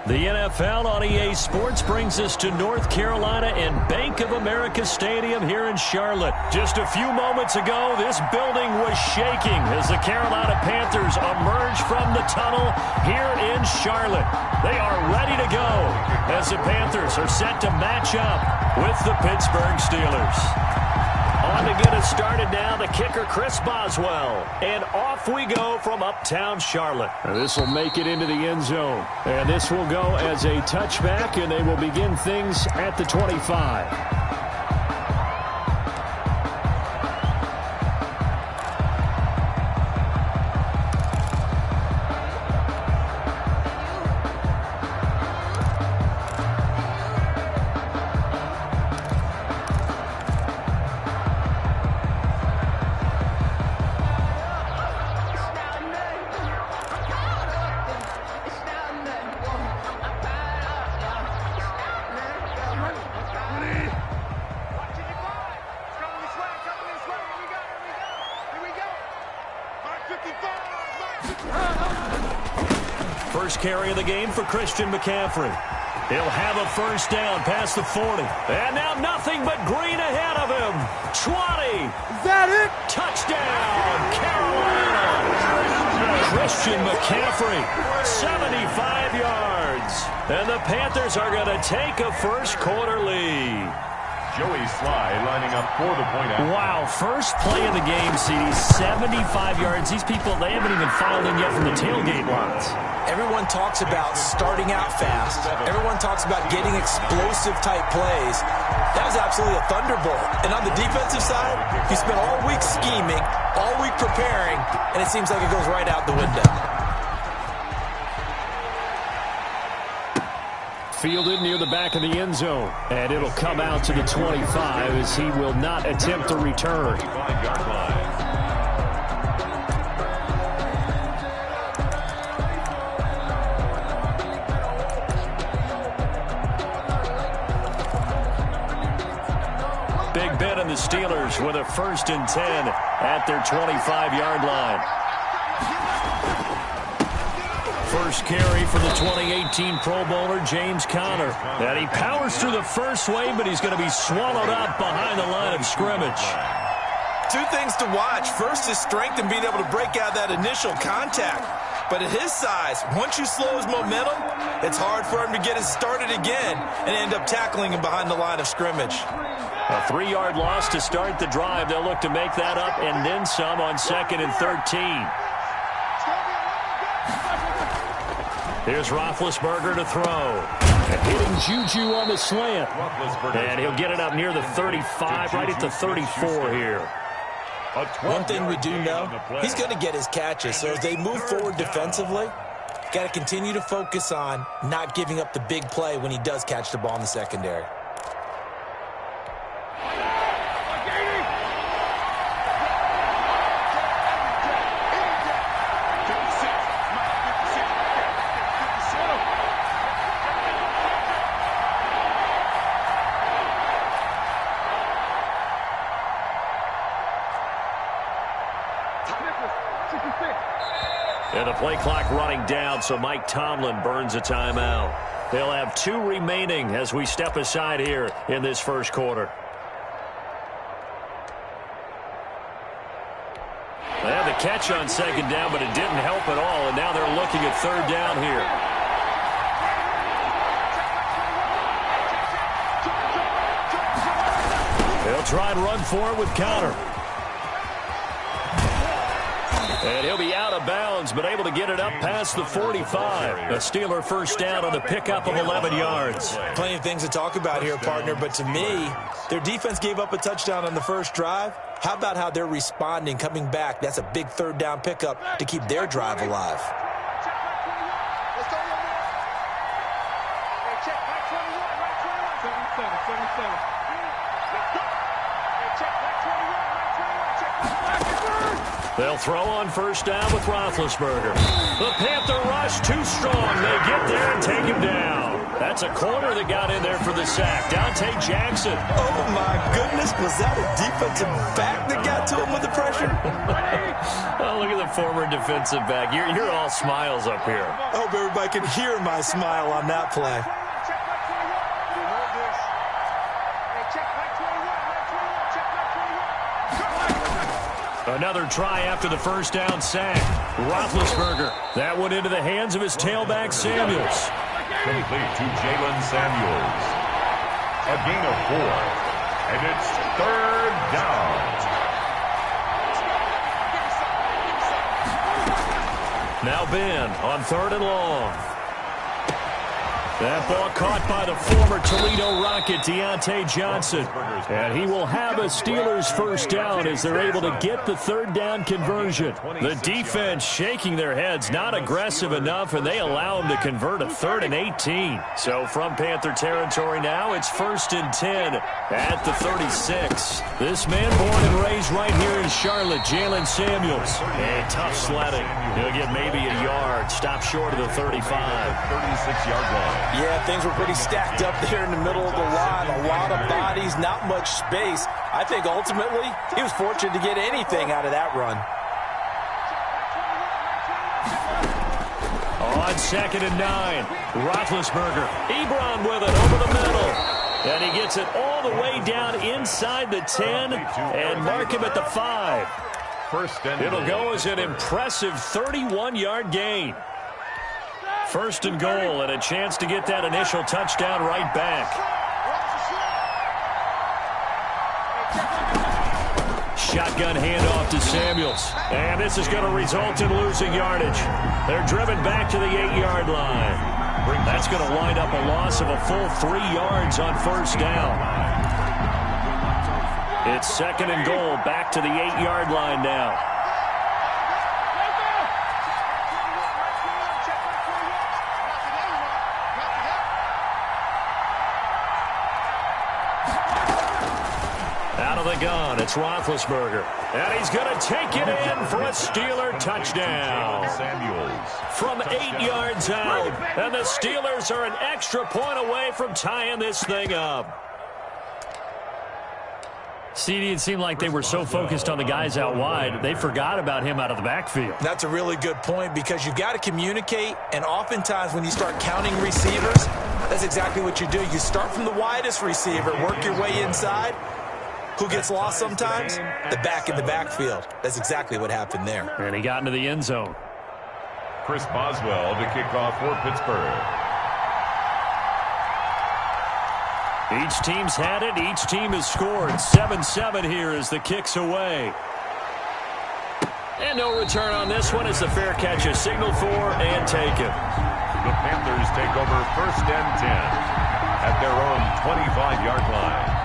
The NFL on EA Sports brings us to North Carolina and Bank of America Stadium here in Charlotte. Just a few moments ago, this building was shaking as the Carolina Panthers emerge from the tunnel here in Charlotte. They are ready to go as the Panthers are set to match up with the Pittsburgh Steelers. On to get us started now, the kicker, Chris Boswell. And off we go from uptown Charlotte. This will make it into the end zone. And this will go as a touchback, and they will begin things at the 25. First carry of the game for Christian McCaffrey. He'll have a first down past the 40. And now nothing but green ahead of him. 20. Is that it? Touchdown, Carolina. Christian McCaffrey, 75 yards. And the Panthers are going to take a first quarter lead. Joey Sly lining up for the point out. Wow, first play of the game, CD, 75 yards. These people, they haven't even filed in yet from the tailgate lines. Everyone talks about starting out fast. Everyone talks about getting explosive-type plays. That was absolutely a thunderbolt. And on the defensive side, he spent all week scheming, all week preparing, and it seems like it goes right out the window. Fielded near the back of the end zone. And it'll come out to the 25 as he will not attempt to return. Big Ben and the Steelers with a 1st and 10 at their 25-yard line. First carry for the 2018 Pro Bowler, James Conner. And he powers through the first wave, but he's going to be swallowed up behind the line of scrimmage. Two things to watch. First, his strength and being able to break out that initial contact. But at his size, once you slow his momentum, it's hard for him to get it started again and end up tackling him behind the line of scrimmage. A 3-yard loss to start the drive. They'll look to make that up and then some on 2nd and 13. Here's Roethlisberger to throw. Hitting Juju on the slant. And he'll get it up near the 35, right at the 34 here. One thing we do know, he's going to get his catches. So as they move forward defensively, got to continue to focus on not giving up the big play when he does catch the ball in the secondary. And the play clock running down, so Mike Tomlin burns a timeout. They'll have 2 remaining as we step aside here in this first quarter. They had the catch on 2nd down, but it didn't help at all, and now they're looking at 3rd down here. They'll try and run for it with Conner. And he'll be out of bounds, but able to get it up past the 45. A Steeler first down on the pickup of 11 yards. Plenty of things to talk about here, partner, but to me, their defense gave up a touchdown on the first drive. How about how they're responding, coming back? That's a big 3rd down pickup to keep their drive alive. They'll throw on first down with Roethlisberger. The Panther rush too strong. They get there and take him down. That's a corner that got in there for the sack. Dante Jackson. Oh, my goodness. Was that a defensive back that got to him with the pressure? Oh, look at the former defensive back. You're all smiles up here. I hope everybody can hear my smile on that play. Another try after the first down sack. Roethlisberger. That one into the hands of his tailback, Samuels. Complete to Jalen Samuels. A gain of 4. And it's 3rd down. Now Ben on 3rd and long. That ball caught by the former Toledo Rocket, Deontay Johnson. And he will have a Steelers first down as they're able to get the 3rd down conversion. The defense shaking their heads, not aggressive enough, and they allow him to convert a 3rd and 18. So from Panther territory now, it's 1st and 10 at the 36. This man born and raised right here in Charlotte, Jalen Samuels. And tough sledding. He'll get maybe a yard. Stop short of the 35. 36-yard line. Yeah, things were pretty stacked up there in the middle of the line. A lot of bodies, not much space. I think ultimately he was fortunate to get anything out of that run. On 2nd and 9, Roethlisberger. Ebron with it over the middle. And he gets it all the way down inside the 10 and mark him at the 5. It'll go as an impressive 31-yard gain. 1st and goal, and a chance to get that initial touchdown right back. Shotgun handoff to Samuels. And this is going to result in losing yardage. They're driven back to the 8-yard line. That's going to wind up a loss of a full 3 yards on 1st down. It's 2nd and goal, back to the 8-yard line now. The gun, it's Roethlisberger. And he's going to take it in for a Steeler touchdown. From 8 yards out. And the Steelers are an extra point away from tying this thing up. CD, it seemed like they were so focused on the guys out wide, they forgot about him out of the backfield. That's a really good point because you've got to communicate, and oftentimes when you start counting receivers, that's exactly what you do. You start from the widest receiver, work your way inside. Who gets lost sometimes? The back in the backfield. That's exactly what happened there. And he got into the end zone. Chris Boswell to kick off for Pittsburgh. Each team's had it. Each team has scored. 7-7 here as the kick's away. And no return on this one as the fair catch is signaled for and taken. The Panthers take over 1st and 10 at their own 25-yard line.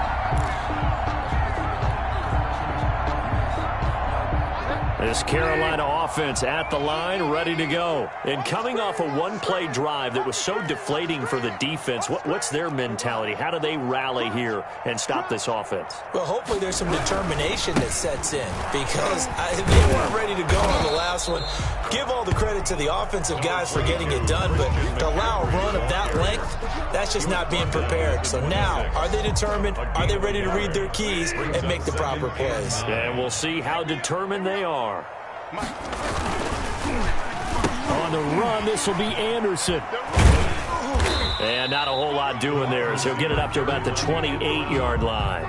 This Carolina offense at the line, ready to go. And coming off a one-play drive that was so deflating for the defense, what's their mentality? How do they rally here and stop this offense? Well, hopefully there's some determination that sets in because they weren't ready to go on the last one. Give all the credit to the offensive guys for getting it done, but to allow a run of that length, that's just not being prepared. So now, are they determined? Are they ready to read their keys and make the proper plays? And we'll see how determined they are. On the run, this will be Anderson. And not a whole lot doing there as he'll get it up to about the 28-yard line.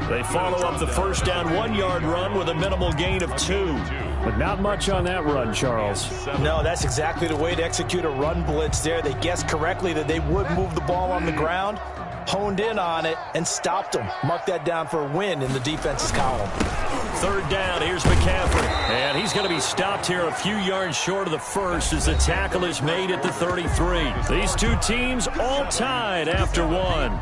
They follow up the first down 1-yard run with a minimal gain of 2. But not much on that run, Charles. No, that's exactly the way to execute a run blitz there. They guessed correctly that they would move the ball on the ground, honed in on it, and stopped them. Mark that down for a win in the defense's column. 3rd down, here's McCaffrey. And he's going to be stopped here a few yards short of the first as the tackle is made at the 33. These two teams all tied after one.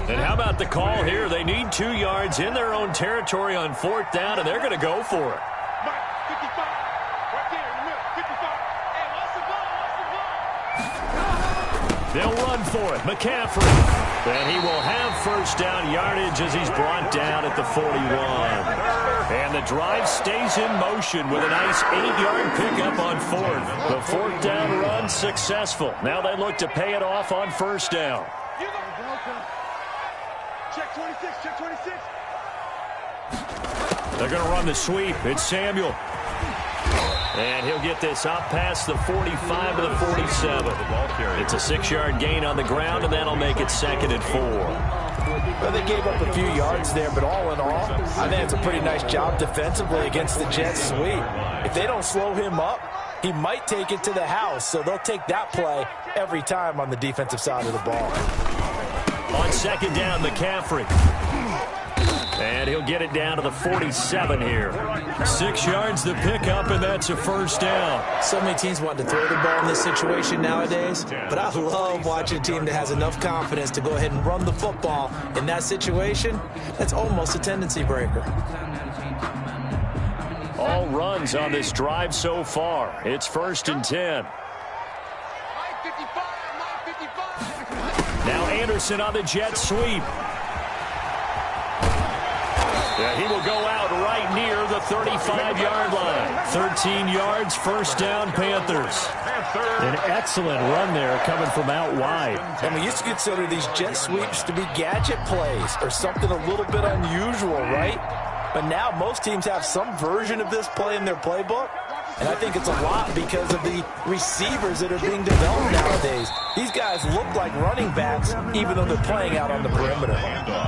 And how about the call here? They need 2 yards in their own territory on 4th down, and they're going to go for it. They'll run for it. McCaffrey. And he will have first down yardage as he's brought down at the 41. And the drive stays in motion with a nice 8-yard pickup on fourth. The fourth down run successful. Now they look to pay it off on first down. Check 26, check 26. They're going to run the sweep. It's Samuel. And he'll get this up past the 45 to the 47. It's a 6-yard gain on the ground, and that'll make it 2nd and 4. Well, they gave up a few yards there, but all in all, I think it's a pretty nice job defensively against the Jets sweep. If they don't slow him up, he might take it to the house, so they'll take that play every time on the defensive side of the ball. On 2nd down, McCaffrey. And he'll get it down to the 47 here. 6 yards the pickup, and that's a first down. So many teams want to throw the ball in this situation nowadays, but I love watching a team that has enough confidence to go ahead and run the football. In that situation, that's almost a tendency breaker. All runs on this drive so far. It's 1st and 10. Now Anderson on the jet sweep. Yeah, he will go out right near the 35-yard line. 13 yards, first down, Panthers. An excellent run there coming from out wide. And we used to consider these jet sweeps to be gadget plays or something a little bit unusual, right? But now most teams have some version of this play in their playbook. And I think it's a lot because of the receivers that are being developed nowadays. These guys look like running backs, even though they're playing out on the perimeter.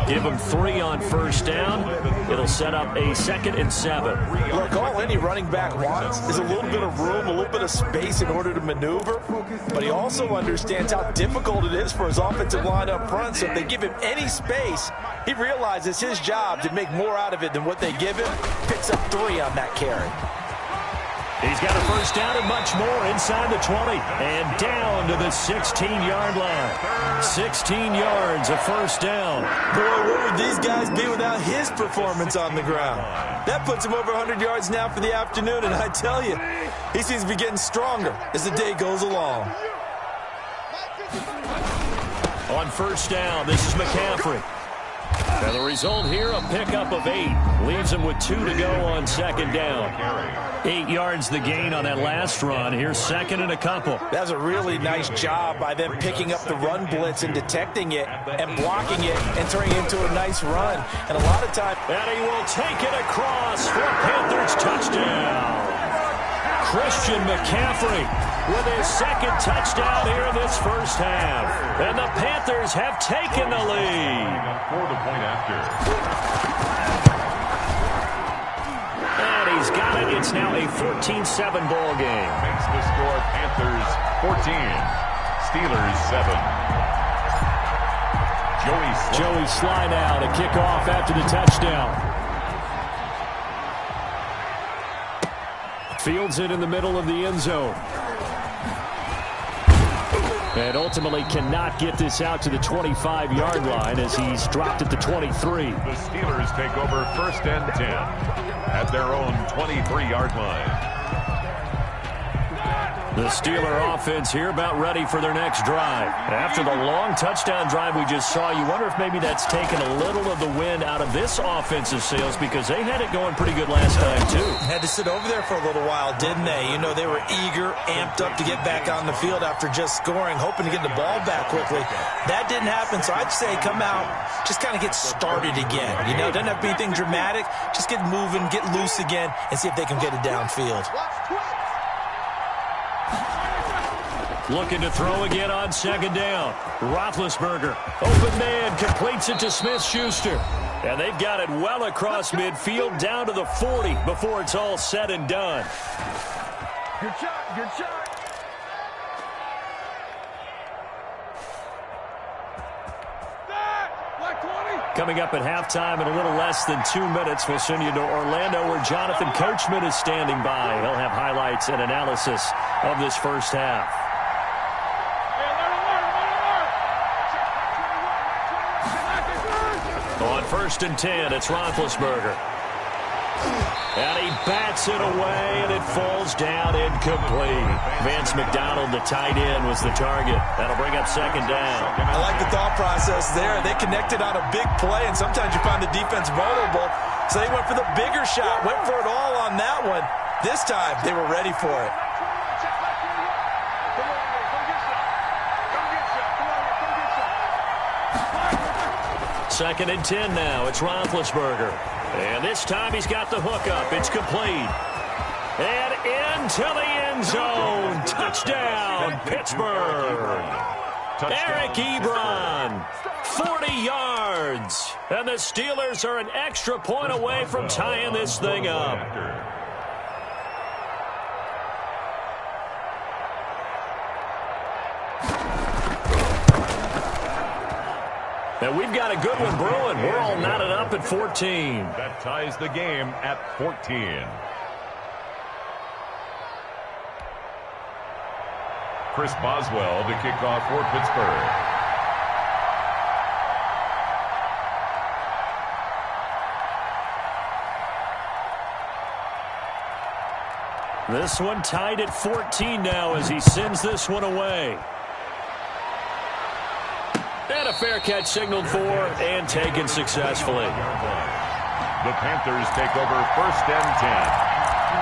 Give them 3 on first down. It'll set up a 2nd and 7. Look, all any running back wants is a little bit of room, a little bit of space in order to maneuver. But he also understands how difficult it is for his offensive line up front. So if they give him any space, he realizes his job to make more out of it than what they give him. Picks up 3 on that carry. He's got a first down and much more inside the 20 and down to the 16-yard line. 16 yards, a first down. Boy, where would these guys be without his performance on the ground? That puts him over 100 yards now for the afternoon, and I tell you, he seems to be getting stronger as the day goes along. On first down, this is McCaffrey. And the result here, a pickup of 8. Leaves him with 2 to go on 2nd down. 8 yards the gain on that last run. Here's 2nd and a couple. That's a really nice job by them picking up the run blitz and detecting it and blocking it and turning it into a nice run. And a lot of times... And he will take it across for a Panthers touchdown. Christian McCaffrey with his 2nd touchdown here in this first half. And the Panthers have taken the lead. For the point after. And he's got it. It's now a 14-7 ball game. Makes the score Panthers 14, Steelers 7. Joey Sly now to kick off after the touchdown. Fields it in the middle of the end zone. And ultimately cannot get this out to the 25-yard line as he's dropped at the 23. The Steelers take over 1st and 10 at their own 23-yard line. The Steeler offense here about ready for their next drive. After the long touchdown drive we just saw, you wonder if maybe that's taken a little of the wind out of this offensive sails because they had it going pretty good last time, too. Had to sit over there for a little while, didn't they? You know, they were eager, amped up to get back on the field after just scoring, hoping to get the ball back quickly. That didn't happen, so I'd say come out, just kind of get started again. You know, doesn't have to be anything dramatic. Just get moving, get loose again, and see if they can get it downfield. Looking to throw again on 2nd down. Roethlisberger, open man, completes it to Smith-Schuster. And they've got it well across midfield down to the 40 before it's all said and done. Good shot, good shot. Coming up at halftime in a little less than 2 minutes, we'll send you to Orlando where Jonathan Coachman is standing by. He'll have highlights and analysis of this first half. On 1st and 10, it's Roethlisberger. And he bats it away, and it falls down incomplete. Vance McDonald, the tight end, was the target. That'll bring up second down. I like the thought process there. They connected on a big play, and sometimes you find the defense vulnerable. So they went for the bigger shot, went for it all on that one. This time, they were ready for it. Second and 10 now. It's Roethlisberger. And this time he's got the hook up. It's complete. And into the end zone. Touchdown, Pittsburgh. Eric Ebron, 40 yards. And the Steelers are an extra point away from tying this thing up. And we've got a good one brewing. We're all knotted up at 14. That ties the game at 14. Chris Boswell to kick off for Pittsburgh. This one tied at 14 now as he sends this one away. And a fair catch signaled for and taken successfully. The Panthers take over first and 10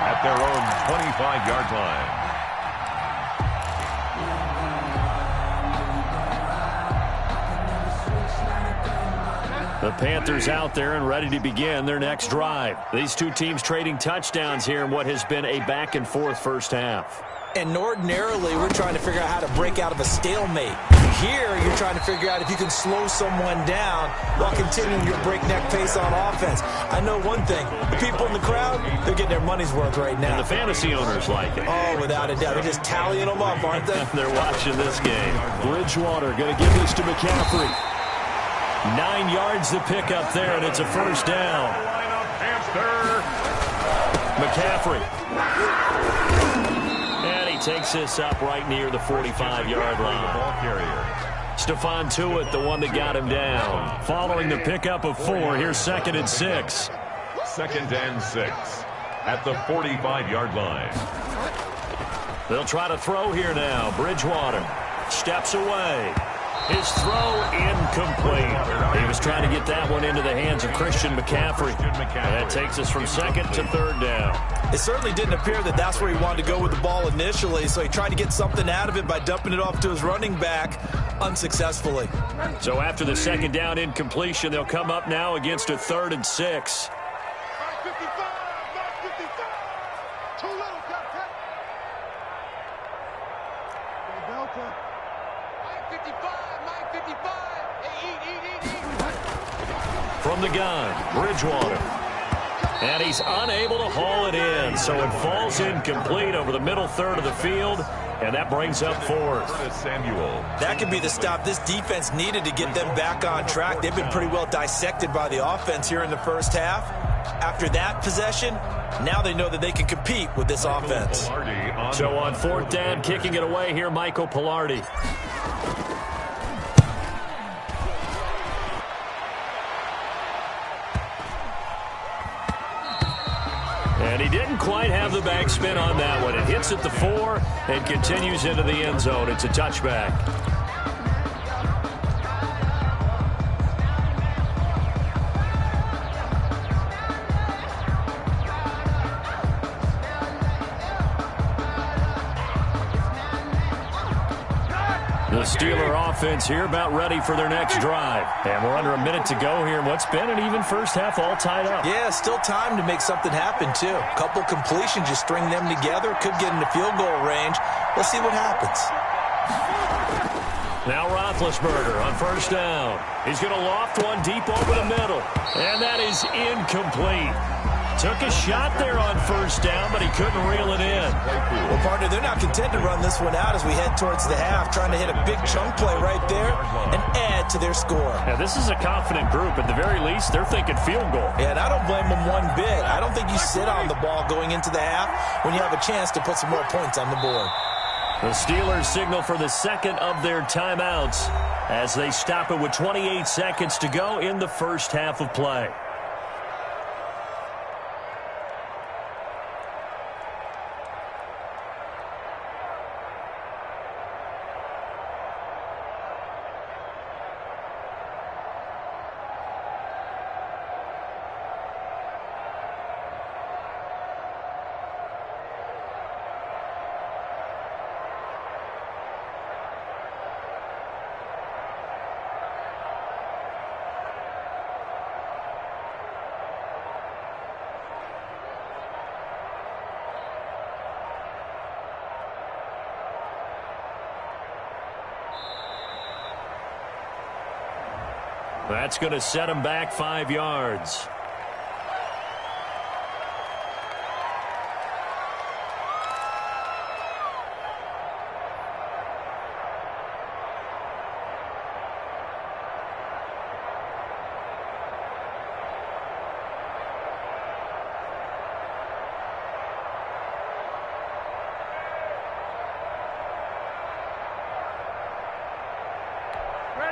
at their own 25-yard line. The Panthers out there and ready to begin their next drive. These two teams trading touchdowns here in what has been a back-and-forth first half. And ordinarily, we're trying to figure out how to break out of a stalemate. Here, you're trying to figure out if you can slow someone down while continuing your breakneck pace on offense. I know one thing. The people in the crowd, they're getting their money's worth right now. And the fantasy owners like it. Oh, without a doubt. They're just tallying them up, aren't they? They're watching this game. Bridgewater going to give this to McCaffrey. 9 yards to pick up there, and it's a first down. McCaffrey. Takes this up right near the 45-yard line. Stephon Tuitt, the one that got him down. Following the pickup of 4, here's second and 6. Second and 6 at the 45-yard line. They'll try to throw here now. Bridgewater steps away. His throw incomplete. He was trying to get that one into the hands of Christian McCaffrey. And that takes us from second to third down. It certainly didn't appear that that's where he wanted to go with the ball initially, so he tried to get something out of it by dumping it off to his running back unsuccessfully. So after the second down incompletion, they'll come up now against a 3rd and 6. From the gun, Bridgewater. And he's unable to haul it in, so it falls incomplete over the middle third of the field, and that brings up 4th. That could be the stop this defense needed to get them back on track. They've been pretty well dissected by the offense here in the first half. After that possession, now they know that they can compete with this offense. So on 4th down, kicking it away here, Michael Pilardi. And he didn't quite have the backspin on that one. It hits at the 4 and continues into the end zone. It's a touchback. The Steeler offense here about ready for their next drive. And we're under a minute to go here. What's been an even first half all tied up. Yeah, still time to make something happen, too. A couple completions, you string them together, could get into field goal range. Let's see what happens. Now Roethlisberger on first down. He's going to loft one deep over the middle. And that is incomplete. Took a shot there on first down, but he couldn't reel it in. Well, partner, they're not content to run this one out as we head towards the half, trying to hit a big chunk play right there and add to their score. Now, this is a confident group. At the very least, they're thinking field goal. Yeah, and I don't blame them one bit. I don't think you sit on the ball going into the half when you have a chance to put some more points on the board. The Steelers signal for the second of their timeouts as they stop it with 28 seconds to go in the first half of play. That's going to set him back 5 yards.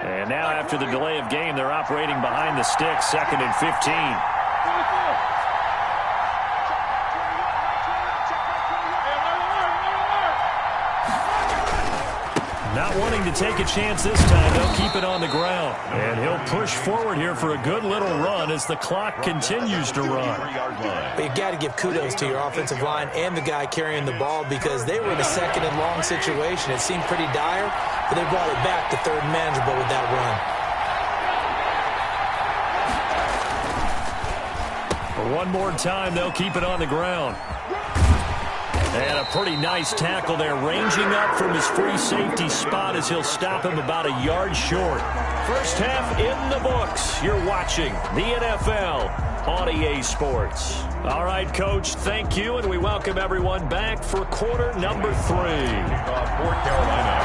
And now after the delay of game, they're operating behind the sticks, 2nd and 15. Not wanting to take a chance this time, they'll keep it on the ground. And he'll push forward here for a good little run as the clock continues to run. But you got to give kudos to your offensive line and the guy carrying the ball because they were in a 2nd and long situation. It seemed pretty dire, but they brought it back to 3rd and manageable with that run. One more time, they'll keep it on the ground. And a pretty nice tackle there, ranging up from his free safety spot as he'll stop him about a yard short. First half in the books. You're watching the NFL on EA Sports. All right, Coach, thank you, and we welcome everyone back for quarter number 3. For Carolina.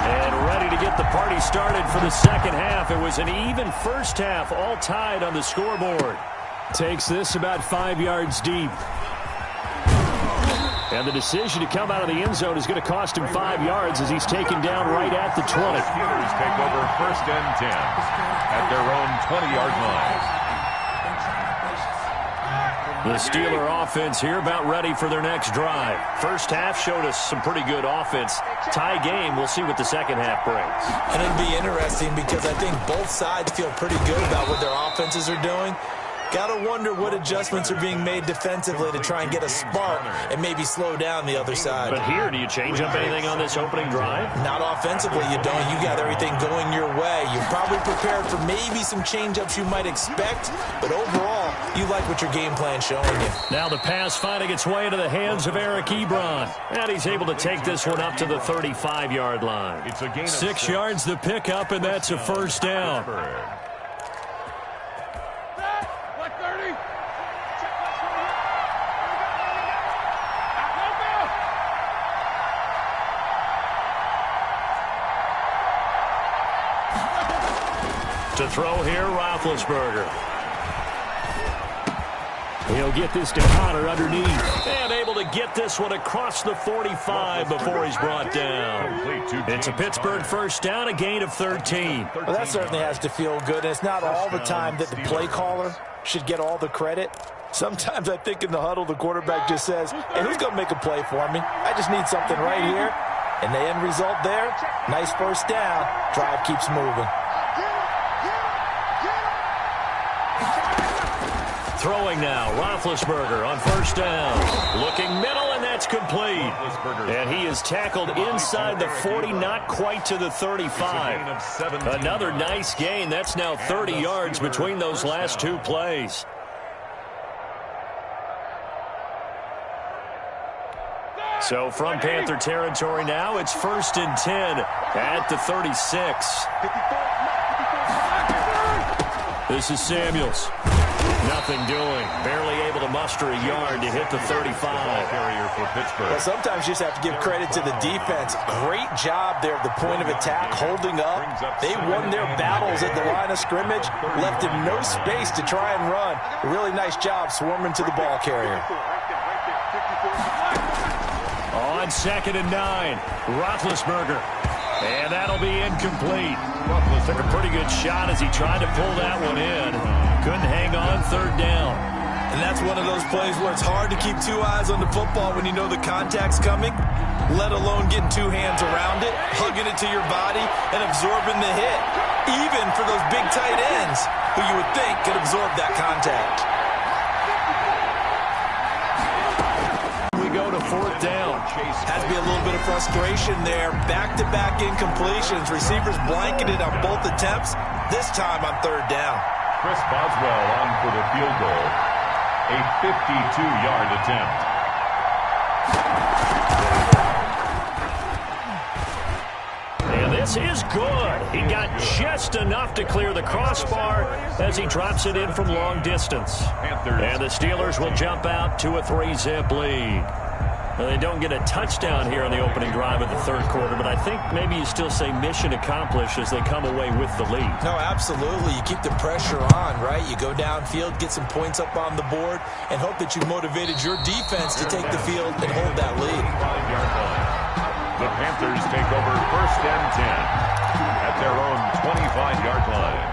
And ready to get the party started for the second half. It was an even first half, all tied on the scoreboard. Takes this about 5 yards deep. And the decision to come out of the end zone is going to cost him 5 yards as he's taken down right at the 20. The Steelers take over 1st and 10 at their own 20-yard line. The Steeler offense here about ready for their next drive. First half showed us some pretty good offense. Tie game, we'll see what the second half brings. And it'll be interesting because I think both sides feel pretty good about what their offenses are doing. Got to wonder what adjustments are being made defensively to try and get a spark and maybe slow down the other side. But here, do you change up anything on this opening drive? Not offensively, you don't. You got everything going your way. You're probably prepared for maybe some change-ups you might expect, but overall, you like what your game plan's showing you. Now the pass finding its way into the hands of Eric Ebron. And he's able to take this one up to the 35-yard line. It's a gain of 6 yards the pickup, and that's a first down. To throw here, Roethlisberger. He'll get this to Connor underneath. And able to get this one across the 45 before he's brought down. It's a Pittsburgh first down, a gain of 13. Well, that certainly has to feel good. And it's not all the time that the play caller should get all the credit. Sometimes I think in the huddle, the quarterback just says, hey, who's going to make a play for me? I just need something right here. And the end result there, nice first down. Drive keeps moving. Throwing now, Roethlisberger on first down. Looking middle, and that's complete. And he is tackled inside the 40, not quite to the 35. Another nice gain. That's now 30 yards between those last two plays. So from Panther territory now, it's 1st and 10 at the 36. This is Samuels. Nothing doing. Barely able to muster a yard to hit the 35. Carrier for Pittsburgh. Well, sometimes you just have to give credit to the defense. Great job there at the point of attack, holding up. They won their battles at the line of scrimmage, left him no space to try and run. A really nice job swarming to the ball carrier. On 2nd and 9, Roethlisberger. And that'll be incomplete. Took a pretty good shot as he tried to pull that one in. Couldn't hang on, 3rd down. And that's one of those plays where it's hard to keep two eyes on the football when you know the contact's coming, let alone getting two hands around it, hugging it to your body, and absorbing the hit. Even for those big tight ends who you would think could absorb that contact. We go to 4th down. Has to be a little bit of frustration there. Back-to-back incompletions. Receivers blanketed on both attempts. This time on 3rd down. Chris Boswell on for the field goal. A 52-yard attempt. And This is good. He got just enough to clear the crossbar as he drops it in from long distance. And the Steelers will jump out to a 3-zip lead. Now, they don't get a touchdown here on the opening drive of the third quarter, but I think maybe you still say mission accomplished as they come away with the lead. No, absolutely. You keep the pressure on, right? You go downfield, get some points up on the board, and hope that you motivated your defense to take the field and hold that lead. The Panthers take over 1st and 10 at their own 25-yard line.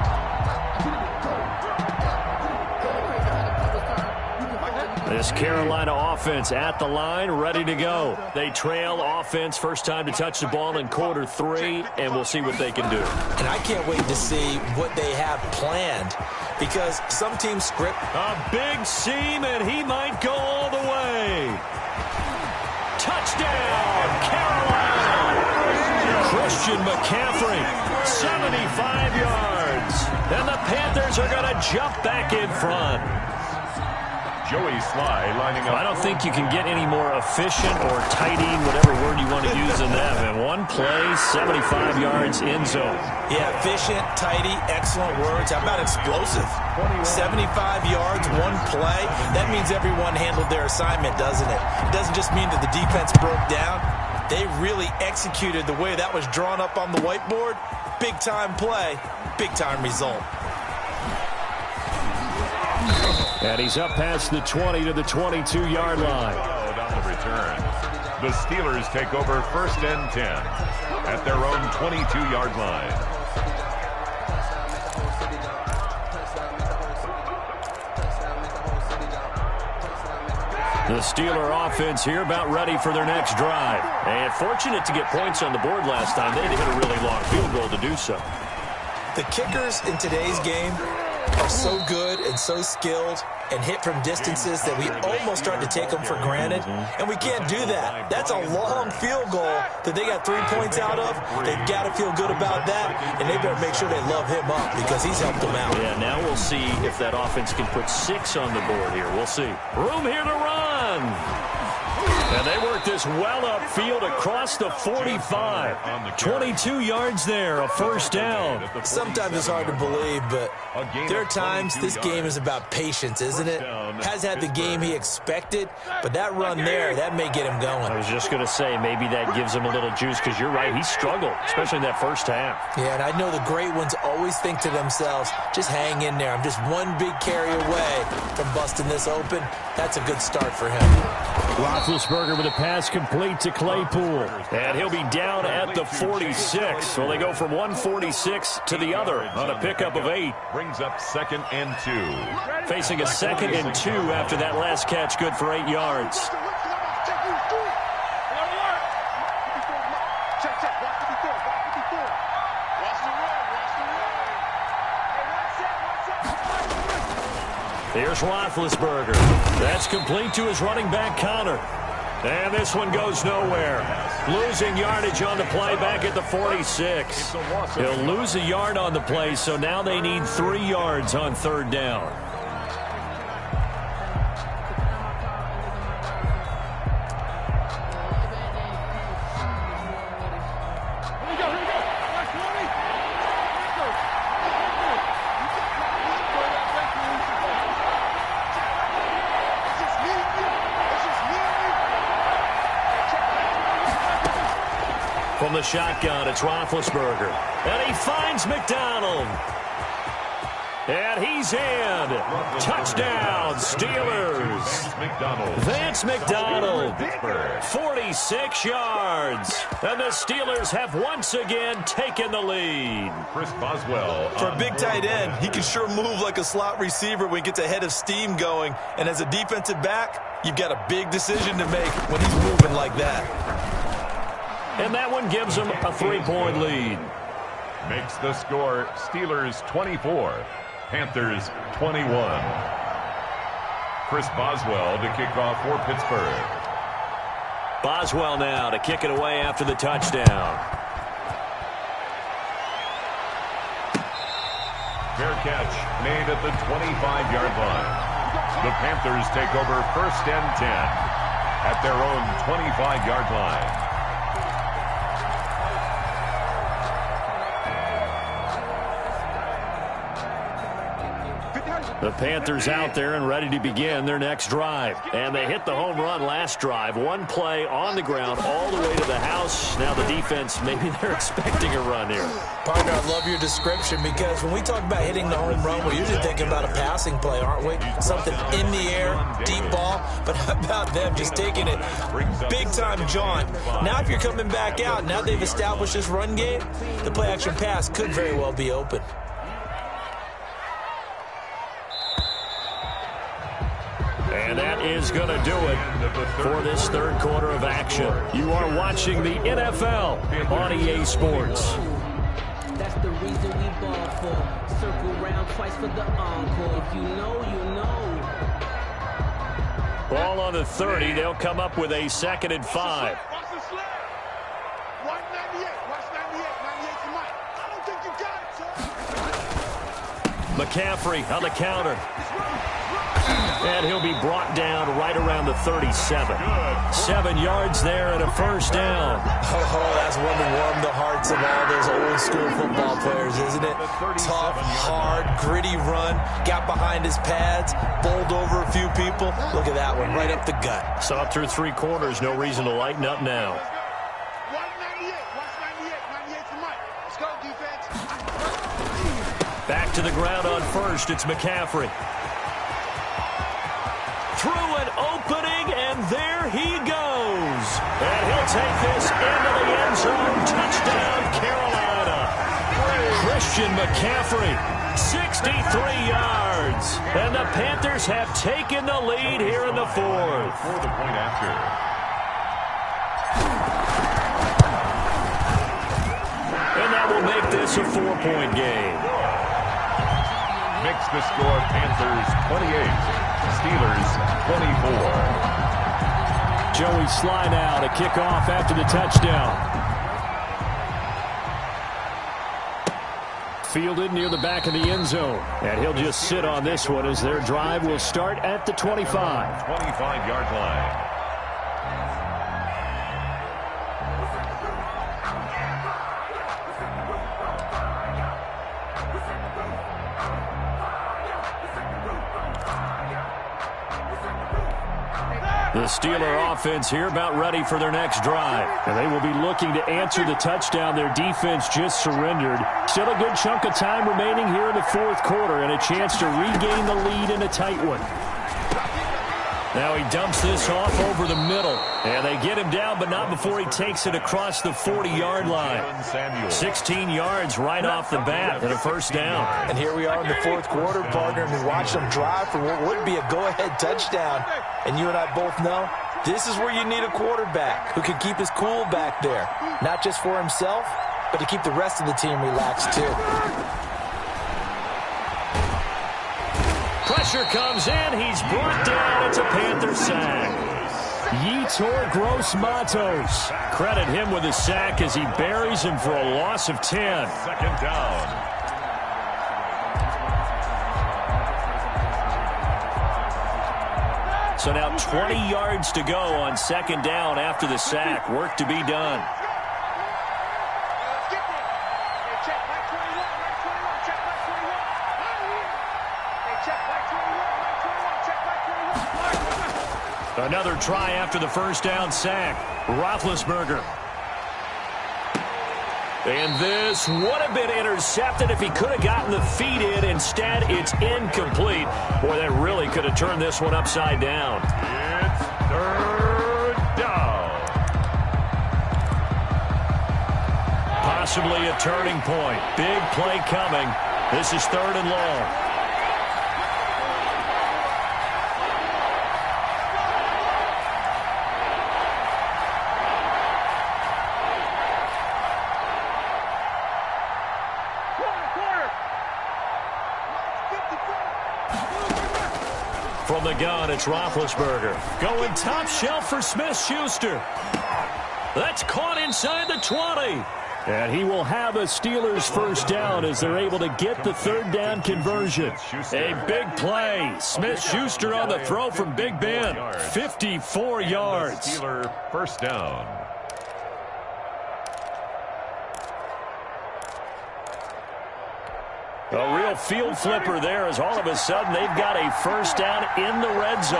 This Carolina offense at the line, ready to go. They trail offense, first time to touch the ball in quarter 3, and we'll see what they can do. And I can't wait to see what they have planned, because some teams script. A big seam, and he might go all the way. Touchdown, Carolina! Christian McCaffrey, 75 yards. And the Panthers are going to jump back in front. Joey Sly lining up. I don't think you can get any more efficient or tidy, whatever word you want to use in that. And one play, 75 yards in zone. Yeah, efficient, tidy, excellent words. How about explosive? 75 yards, one play. That means everyone handled their assignment, doesn't it? It doesn't just mean that the defense broke down. They really executed the way that was drawn up on the whiteboard. Big-time play, big-time result. And he's up past the 20 to the 22-yard line. On the return. The Steelers take over 1st and 10 at their own 22-yard line. The Steeler offense here about ready for their next drive. And fortunate to get points on the board last time. They had to hit a really long field goal to do so. The kickers in today's game are so good and so skilled and hit from distances that we almost start to take them for granted, and we can't do that. That's a long field goal that they got 3 points out of. They've got to feel good about that, and they better make sure they love him up because he's helped them out. Yeah, now we'll see if that offense can put 6 on the board here. We'll see. Room here to run. And they work this well upfield across the 45. 22 yards there, a first down. Sometimes it's hard to believe, but there are times this game is about patience, isn't it? Has had the game he expected, but that run there, that may get him going. I was just going to say, maybe that gives him a little juice, because you're right, he struggled, especially in that first half. Yeah, and I know the great ones always think to themselves, just hang in there. I'm just one big carry away from busting this open. That's a good start for him. Roethlisberger with a pass complete to Claypool. And he'll be down at the 46. So they go from 146 to the other on a pickup of 8. Brings up 2nd and 2. Facing a 2nd and 2 after that last catch, good for 8 yards. Here's Roethlisberger. That's complete to his running back, Connor. And this one goes nowhere. Losing yardage on the play back at the 46. He'll lose a yard on the play, so now they need 3 yards on 3rd down. From the shotgun, it's Roethlisberger. And he finds McDonald. And he's in. Touchdown, Steelers. Vance McDonald, 46 yards. And the Steelers have once again taken the lead. Chris Boswell. For a big tight end, he can sure move like a slot receiver when he gets a head of steam going. And as a defensive back, you've got a big decision to make when he's moving like that. And that one gives them a 3-point lead. Makes the score Steelers 24, Panthers 21. Chris Boswell to kick off for Pittsburgh. Boswell now to kick it away after the touchdown. Fair catch made at the 25-yard line. The Panthers take over 1st and 10 at their own 25-yard line. The Panthers out there and ready to begin their next drive. And they hit the home run last drive. One play on the ground all the way to the house. Now the defense, maybe they're expecting a run here. Partner, I love your description because when we talk about hitting the home run, we're usually thinking about a passing play, aren't we? Something in the air, deep ball. But how about them just taking it big-time jaunt? Now if you're coming back out, now they've established this run game, the play-action pass could very well be open. And that is going to do it for this third quarter of action. You are watching the NFL on EA Sports. That's the reason we ball for. Circle round twice for the encore. If you know, you know. Ball on the 30. They'll come up with a 2nd and 5. Watch the slab. Watch 98. Watch 98. 98 to Mike. I don't think you got it, son. McCaffrey on the counter. And he'll be brought down right around the 37. 7 yards there and a first down. Oh, that's one to warm the hearts of all those old school football players, isn't it? Tough, hard, gritty run. Got behind his pads, bowled over a few people. Look at that one, right up the gut. Saw it through 3 quarters. No reason to lighten up now. Watch 98. Watch 98. 98 to Mike. Let's go, defense. Back to the ground on first. It's McCaffrey. Through an opening, and there he goes. And he'll take this into the end zone. Touchdown, Carolina. Christian McCaffrey, 63 yards. And the Panthers have taken the lead here in the 4th. For the point after. And that will make this a 4-point game. Makes the score Panthers 28. Steelers 24. Joey Sly now to kick off after the touchdown. Fielded near the back of the end zone. And he'll just sit on this one as their drive will start at the 25. 25-yard line. The Steeler offense here about ready for their next drive. And they will be looking to answer the touchdown their defense just surrendered. Still a good chunk of time remaining here in the 4th quarter and a chance to regain the lead in a tight one. Now he dumps this off over the middle. And they get him down, but not before he takes it across the 40-yard line. 16 yards right off the bat and a first down. And here we are in the 4th quarter, partner, and we watch them drive for what would be a go-ahead touchdown. And you and I both know this is where you need a quarterback who can keep his cool back there. Not just for himself, but to keep the rest of the team relaxed too. Pressure comes in. He's brought down. It's a Panther sack. Yetur Gross-Matos. Credit him with a sack as he buries him for a loss of 10. 2nd down. So now 20 yards to go on 2nd down after the sack. Work to be done. Another try after the first down sack. Roethlisberger. And this would have been intercepted if he could have gotten the feet in. Instead, it's incomplete. Boy, that really could have turned this one upside down. It's 3rd down. Possibly a turning point. Big play coming. This is 3rd and long. From the gun, it's Roethlisberger. Going top shelf for Smith-Schuster. That's caught inside the 20. And he will have a Steelers first down as they're able to get the 3rd down conversion. A big play. Smith-Schuster on the throw from Big Ben. 54 yards. Steeler first down. A real field flipper there as all of a sudden they've got a first down in the red zone.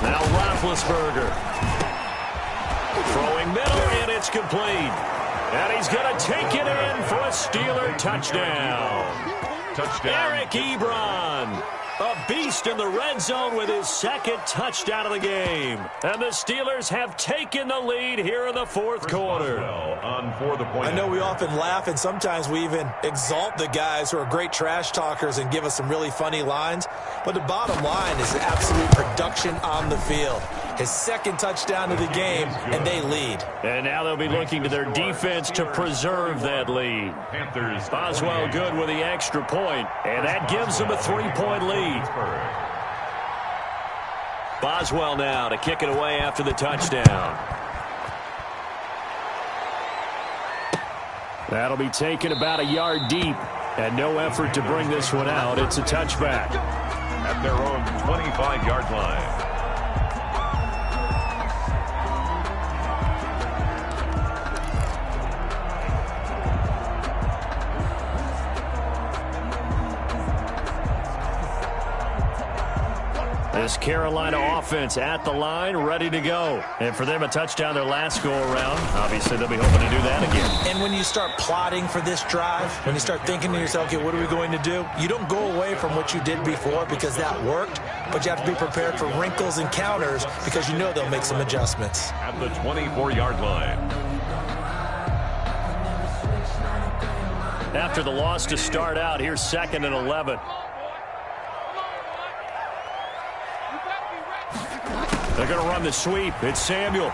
Now Roethlisberger. Throwing middle, and it's complete. And he's going to take it in for a Steeler touchdown. Eric Ebron, a beast in the red zone with his second touchdown of the game. And the Steelers have taken the lead here in the fourth quarter. I know we often laugh, and sometimes we even exalt the guys who are great trash talkers and give us some really funny lines. But the bottom line is absolute production on the field. His second touchdown of the game, and they lead. And now they'll be looking to their defense to preserve that lead. Boswell good with the extra point, and that gives them a 3-point lead. Boswell now to kick it away after the touchdown. That'll be taken about a yard deep, and no effort to bring this one out. It's a touchback. At their own 25-yard line. This Carolina offense at the line, ready to go. And for them, a touchdown their last go-around. Obviously, they'll be hoping to do that again. And when you start plotting for this drive, when you start thinking to yourself, okay, what are we going to do? You don't go away from what you did before because that worked, but you have to be prepared for wrinkles and counters because you know they'll make some adjustments. At the 24-yard line. After the loss to start out, here's 2nd and 11. They're going to run the sweep. It's Samuel.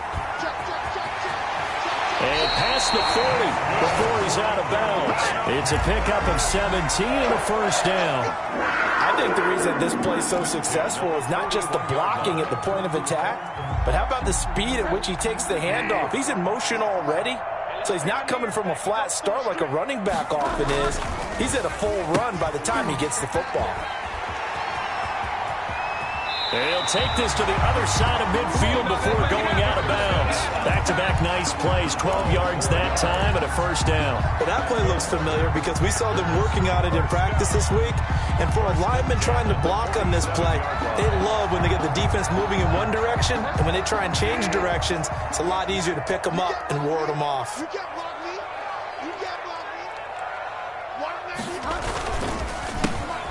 And past the 40 before he's out of bounds. It's a pickup of 17 and a first down. I think the reason this play is so successful is not just the blocking at the point of attack, but how about the speed at which he takes the handoff? He's in motion already, so he's not coming from a flat start like a running back often is. He's at a full run by the time he gets the football. He'll take this to the other side of midfield before going out of bounds. Back-to-back nice plays, 12 yards that time and a first down. Well, that play looks familiar because we saw them working on it in practice this week. And for a lineman trying to block on this play, they love when they get the defense moving in one direction. And when they try and change directions, it's a lot easier to pick them up and ward them off. You can't block me. You can't block me. 190.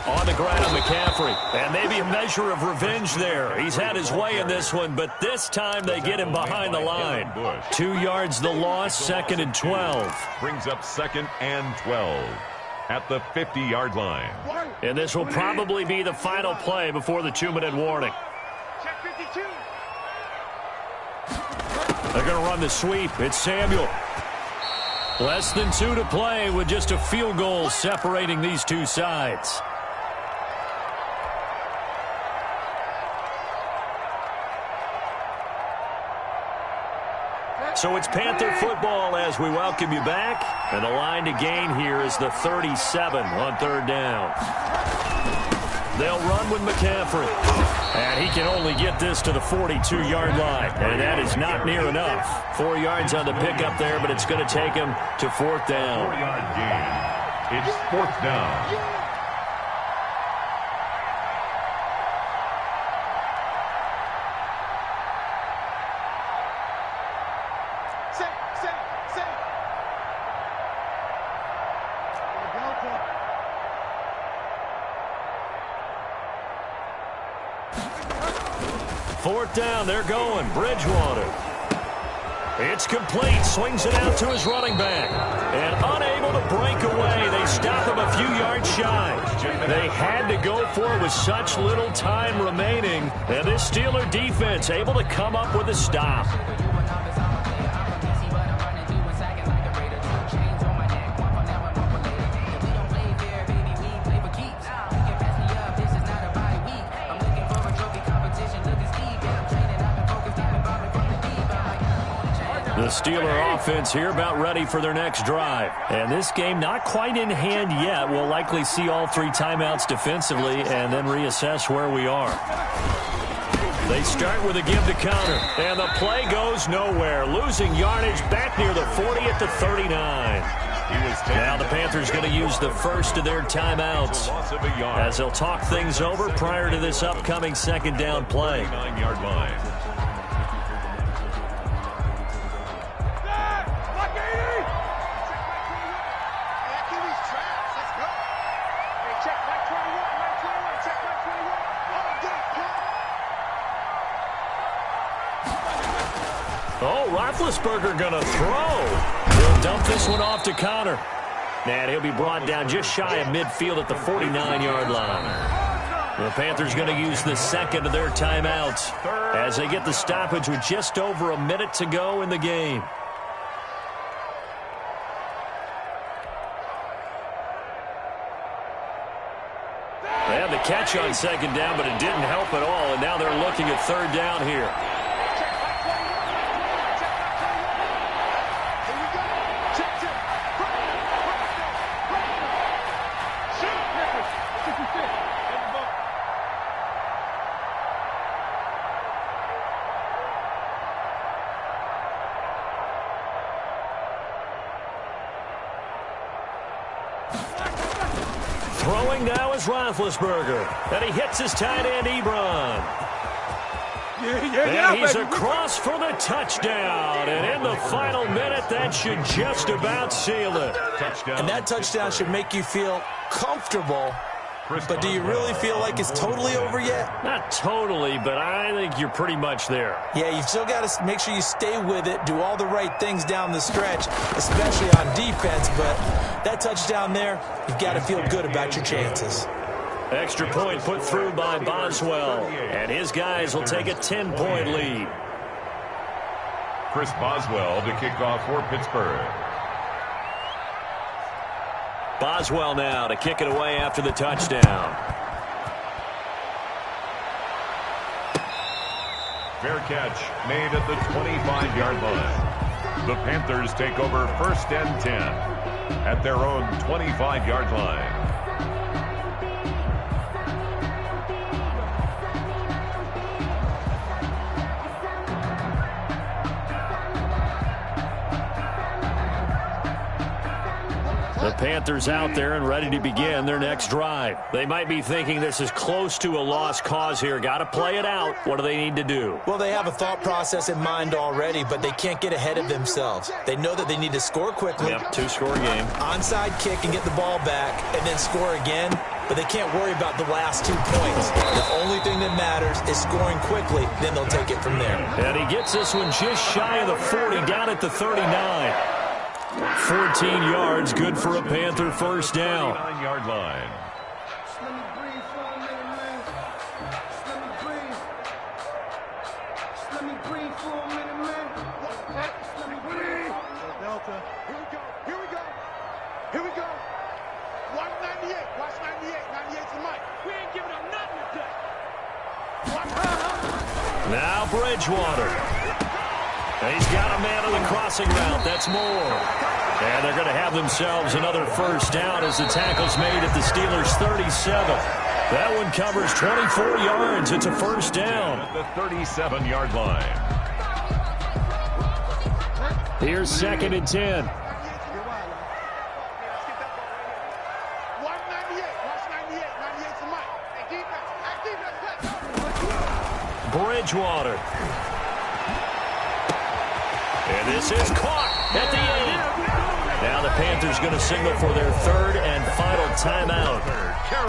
On the ground, McCaffrey. And maybe a measure of revenge there. He's had his way in this one, but this time they get him behind the line. 2 yards the loss, 2nd and 12. Brings up 2nd and 12 at the 50-yard line. And this will probably be the final play before the 2-minute warning. Check 52. They're going to run the sweep. It's Samuel. Less than 2 to play with just a field goal separating these two sides. So it's Panther football as we welcome you back. And the line to gain here is the 37 on 3rd down. They'll run with McCaffrey. And he can only get this to the 42-yard line. And that is not near enough. 4 yards on the pickup there, but it's going to take him to 4th down. 4-yard gain. It's 4th down. Fourth down, they're going. Bridgewater. It's complete. Swings it out to his running back. And unable to break away. They stop him a few yards shy. They had to go for it with such little time remaining. And this Steeler defense able to come up with a stop. The Steeler offense here about ready for their next drive. And this game not quite in hand yet. We'll likely see all 3 timeouts defensively and then reassess where we are. They start with a give to counter. And the play goes nowhere. Losing yardage back near the 40 at the 39. Now the Panthers going to use the first of their timeouts as they'll talk things over prior to this upcoming second down play. 9-yard line. Oh, Roethlisberger going to throw. He'll dump this one off to Connor. And he'll be brought down just shy of midfield at the 49-yard line. The Panthers going to use the second of their timeouts as they get the stoppage with just over a minute to go in the game. They had the catch on second down, but it didn't help at all, and now they're looking at third down here. Throwing now is Roethlisberger. And he hits his tight end, Ebron. And he's across for the touchdown. And in the final minute, that should just about seal it. And that touchdown should make you feel comfortable. But do you really feel like it's totally over yet? Not totally, but I think you're pretty much there. Yeah, you've still got to make sure you stay with it, do all the right things down the stretch, especially on defense. But that touchdown there, you've got to feel good about your chances. Extra point put through by Boswell. And his guys will take a 10-point lead. Chris Boswell to kick off for Pittsburgh. Boswell now to kick it away after the touchdown. Fair catch made at the 25-yard line. The Panthers take over 1st and 10 at their own 25-yard line. The Panthers out there and ready to begin their next drive. They might be thinking this is close to a lost cause here. Got to play it out. What do they need to do? Well, they have a thought process in mind already, but they can't get ahead of themselves. They know that they need to score quickly. Yep, 2-score game. Onside kick and get the ball back and then score again. But they can't worry about the last 2 points. The only thing that matters is scoring quickly. Then they'll take it from there. And he gets this one just shy of the 40, down at the 39. 14 yards, good for a Panther first down. 9-yard line. Let me breathe for a minute, man. Let me breathe. Let me breathe for a minute, man. Let me breathe. Delta. Here we go. Here we go. Here we go. Watch 98. Watch 98. 98's the mic. We ain't giving up nothing today. Watch her. Now Bridgewater. He's got a man on the crossing route. That's more. And they're going to have themselves another first down as the tackle's made at the Steelers' 37. That one covers 24 yards. It's a first down. At the 37-yard line. Here's 2nd and 10. Bridgewater. And this is caught at the 8. Now the Panthers going to signal for their 3rd and final timeout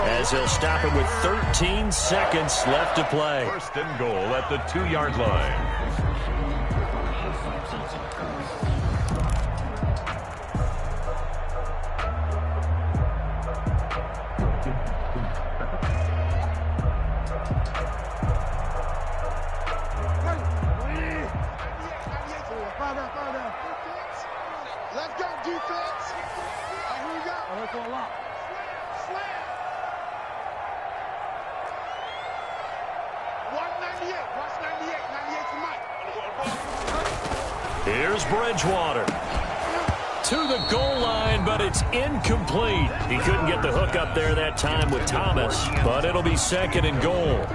as they'll stop it with 13 seconds left to play. 1st and goal at the 2-yard line. Let's go, defense. Here we go. Let's go a lot. Slam. 198. Watch 98. 98's the mic. Here's Bridgewater. To the goal line, but it's incomplete. He couldn't get the hook up there that time with Thomas, but it'll be second and goal.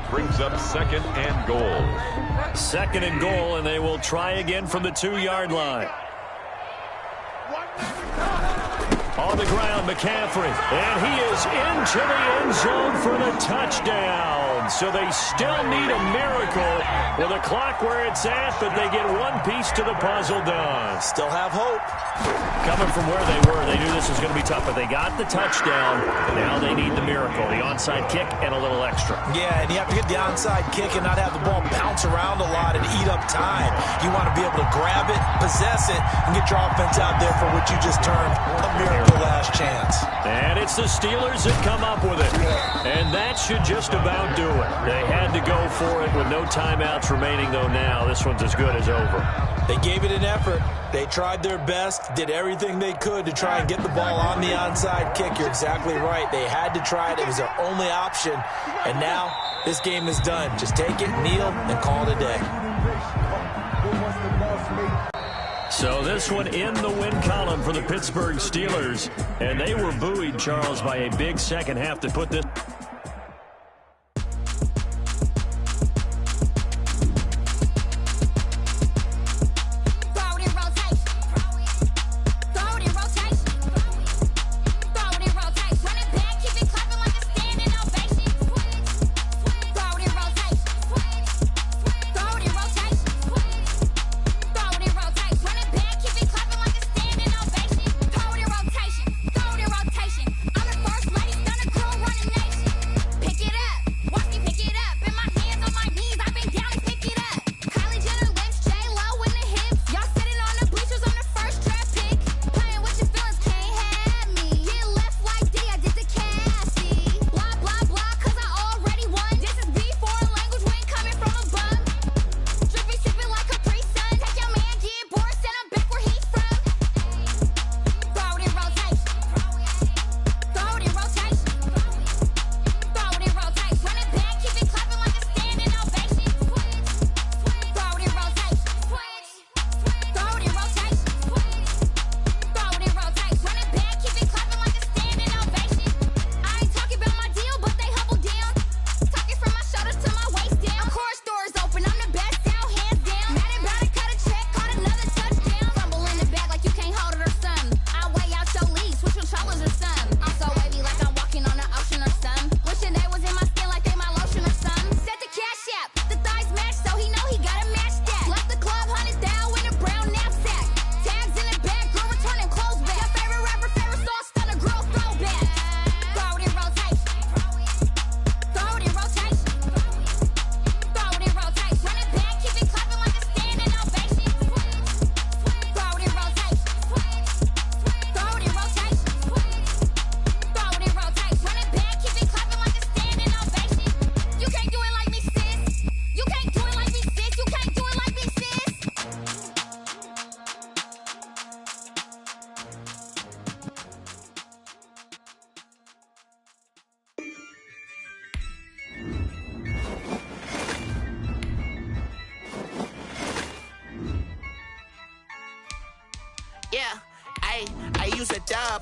Brings up second and goal. Second and goal, and they will try again from the 2-yard line. On the ground, McCaffrey, and he is into the end zone for the touchdown. So they still need a miracle with a clock where it's at, but they get one piece to the puzzle done. Still have hope. Coming from where they were, they knew this was going to be tough, but they got the touchdown. Now they need the miracle, the onside kick and a little extra. Yeah, and you have to get the onside kick and not have the ball bounce around a lot and eat up time. You want to be able to grab it, possess it, and get your offense out there for what you just termed a miracle last chance. And it's the Steelers that come up with it. And that should just about do it. They had to go for it with no timeouts remaining, though now this one's as good as over. They gave it an effort. They tried their best, did everything they could to try and get the ball on the onside kick. You're exactly right. They had to try it. It was their only option. And now this game is done. Just take it, kneel, and call it a day. So this one in the win column for the Pittsburgh Steelers. And they were buoyed, Charles, by a big second half to put this.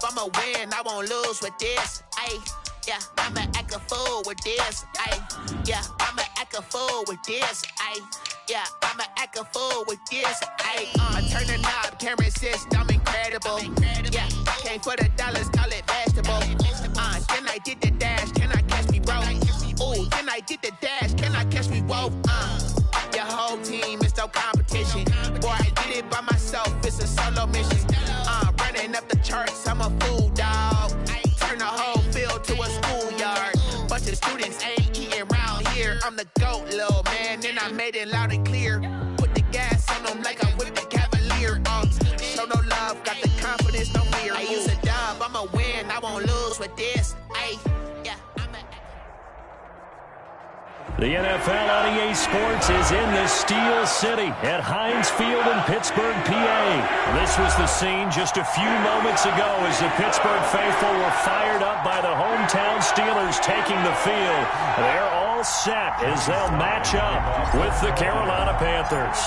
I'ma win, I won't lose with this. Yeah, I'ma act a fool with this. Yeah, I'ma act a fool with this. Yeah, I'ma act a fool with this. I turn the knob, camera assist, I'm incredible. Yeah, came for the dollars, call it vegetable. Then I did the dash, can I catch me, bro? Ooh, then I did the dash, can I catch me, whoa? Your whole team is no competition. Boy, I did it by myself, it's a solo mission. Running up the charts, I'm a fool, dog. Turn the whole field to a schoolyard. Bunch of students ain't eating around here. I'm the GOAT, little man, and I made it loud and clear. Put the gas on them like I'm with the Cavalier. Show no love, got the confidence, no fear. I use a dub, I'ma win, I won't lose with this. The NFL on EA Sports is in the Steel City at Heinz Field in Pittsburgh, PA. This was the scene just a few moments ago as the Pittsburgh faithful were fired up by the hometown Steelers taking the field. They're all set as they'll match up with the Carolina Panthers.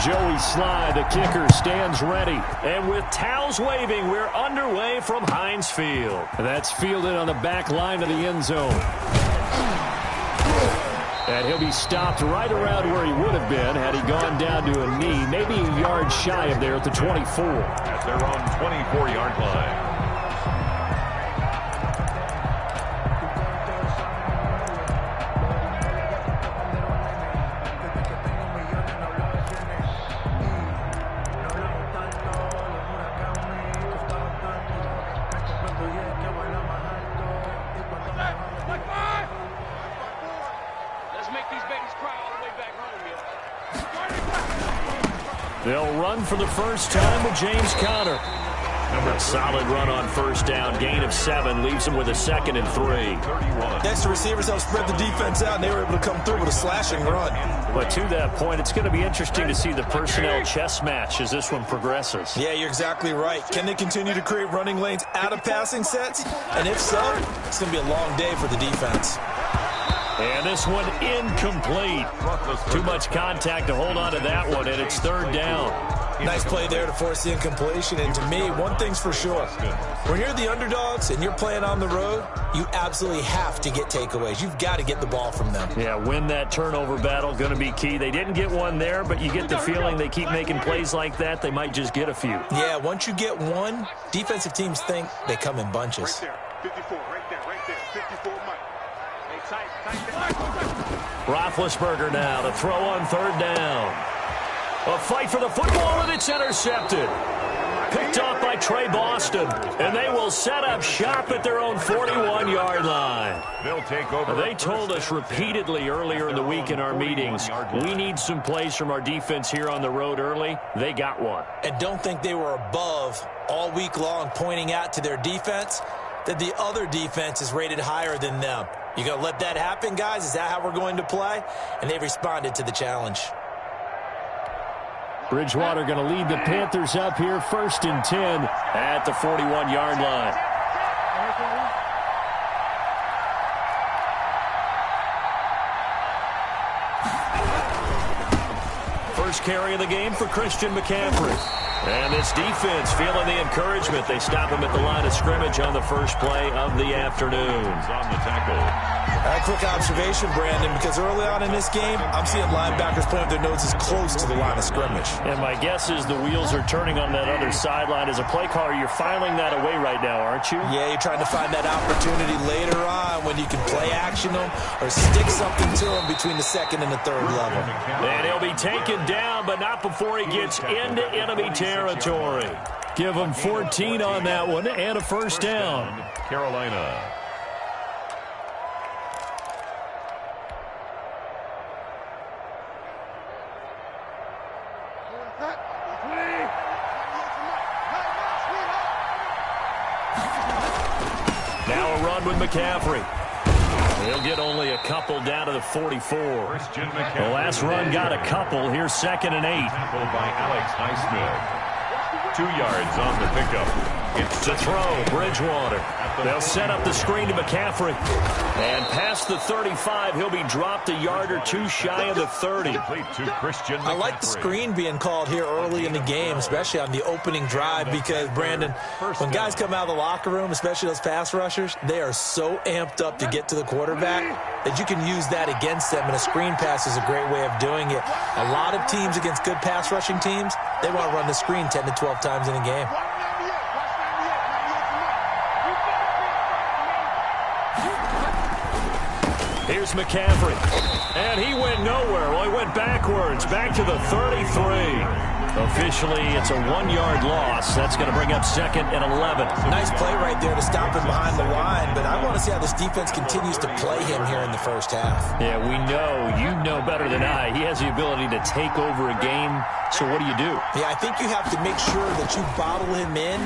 Joey Sly, the kicker, stands ready. And with towels waving, we're underway from Heinz Field. That's fielded on the back line of the end zone. And he'll be stopped right around where he would have been had he gone down to a knee, maybe a yard shy of there at the 24. At their own 24-yard line. They'll run for the first time with James Conner. A solid run on first down. Gain of 7 leaves them with a 2nd and 3. Next, the receivers help spread the defense out, and they were able to come through with a slashing run. But to that point, it's going to be interesting to see the personnel chess match as this one progresses. Yeah, you're exactly right. Can they continue to create running lanes out of passing sets? And if so, it's going to be a long day for the defense. And this one incomplete. Too much contact to hold on to that one, and it's 3rd down. Nice play there to force the incompletion. And to me, one thing's for sure. When you're the underdogs and you're playing on the road, you absolutely have to get takeaways. You've got to get the ball from them. Yeah, win that turnover battle, going to be key. They didn't get one there, but you get the feeling they keep making plays like that, they might just get a few. Yeah, once you get one, defensive teams think they come in bunches. Right there, 54, right there, 54 Mike. Roethlisberger now to throw on 3rd down. A fight for the football, and it's intercepted. Picked off by Trey Boston, and they will set up shop at their own 41-yard line. They'll take over. They told us repeatedly earlier in the week in our meetings, we need some plays from our defense here on the road early. They got one. And don't think they were above all week long pointing out to their defense that the other defense is rated higher than them. You going to let that happen, guys? Is that how we're going to play? And they responded to the challenge. Bridgewater going to lead the Panthers up here, 1st and 10 at the 41-yard line. First carry of the game for Christian McCaffrey. And this defense feeling the encouragement. They stop him at the line of scrimmage on the first play of the afternoon. On the tackle. A quick observation, Brandon, because early on in this game, I'm seeing linebackers point their noses close to the line of scrimmage. And my guess is the wheels are turning on that other sideline. As a play caller, you're filing that away right now, aren't you? Yeah, you're trying to find that opportunity later on when you can play action them or stick something to them between the 2nd and the 3rd level. And he'll be taken down, but not before he gets into enemy territory. Give him 14 on that one and a first down. Carolina. Now a run with McCaffrey. He'll get only a couple down to the 44. The last run got a couple. Here's 2nd and 8. Tackled by Alex Highsmith. 2 yards on the pickup. It's to throw, Bridgewater. They'll set up the screen to McCaffrey. And past the 35, he'll be dropped a yard or 2 shy of the 30. I like the screen being called here early in the game, especially on the opening drive, because, Brandon, when guys come out of the locker room, especially those pass rushers, they are so amped up to get to the quarterback that you can use that against them, and a screen pass is a great way of doing it. A lot of teams against good pass rushing teams, they want to run the screen 10 to 12 times in a game. Here's McCaffrey. And he went nowhere. Well, he went backwards, back to the 33. Officially, it's a 1-yard loss. That's going to bring up 2nd and 11. Nice play right there to stop him behind the line, but I want to see how this defense continues to play him here in the first half. Yeah, we know, you know better than I, he has the ability to take over a game. So what do you do? Yeah, I think you have to make sure that you bottle him in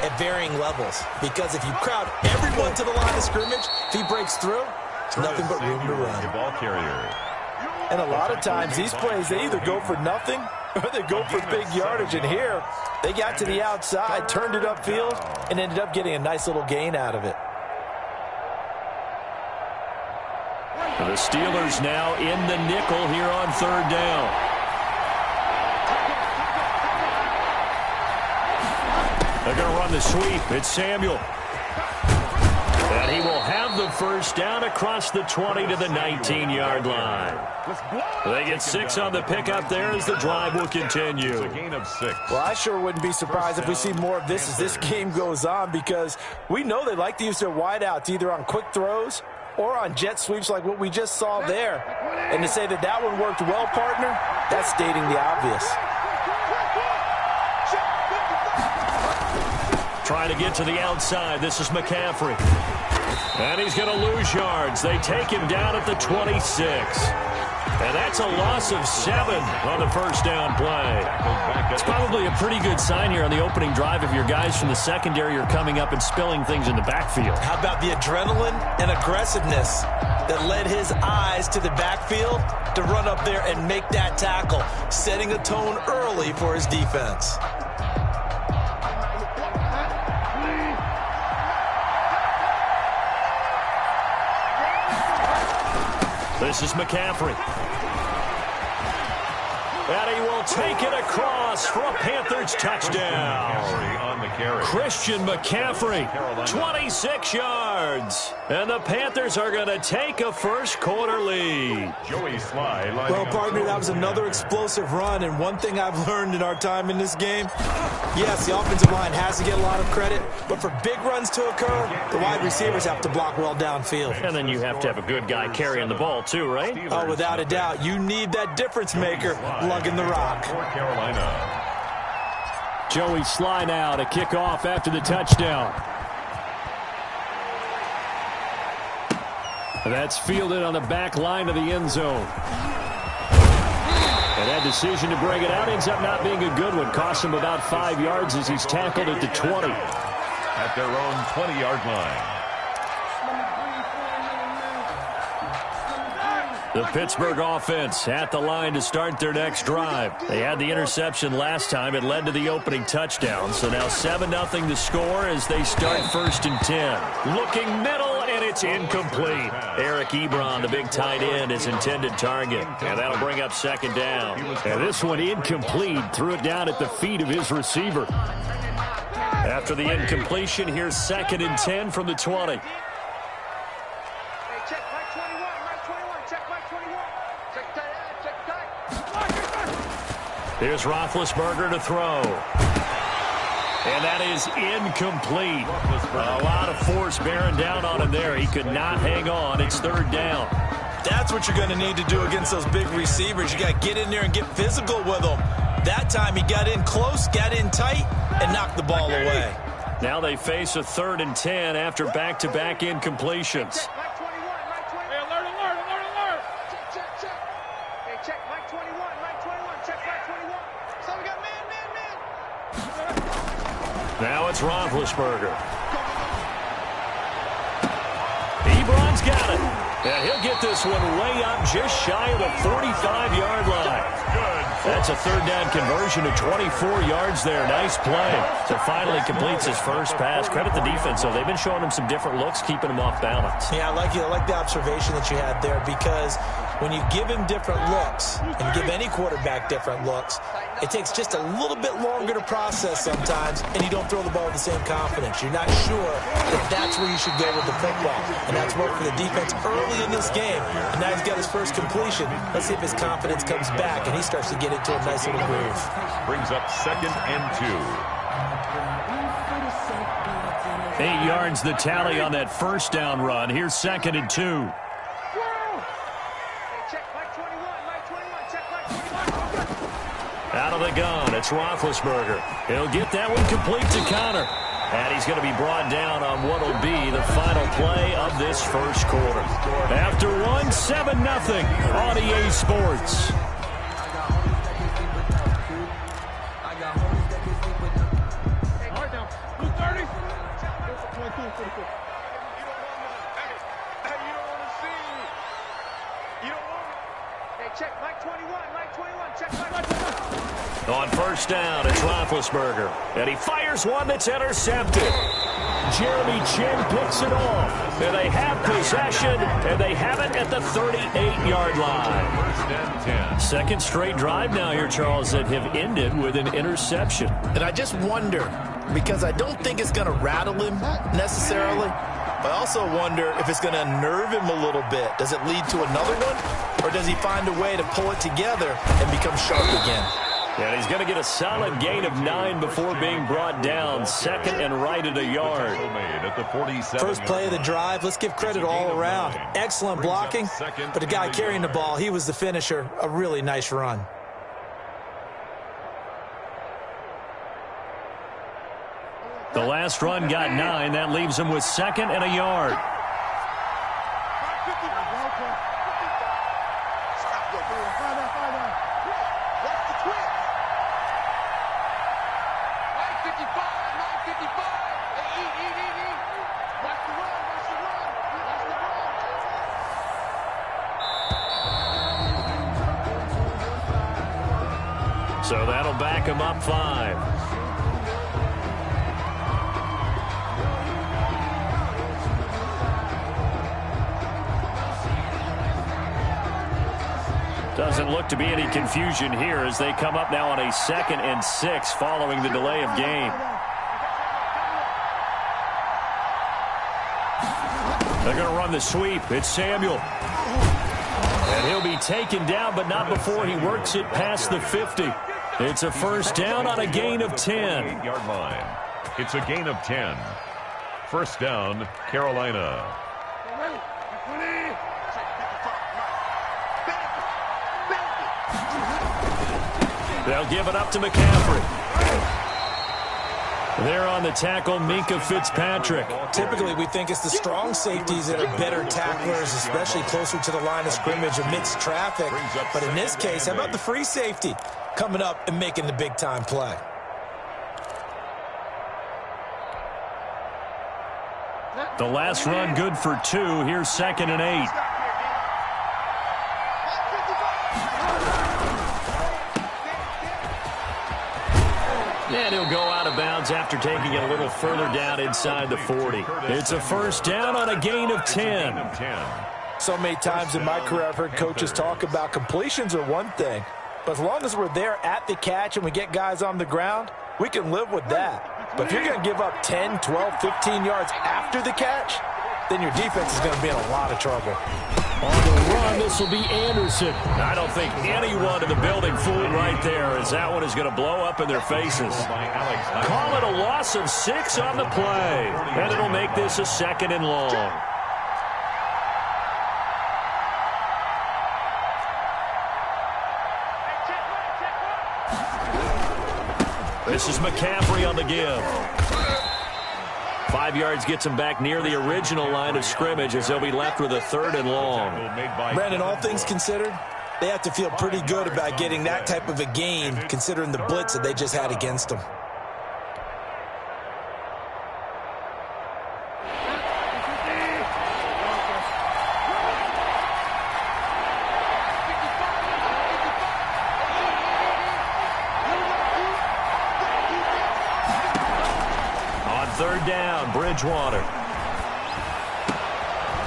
at varying levels, because if you crowd everyone to the line of scrimmage, if he breaks through, it's nothing but room to run. Ball carrier. And a lot of times these plays, they either go for nothing or they go for big yardage. And here, they got to the outside, turned it upfield, and ended up getting a nice little gain out of it. The Steelers now in the nickel here on 3rd down. They're going to run the sweep. It's Samuel. And he will have the first down across the 20 to the 19-yard line. They get 6 on the pickup there as the drive will continue. A gain of 6. Well, I sure wouldn't be surprised if we see more of this as this game goes on, because we know they like to use their wideouts either on quick throws or on jet sweeps like what we just saw there. And to say that that one worked well, partner, that's stating the obvious. Trying to get to the outside. This is McCaffrey. And he's going to lose yards. They take him down at the 26. And that's a loss of 7 on the first down play. It's probably a pretty good sign here on the opening drive if your guys from the secondary are coming up and spilling things in the backfield. How about the adrenaline and aggressiveness that led his eyes to the backfield to run up there and make that tackle, setting a tone early for his defense. This is McCaffrey. And he will take it across for a Panthers touchdown. On the carry. Christian McCaffrey, 26 yards. And the Panthers are going to take a first-quarter lead. Joey Sly. Well, partner, that was another explosive run, and one thing I've learned in our time in this game, yes, the offensive line has to get a lot of credit, but for big runs to occur, the wide receivers have to block well downfield. And then you have to have a good guy carrying the ball, too, right? Oh, without a doubt. You need that difference maker lugging the rock. For Carolina. Joey Sly now to kick off after the touchdown. And that's fielded on the back line of the end zone. And that decision to bring it out ends up not being a good one. Costs him about 5 yards as he's tackled at the 20. At their own 20-yard line. The Pittsburgh offense at the line to start their next drive. They had the interception last time. It led to the opening touchdown. So now 7-0 to score as they start 1st and 10. Looking middle, and it's incomplete. Eric Ebron, the big tight end, is intended target. And that'll bring up 2nd down. And this one incomplete. Threw it down at the feet of his receiver. After the incompletion, here's 2nd and 10 from the 20. Here's Roethlisberger to throw. And that is incomplete. A lot of force bearing down on him there. He could not hang on. It's 3rd down. That's what you're going to need to do against those big receivers. You got to get in there and get physical with them. That time he got in close, got in tight, and knocked the ball away. Now they face a 3rd and 10 after back-to-back incompletions. Now it's Roethlisberger. Ebron's got it. And he'll get this one way up just shy of the 45-yard line. That's a 3rd down conversion to 24 yards there. Nice play. So finally completes his first pass. Credit the defense, though. They've been showing him some different looks, keeping him off balance. Yeah, I like the observation that you had there, because when you give him different looks and give any quarterback different looks, it takes just a little bit longer to process sometimes, and you don't throw the ball with the same confidence. You're not sure that that's where you should go with the football, and that's worked for the defense early in this game. And now he's got his first completion. Let's see if his confidence comes back and he starts to get into a nice little groove. Brings up 2nd and 2. 8 yards the tally on that 1st down run. Here's 2nd and 2. Out of the gun, it's Roethlisberger. He'll get that one complete to Connor. And he's going to be brought down on what will be the final play of this first quarter. After one, 7-0 on EA Sports. On 1st first down. It's Roethlisberger. And he fires one that's intercepted. Jeremy Chin picks it off. And they have possession, and they have it at the 38-yard line. First and 10. Second straight drive now here, Charles, that have ended with an interception. And I just wonder, because I don't think it's going to rattle him necessarily, but I also wonder if it's going to unnerve him a little bit. Does it lead to another one, or does he find a way to pull it together and become sharp again? And he's going to get a solid gain of 9 before being brought down. Second and right at a yard. First play of the drive, let's give credit all around. Excellent blocking, but the guy carrying the ball, he was the finisher. A really nice run. The last run got 9. That leaves him with second and a yard. So that'll back him up 5. Doesn't look to be any confusion here as they come up now on a 2nd and 6 following the delay of game. They're going to run the sweep. It's Samuel. And he'll be taken down, but not before he works it past the 50. It's a first down on a gain of 10. 8-yard line. It's a gain of 10. First down, Carolina. They'll give it up to McCaffrey. There on the tackle, Minkah Fitzpatrick. Typically, we think it's the strong safeties that are better tacklers, especially closer to the line of scrimmage amidst traffic. But in this case, how about the free safety coming up and making the big-time play? The last run good for 2. Here's 2nd and 8. And he'll go out of bounds after taking it a little further down inside the 40. It's a first down on a gain of 10. So many times in my career I've heard coaches talk about completions are one thing, but as long as we're there at the catch and we get guys on the ground, we can live with that. But if you're going to give up 10, 12, 15 yards after the catch, then your defense is going to be in a lot of trouble. On the run, this will be Anderson. I don't think anyone in the building fooled right there, as that one is going to blow up in their faces. Call it a loss of 6 on the play, and it'll make this a 2nd and long. This is McCaffrey on the give. 5 yards gets him back near the original line of scrimmage as they'll be left with a 3rd and long. Brandon, all things considered, they have to feel pretty good about getting that type of a gain considering the blitz that they just had against them. Third down, Bridgewater.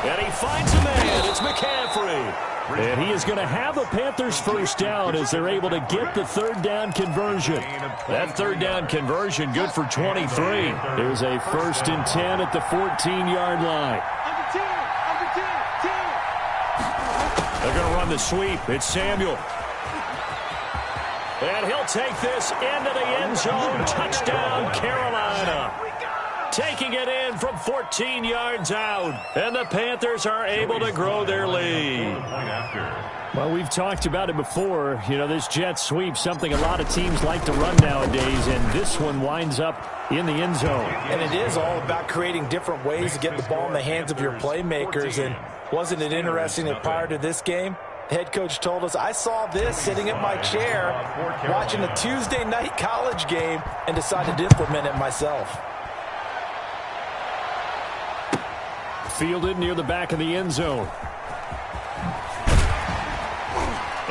And he finds a man. It's McCaffrey. And he is going to have the Panthers first down as they're able to get the 3rd down conversion. That 3rd down conversion good for 23. There's a 1st and 10 at the 14-yard line. They're going to run the sweep. It's Samuel. And he'll take this into the end zone. Touchdown, Carolina. Taking it in from 14 yards out. And the Panthers are able to grow their lead. Well, we've talked about it before. You know, this jet sweep, something a lot of teams like to run nowadays. And this one winds up in the end zone. And it is all about creating different ways to get the ball in the hands of your playmakers. And wasn't it interesting that prior to this game, the head coach told us, I saw this sitting in my chair watching a Tuesday night college game and decided to implement it myself. Fielded near the back of the end zone.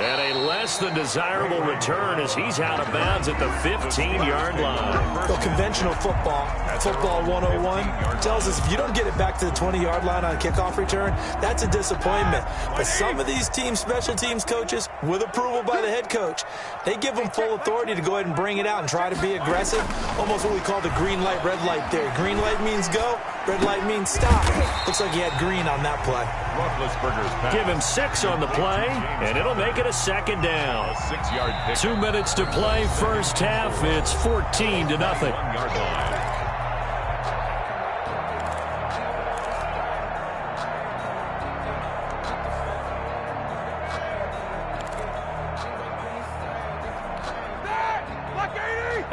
And a less than desirable return as he's out of bounds at the 15-yard line. Well, conventional football 101, tells us if you don't get it back to the 20-yard line on a kickoff return, that's a disappointment. But some of these special teams coaches, with approval by the head coach, they give them full authority to go ahead and bring it out and try to be aggressive. Almost what we call the green light, red light theory. Green light means go, red light means stop. Looks like he had green on that play. Give him 6 on the play, and it'll make it a second down. 6-yard pick. 2 minutes to play first half. It's 14-0.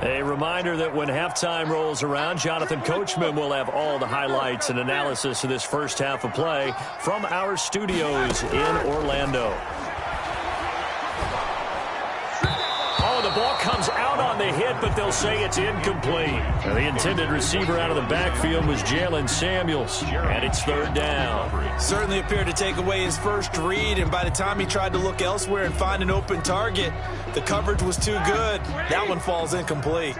A reminder that when halftime rolls around, Jonathan Coachman will have all the highlights and analysis of this first half of play from our studios in Orlando. Oh, the ball comes out on the hit, but they'll say it's incomplete. The intended receiver out of the backfield was Jalen Samuels, and it's third down. Certainly appeared to take away his first read, and by the time he tried to look elsewhere and find an open target, the coverage was too good. That one falls incomplete.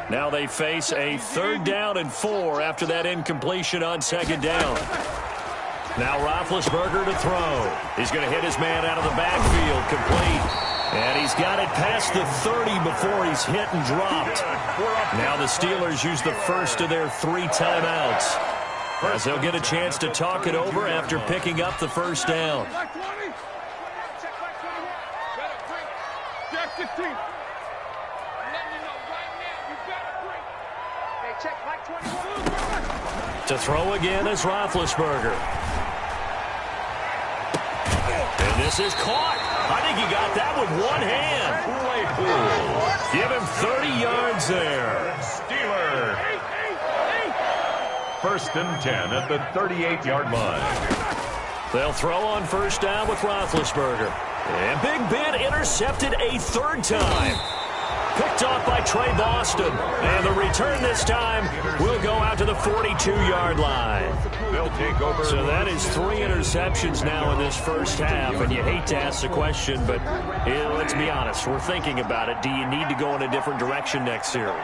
Now they face a 3rd down and 4 after that incompletion on 2nd down. Now Roethlisberger to throw. He's going to hit his man out of the backfield, complete. And he's got it past the 30 before he's hit and dropped. Now the Steelers use the first of their 3 timeouts, as they'll get a chance to talk it over after picking up the first down. To throw again is Roethlisberger. And this is caught. I think he got that with one hand. Give him 30 yards there. Steelers. 1st and 10 at the 38-yard line. They'll throw on first down with Roethlisberger. And Big Ben intercepted a 3rd time. Picked off by Trey Boston. And the return this time will go out to the 42-yard line. They'll take over. So that is 3 interceptions now in this first half. And you hate to ask the question, but let's be honest. We're thinking about it. Do you need to go in a different direction next series?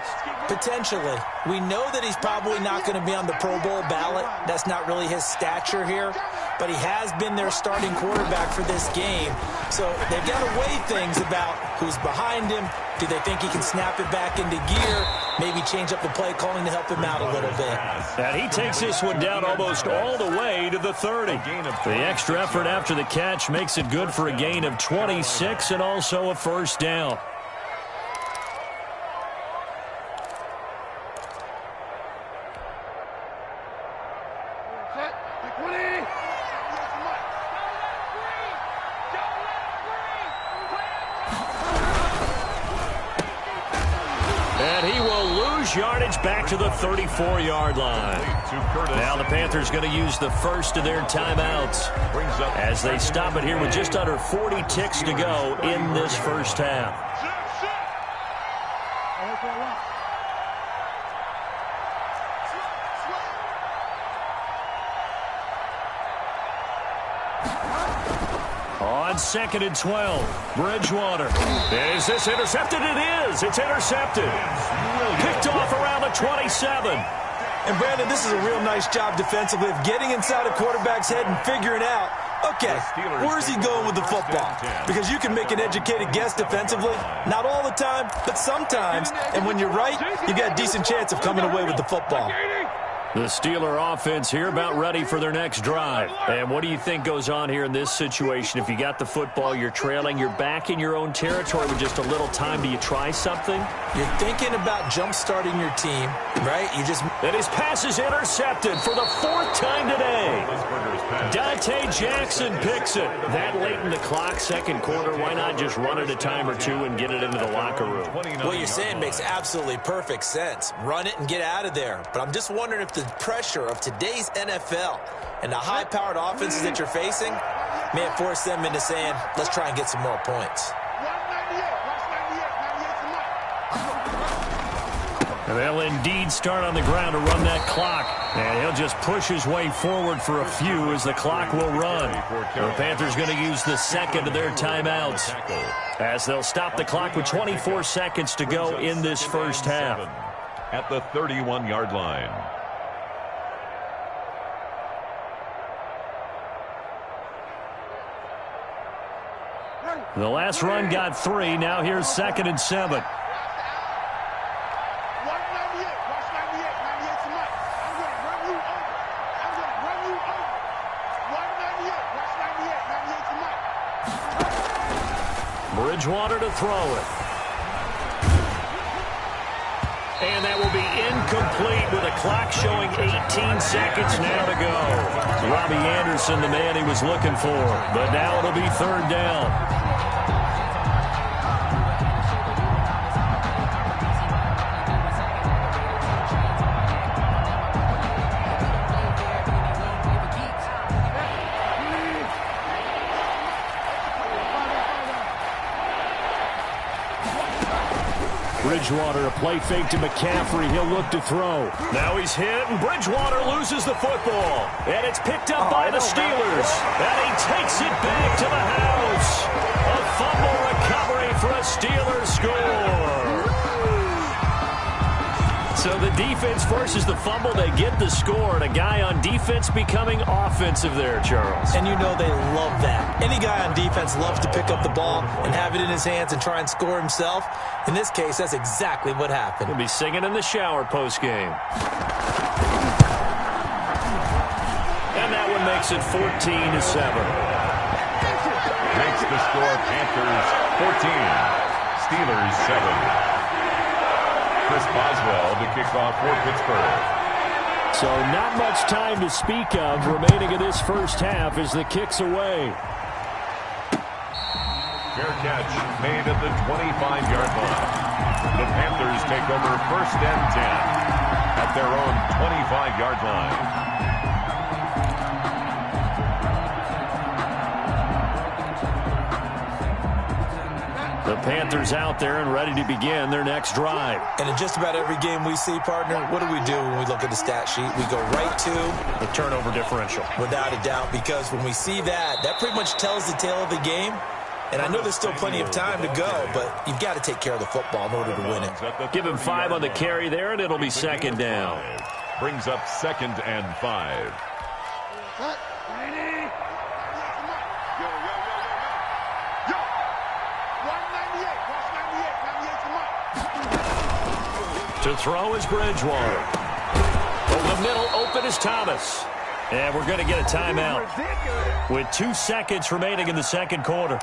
Potentially. We know that he's probably not going to be on the Pro Bowl ballot. That's not really his stature here. But he has been their starting quarterback for this game. So they've got to weigh things about who's behind him. Do they think he can snap it back into gear? Maybe change up the play calling to help him out a little bit. And he takes this one down almost all the way to the 30. The extra effort after the catch makes it good for a gain of 26 and also a first down. Yardage back to the 34-yard line. Now the Panthers going to use the first of their timeouts as they stop it here with just under 40 ticks to go in this first half. On 2nd and 12, Bridgewater. Is this intercepted? It is. It's intercepted. Picked off around the 27. And, Brandon, this is a real nice job defensively of getting inside a quarterback's head and figuring out, okay, where's he going with the football? Because you can make an educated guess defensively. Not all the time, but sometimes. And when you're right, you got a decent chance of coming away with the football. The Steeler offense here about ready for their next drive. And what do you think goes on here in this situation? If you got the football, you're trailing, you're back in your own territory with just a little time. Do you try something? You're thinking about jump-starting your team, right? And his pass is intercepted for the 4th time today. Dante Jackson picks it. That late in the clock, 2nd quarter, why not just run it a time or two and get it into the locker room? What you're saying makes absolutely perfect sense. Run it and get out of there. But I'm just wondering if the pressure of today's NFL and the high-powered offenses that you're facing may have forced them into saying, let's try and get some more points. And they'll indeed start on the ground to run that clock. And he'll just push his way forward for a few as the clock will run. The Panthers going to use the second of their timeouts as they'll stop the clock with 24 seconds to go in this first half. At the 31-yard line. The last run got 3. Now here's 2nd and 7. Bridgewater to throw it. And that will be incomplete with a clock showing 18 seconds now to go. Robbie Anderson, the man he was looking for. But now it'll be 3rd down. Bridgewater, a play fake to McCaffrey. He'll look to throw. Now he's hit, and Bridgewater loses the football. And it's picked up by the Steelers. And he takes it back to the house. A fumble recovery for a Steelers score. So the defense forces the fumble. They get the score. And a guy on defense becoming offensive there, Charles. And you know they love that. Any guy on defense loves to pick up the ball and have it in his hands and try and score himself. In this case, that's exactly what happened. He'll be singing in the shower postgame. And that one makes it 14-7. Makes the score Panthers 14, Steelers 7. Chris Boswell to kick off for Pittsburgh. So not much time to speak of remaining in this first half as the kick's away. Fair catch made at the 25-yard line. The Panthers take over 1st and 10 at their own 25-yard line. The Panthers out there and ready to begin their next drive. And in just about every game we see, partner, what do we do when we look at the stat sheet? We go right to the turnover differential. Without a doubt, because when we see that, that pretty much tells the tale of the game. And I know there's still plenty of time to go, but you've got to take care of the football in order to win it. Give him 5 on the carry there, and it'll be 2nd down. Brings up 2nd and 5. To throw is Bridgewater. Over the middle, open is Thomas. And we're going to get a timeout with 2 seconds remaining in the second quarter.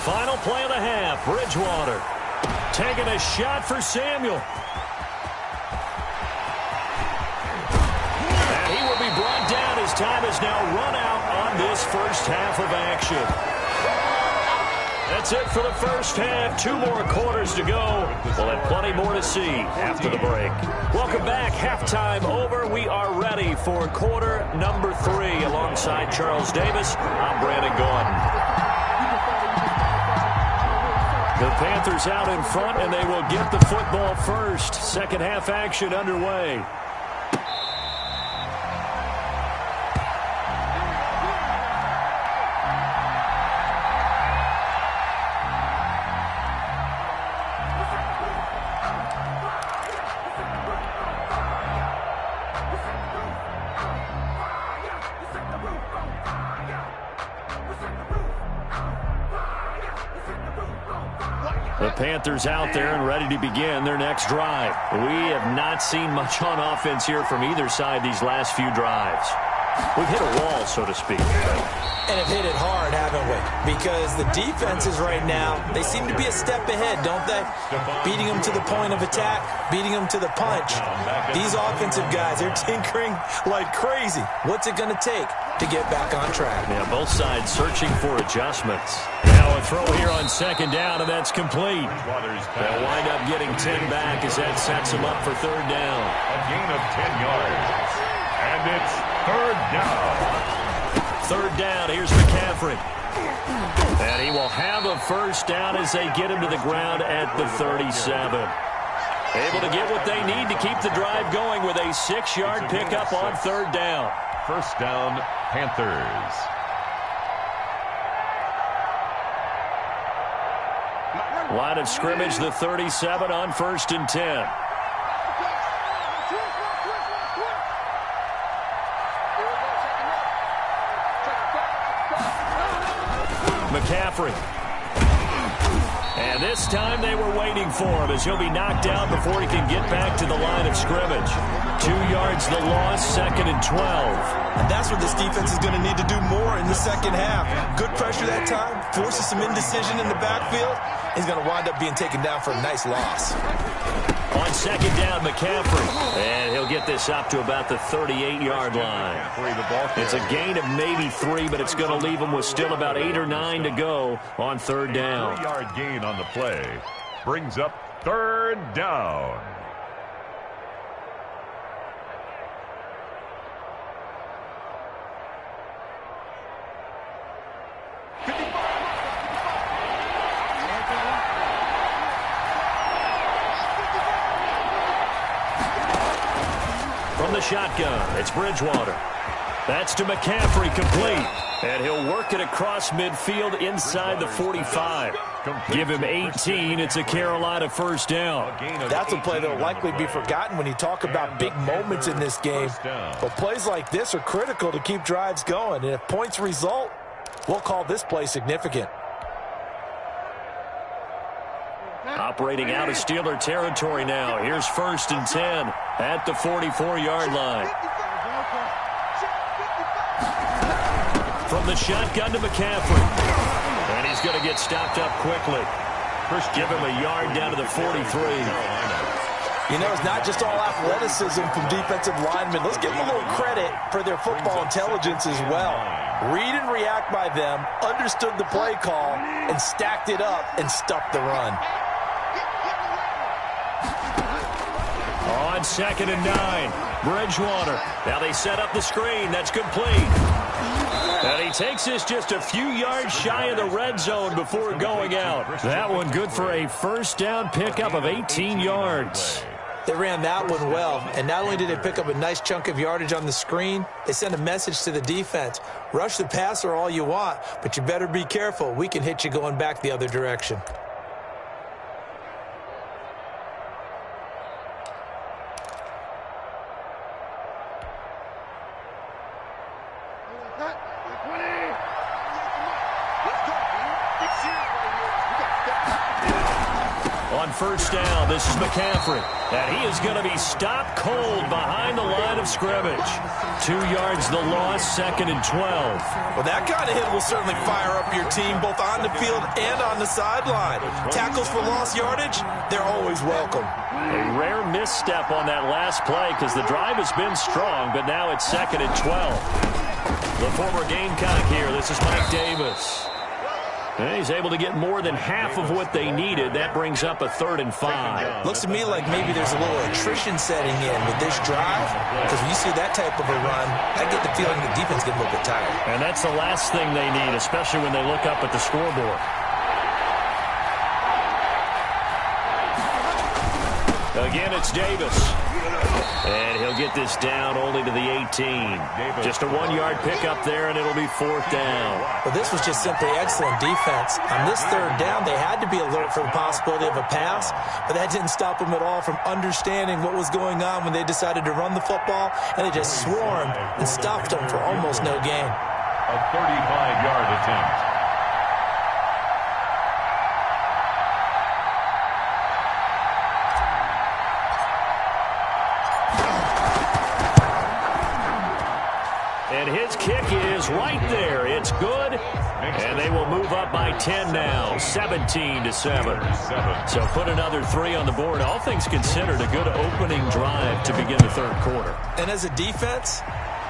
Final play of the half, Bridgewater. Taking a shot for Samuel. And he will be brought down as time has now run out on this first half of action. That's it for the first half. 2 more quarters to go. We'll have plenty more to see after the break. Welcome back. Halftime over. We are ready for quarter number 3. Alongside Charles Davis, I'm Brandon Gordon. The Panthers out in front, and they will get the football first. Second half action underway. The Panthers out there and ready to begin their next drive. We have not seen much on offense here from either side these last few drives. We've hit a wall, so to speak. And have hit it hard, haven't we? Because the defenses right now, they seem to be a step ahead, don't they? Beating them to the point of attack, beating them to the punch. These offensive guys, they're tinkering like crazy. What's it going to take? to get back on track. Yeah, both sides searching for adjustments. Now a throw here on second down, and that's complete. They'll wind up getting 10 back as that sets them up for third down. A gain of 10 yards. And it's third down. Third down, here's McCaffrey. And he will have a first down as they get him to the ground at the 37. Able to get what they need to keep the drive going with a 6-yard pickup on third down. First down, Panthers. Line of scrimmage, the 37 on 1st and 10. McCaffrey. And this time they were waiting for him as he'll be knocked down before he can get back to the line of scrimmage. 2 yards the loss, 2nd and 12. And that's what this defense is going to need to do more in the second half. Good pressure that time, forces some indecision in the backfield. He's going to wind up being taken down for a nice loss. On second down, McCaffrey. And he'll get this up to about the 38-yard line. It's a gain of maybe 3, but it's going to leave him with still about 8 or 9 to go on third down. 3-yard gain on the play. Brings up third down. From the shotgun, it's Bridgewater. That's to McCaffrey, complete. And he'll work it across midfield inside the 45. Give him 18. It's a Carolina first down. That's a play that will likely be forgotten when you talk about big moments in this game. But plays like this are critical to keep drives going. And if points result, we'll call this play significant. Operating out of Steeler territory now. Here's 1st and 10 at the 44-yard line. From the shotgun to McCaffrey. And he's going to get stopped up quickly. First, give him a yard down to the 43. You know, it's not just all athleticism from defensive linemen. Let's give them a little credit for their football intelligence as well. Read and react by them, understood the play call, and stacked it up and stuffed the run. On 2nd and 9, Bridgewater. Now they set up the screen. That's complete. And he takes this just a few yards shy of the red zone before going out. That one good for a first down pickup of 18 yards. They ran that one well, and not only did they pick up a nice chunk of yardage on the screen, they sent a message to the defense. Rush the passer all you want, but you better be careful. We can hit you going back the other direction. On first down, this is McCaffrey. And he is going to be stopped cold behind the line of scrimmage. 2 yards the loss, 2nd and 12. Well, that kind of hit will certainly fire up your team both on the field and on the sideline. Tackles for lost yardage, they're always welcome. A rare misstep on that last play because the drive has been strong, but now it's 2nd and 12. The former Gamecock here. This is Mike Davis. And he's able to get more than half of what they needed. That brings up a 3rd and 5. Looks to me like maybe there's a little attrition setting in with this drive, because when you see that type of a run, I get the feeling the defense gets a little bit tired. And that's the last thing they need, especially when they look up at the scoreboard. Again, it's Davis. And he'll get this down only to the 18. Just a 1-yard pickup there, and it'll be 4th down. Well, this was just simply excellent defense. On this 3rd down, they had to be alert for the possibility of a pass, but that didn't stop them at all from understanding what was going on when they decided to run the football, and they just swarmed and stopped them for almost no gain. A 35-yard attempt. And his kick is right there. It's good. And they will move up by 10 now, 17-7. So put another 3 on the board. All things considered, a good opening drive to begin the 3rd quarter. And as a defense,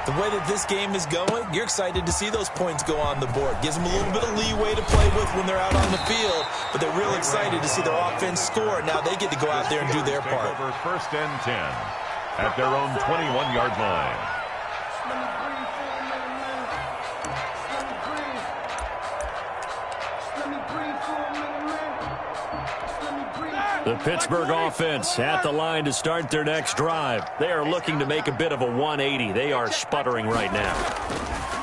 The way that this game is going, you're excited to see those points go on the board. Gives them a little bit of leeway to play with when they're out on the field, but they're real excited to see their offense score. Now they get to go out there and do their part. Over first and 10 at their own 21-yard line. The Pittsburgh offense at the line to start their next drive. They are looking to make a bit of a 180. They are sputtering right now.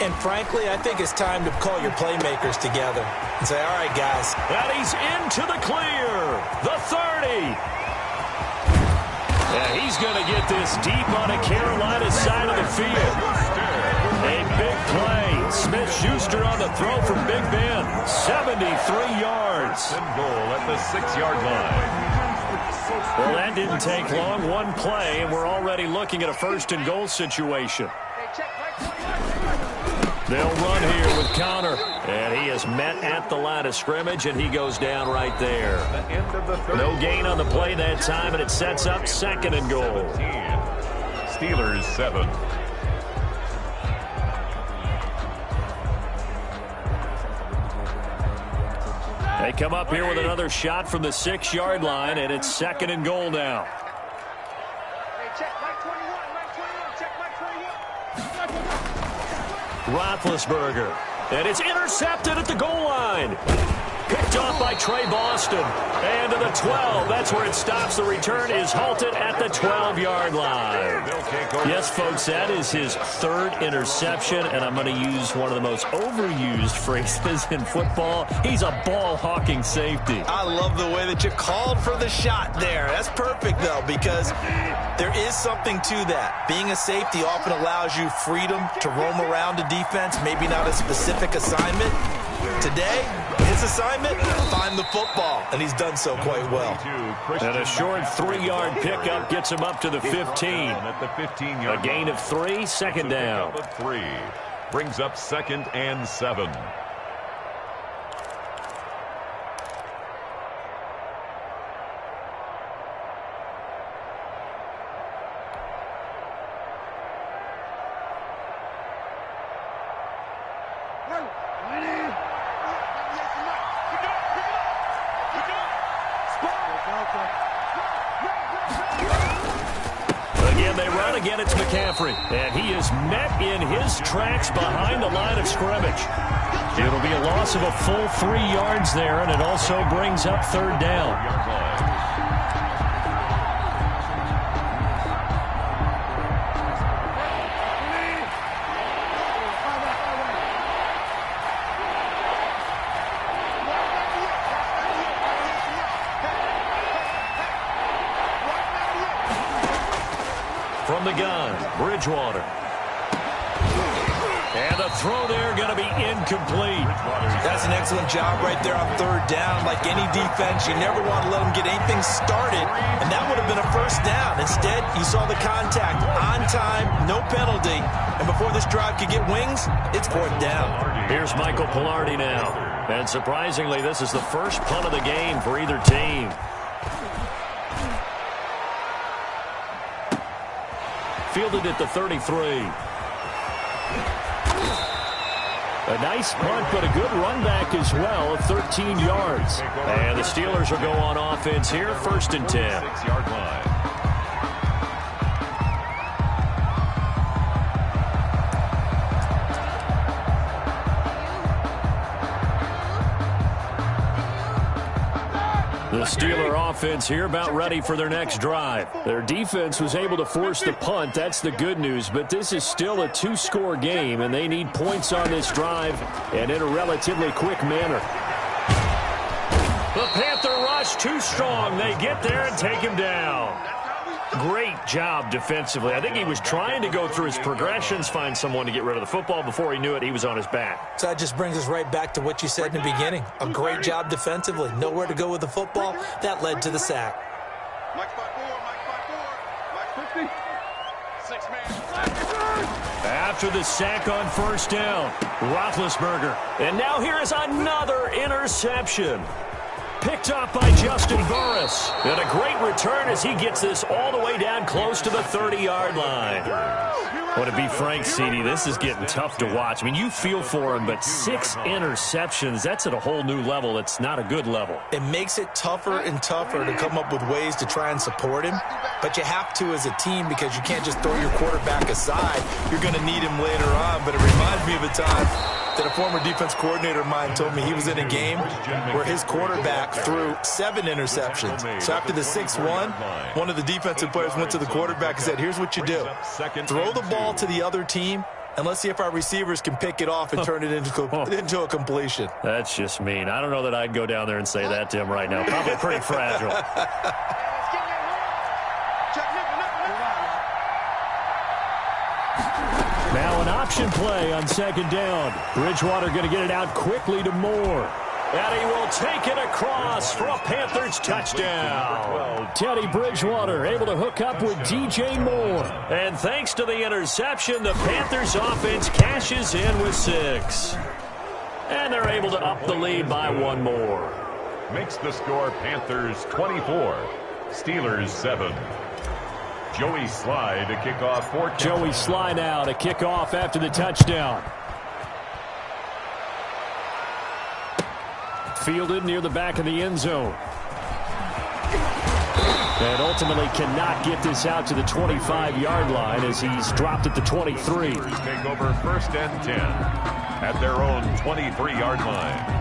And frankly, I think it's time to call your playmakers together and say, all right, guys. And he's into the clear. The 30. Yeah, he's going to get this deep on a Carolina side of the field. A big play. Smith-Schuster on the throw from Big Ben. 73 yards. And goal at the 6-yard line. Well, that didn't take long. One play, and we're already looking at a first-and-goal situation. They'll run here with Connor. And he is met at the line of scrimmage, and he goes down right there. No gain on the play that time, and it sets up second and goal. Steelers 7. They come up here with another shot from the 6-yard line, and it's second and goal now. Roethlisberger, and it's intercepted at the goal line. Picked off by Trey Boston. And to the 12. That's where it stops. The return is halted at the 12-yard line. Yes, folks, that is his third interception, and I'm going to use one of the most overused phrases in football. He's a ball-hawking safety. I love the way that you called for the shot there. That's perfect, though, because there is something to that. Being a safety often allows you freedom to roam around a defense, maybe not a specific assignment. Today, his assignment, find the football, and he's done so quite well. And a short 3-yard pickup gets him up to the 15. A gain of 3, second down. 3 brings up second and 7. Again, it's McCaffrey, and he is met in his tracks behind the line of scrimmage. It'll be a loss of a full 3 yards there, and it also brings up third down. From the gun, Bridgewater. And the throw there going to be incomplete. That's an excellent job right there on third down. Like any defense, you never want to let them get anything started, and that would have been a first down. Instead, you saw the contact on time, no penalty, and before this drive could get wings, it's fourth down. Here's Michael Pilardi now. And surprisingly, this is the first punt of the game for either team. Fielded at the 33. A nice punt, but a good run back as well of 13 yards. And the Steelers will go on offense here, first and 10. 6-yard line. The Steeler offense here about ready for their next drive. Their defense was able to force the punt. That's the good news. But this is still a 2-score game, and they need points on this drive and in a relatively quick manner. The Panther rush too strong. They get there and take him down. Great job defensively. I think he was trying to go through his progressions, find someone to get rid of the football. Before he knew it, he was on his back. So that just brings us right back to what you said in the beginning. A great job defensively. Nowhere to go with the football. That led to the sack. After the sack on first down, Roethlisberger. And now here is another interception. Picked up by Justin Burris. And a great return as he gets this all the way down close to the 30-yard line. Well, to be frank, CD, this is getting tough to watch. I mean, you feel for him, but 6 interceptions, that's at a whole new level. It's not a good level. It makes it tougher and tougher to come up with ways to try and support him, but you have to as a team because you can't just throw your quarterback aside. You're going to need him later on, but it reminds me of a time that a former defense coordinator of mine told me he was in a game where his quarterback threw 7 interceptions. So after the 6-1, one of the defensive players went to the quarterback and said, here's what you do. Throw the ball to the other team, and let's see if our receivers can pick it off and turn it into a completion. That's just mean. I don't know that I'd go down there and say that to him right now. Probably pretty fragile. Now an option play on 2nd down. Bridgewater going to get it out quickly to Moore. And he will take it across for a Panthers touchdown. Teddy Bridgewater able to hook up with DJ Moore. And thanks to the interception, the Panthers offense cashes in with 6. And they're able to up the lead by 1 more. Makes the score Panthers 24, Steelers 7. Joey Sly to kick off for Joey Sly now to kick off after the touchdown. Fielded near the back of the end zone. And ultimately cannot get this out to the 25-yard line as he's dropped at the 23. Take over 1st and 10 at their own 23-yard line.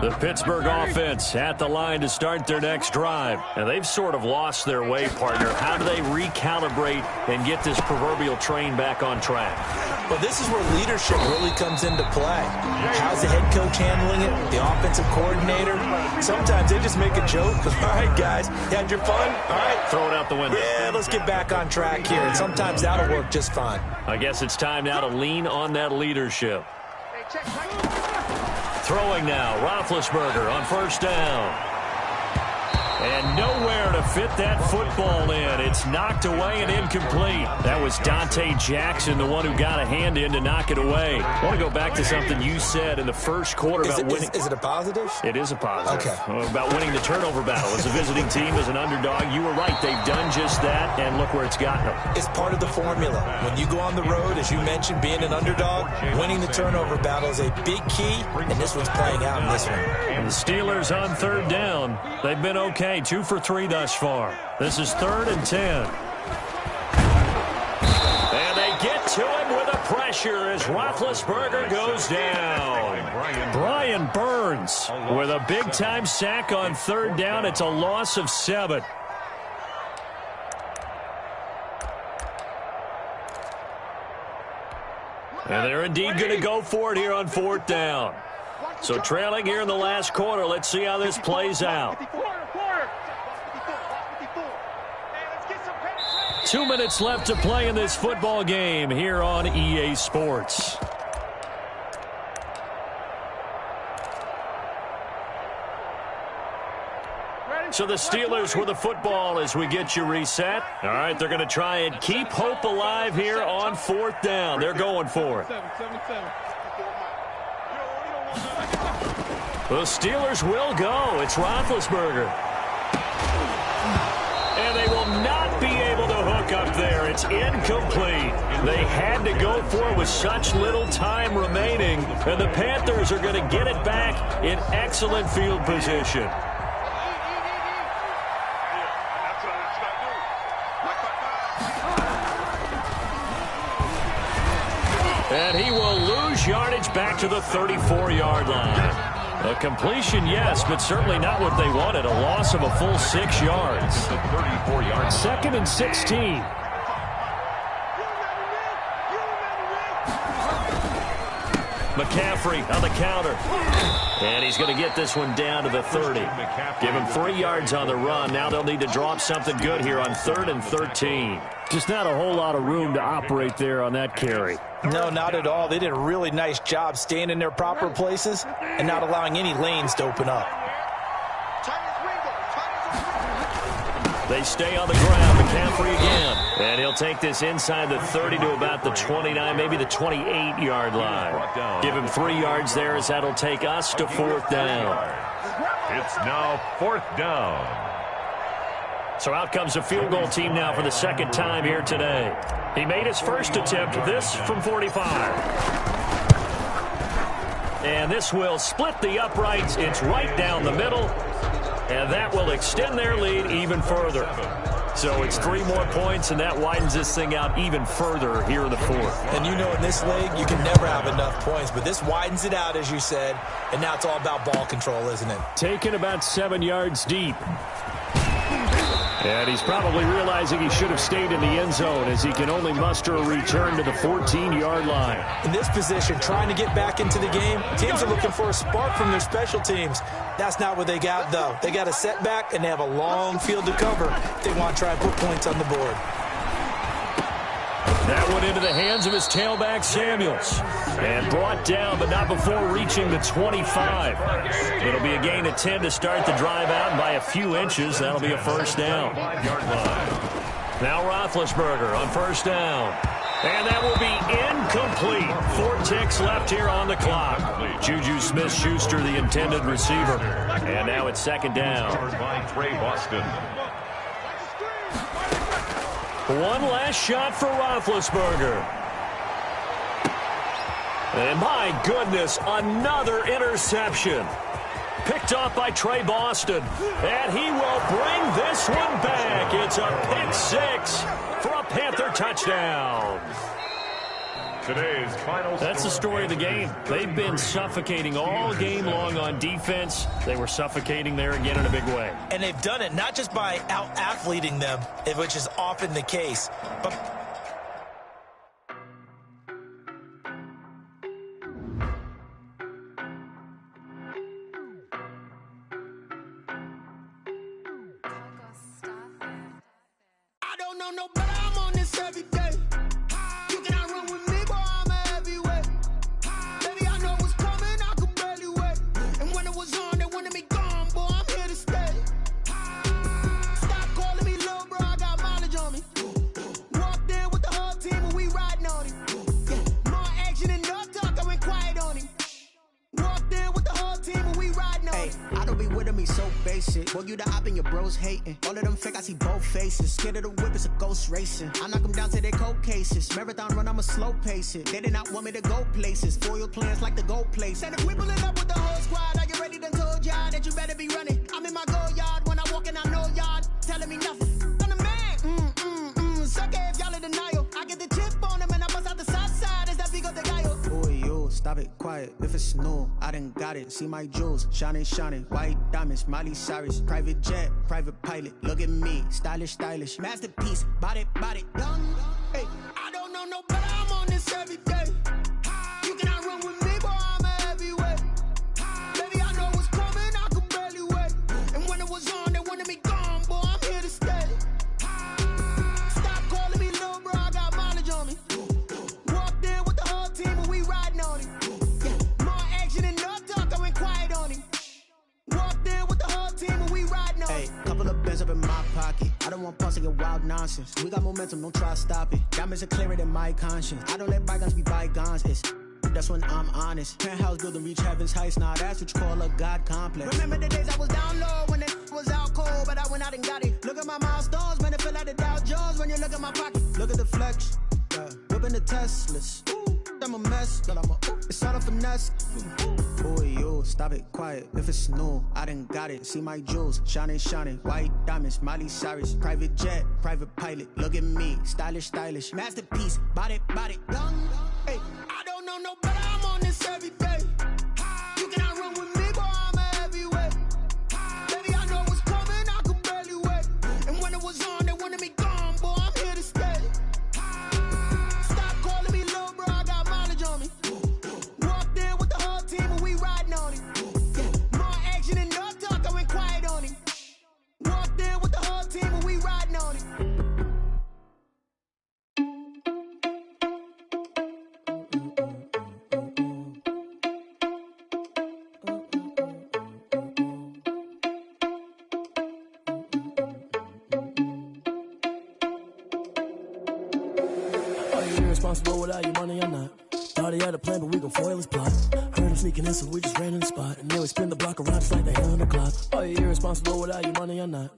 The Pittsburgh offense at the line to start their next drive. And they've sort of lost their way, partner. How do they recalibrate and get this proverbial train back on track? Well, this is where leadership really comes into play. How's the head coach handling it? The offensive coordinator? Sometimes they just make a joke. All right, guys, you had your fun? All right. Throw it out the window. Yeah, let's get back on track here. And sometimes that'll work just fine. I guess it's time now to lean on that leadership. Throwing now, Roethlisberger on 1st down. And nowhere to fit that football in. It's knocked away and incomplete. That was Dante Jackson, the one who got a hand in to knock it away. I want to go back to something you said in the first quarter about winning. Is it a positive? It is a positive. Okay. About winning the turnover battle. As a visiting team, as an underdog, you were right. They've done just that, and look where it's gotten them. It's part of the formula. When you go on the road, as you mentioned, being an underdog, winning the turnover battle is a big key, and this one's playing out in this one. And the Steelers on 3rd down. They've been okay. 2 for 3 thus far. This is 3rd and 10. And they get to him with a pressure as Roethlisberger goes down. Brian Burns with a big-time sack on 3rd down. It's a loss of 7. And they're indeed going to go for it here on 4th down. So trailing here in the last quarter. Let's see how this plays out. 2 minutes left to play in this football game here on EA Sports. So the Steelers with the football as we get you reset. All right, they're going to try and keep hope alive here on 4th down. They're going for it. The Steelers will go. It's Roethlisberger. And they will not be able to hook up there. It's incomplete. They had to go for it with such little time remaining. And the Panthers are going to get it back in excellent field position. And he will lose yardage back to the 34-yard line. A completion, yes, but certainly not what they wanted. A loss of a full 6 yards. 2nd and 16. McCaffrey on the counter. And he's going to get this one down to the 30. Give him 3 yards on the run. Now they'll need to drop something good here on 3rd and 13. Just not a whole lot of room to operate there on that carry. No, not at all. They did a really nice job staying in their proper places and not allowing any lanes to open up. They stay on the ground. McCaffrey again. And he'll take this inside the 30 to about the 29, maybe the 28-yard line. Give him 3 yards there as that'll take us to 4th down. It's now 4th down. So out comes a field goal team now for the second time here today. He made his first attempt, this from 45. And this will split the uprights. It's right down the middle. And that will extend their lead even further. So it's 3 more points, and that widens this thing out even further here in the fourth. And you know in this league, you can never have enough points, but this widens it out, as you said, and now it's all about ball control, isn't it? Taken about 7 yards deep. And he's probably realizing he should have stayed in the end zone as he can only muster a return to the 14-yard line. In this position, trying to get back into the game, teams are looking for a spark from their special teams. That's not what they got, though. They got a setback, and they have a long field to cover if they want to try and put points on the board. That went into the hands of his tailback, Samuels. And brought down, but not before reaching the 25. It'll be a gain of 10 to start the drive out, and by a few inches, that'll be a first down. Now Roethlisberger on first down. And that will be incomplete. 4 ticks left here on the clock. Juju Smith-Schuster, the intended receiver. And now it's second down. One last shot for Roethlisberger. And my goodness, another interception. Picked off by Trey Boston. And he will bring this one back. It's a pick 6 for a Panther touchdown. Today's final. That's the story of the game. They've been suffocating all game long on defense. They were suffocating there again in a big way. And they've done it not just by out-athleting them, which is often the case, but I don't know no better, I'm on this every day. You cannot run with me, boy, I'm a heavyweight. Baby, I know what's coming, I could barely wait. And when it was on, they wanted me gone, boy, I'm here to stay. Stop calling me little bro, I got mileage on me. Walked in with the whole team and we riding on him. Yeah, more action and no talk, I went quiet on him. Walked in with the whole team and we riding on him. I don't be with him, he's so basic. Boy, you the op and your bros hating. All of them fake, I see both faces. Scared of the whip, it's a ghost racing. I knock them down to their cold cases. Marathon run, I'ma slow pace it. They did not want me to go places. Foil plans like the go place. And if we pulling up with the whole squad, are you ready? Done told y'all that you better be running. I'm in my go yard when I walk in, I know y'all telling me nothing. I'm the man. Suck it if y'all in denial. I get the chip on them and I bust out the south side. Is that Vigo de Gallo? Boy, yo, stop it, quiet. If it's new, I done got it. See my jewels, shining, shining. White diamonds, Miley Cyrus. Private jet, private pilot. Look at me, stylish, stylish. Masterpiece, body, done. Hey, I don't know no better, I'm on this every day. You cannot run with me, boy, I'm a heavyweight. Baby, I know what's coming, I could barely wait. And when it was on, they wanted me gone, boy, I'm here to stay. Stop calling me little bro, I got mileage on me. Walked in with the whole team and we riding on him. Yeah, more action and no talk, I went quiet on him. Walked in with the whole team and we riding on him. Hey, couple of bins up in my pocket. I don't want pulse to get wild nonsense. We got momentum, don't try to stop it. Diamonds are clearer than my conscience. I don't let bygones be bygones. It's that's when I'm honest. Penthouse building reach heaven's heights. Nah, that's what you call a God complex. Remember the days I was down low when it was out cold, but I went out and got it. Look at my milestones, man, it feel like the Dow Jones when you look at my pocket. Look at the flex, whipping the Teslas. I'm a mess, but I'm a it's all a finesse. Boy, yo, stop it, quiet. If it's new, I done got it. See my jewels, shining, shining. White diamonds, Miley Cyrus. Private jet, private pilot. Look at me, stylish, stylish. Masterpiece, body, done. Hey, I don't know no better, I'm on this every day. You cannot run with me, boy, I'm a heavyweight. Baby, I know what's coming, I could barely wait. And when it was on, they wanted me gone, boy, I'm here to stay. Stop calling me little bro, I got mileage on me. Walked in with the whole team and we riding on him. Yeah, more action and no talk, I went quiet on him. Walked in with the whole team and we riding on him. Irresponsible without your money or not. Thought he had a plan, but we gon' foil his plot. Heard him sneaking in, so we just ran in the spot. And then we spin the block around just like the hell on the clock. Are you irresponsible without your money or not?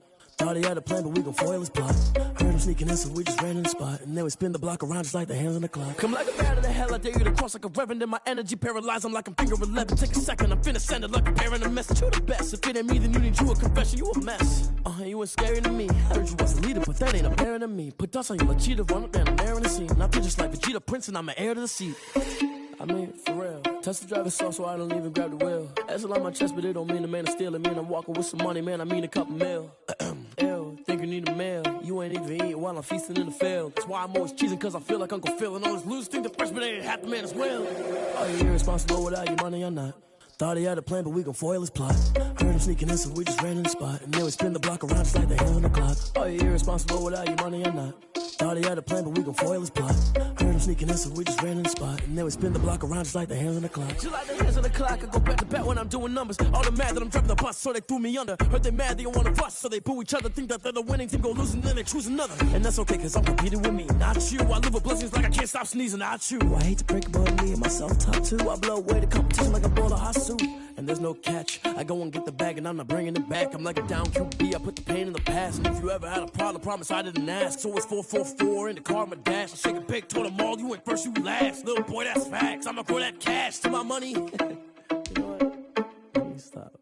Thought he had a plan, but we gon' foil his plot. Heard him sneaking in, so we just ran in the spot. And then we spin the block around just like the hands on the clock. Come like a bat of the hell, I dare you to cross like a reverend. In my energy paralyzed, I'm like I'm finger 11. Take a second, I'm finna send it like a bearing a message to the best. If it ain't me, then you need you a confession, you a mess. You ain't scary to me. Heard you was a leader, but that ain't apparent to me. Put dust on you, like cheetah, run up down the air in the scene. Now I just like Vegeta Prince, and I'm an heir to the seat. I mean, for real. Touch the driver's soft, so I don't even grab the wheel. That's on my chest, but it don't mean the man is stealing. Man, I'm walking with some money, man, I mean a couple mil. Ew, think you need a meal. You ain't even eating while I'm feasting in the field. That's why I'm always cheesing, cause I feel like Uncle Phil. And all those losers think the freshman ain't half the man as well. Are you irresponsible without your money or not? Thought he had a plan, but we gon' foil his plot. Heard him sneaking in, so we just ran in the spot. And then we spin the block around just like the hands on the clock. Are you irresponsible without your money or not? Thought he had a plan, but we gon' foil his plot. Heard him sneaking in, so we just ran in the spot. And then we spin the block around just like the hands on the clock. Just like the hands on the clock, I go back to back when I'm doing numbers. All the mad that I'm driving the bus, so they threw me under. Heard they mad, they don't wanna bust, so they boo each other. Think that they're the winning team, go losing, then they choose another. And that's okay, cause I'm competing with me, not you. I live with blessings like I can't stop sneezing, not you. I hate to break it, but me and myself top two. I blow away the competition like a bowl of hot soup. And there's no catch. I go and get the bag and I'm not bringing it back. I'm like a down QB, I put the pain in the past. And if you ever had a problem, promise I didn't ask. So it's 444 in the car, my dash. I shake a big, told them all, you ain't first, you last. Little boy, that's facts. I'ma throw that cash to my money. You know what? Let me stop.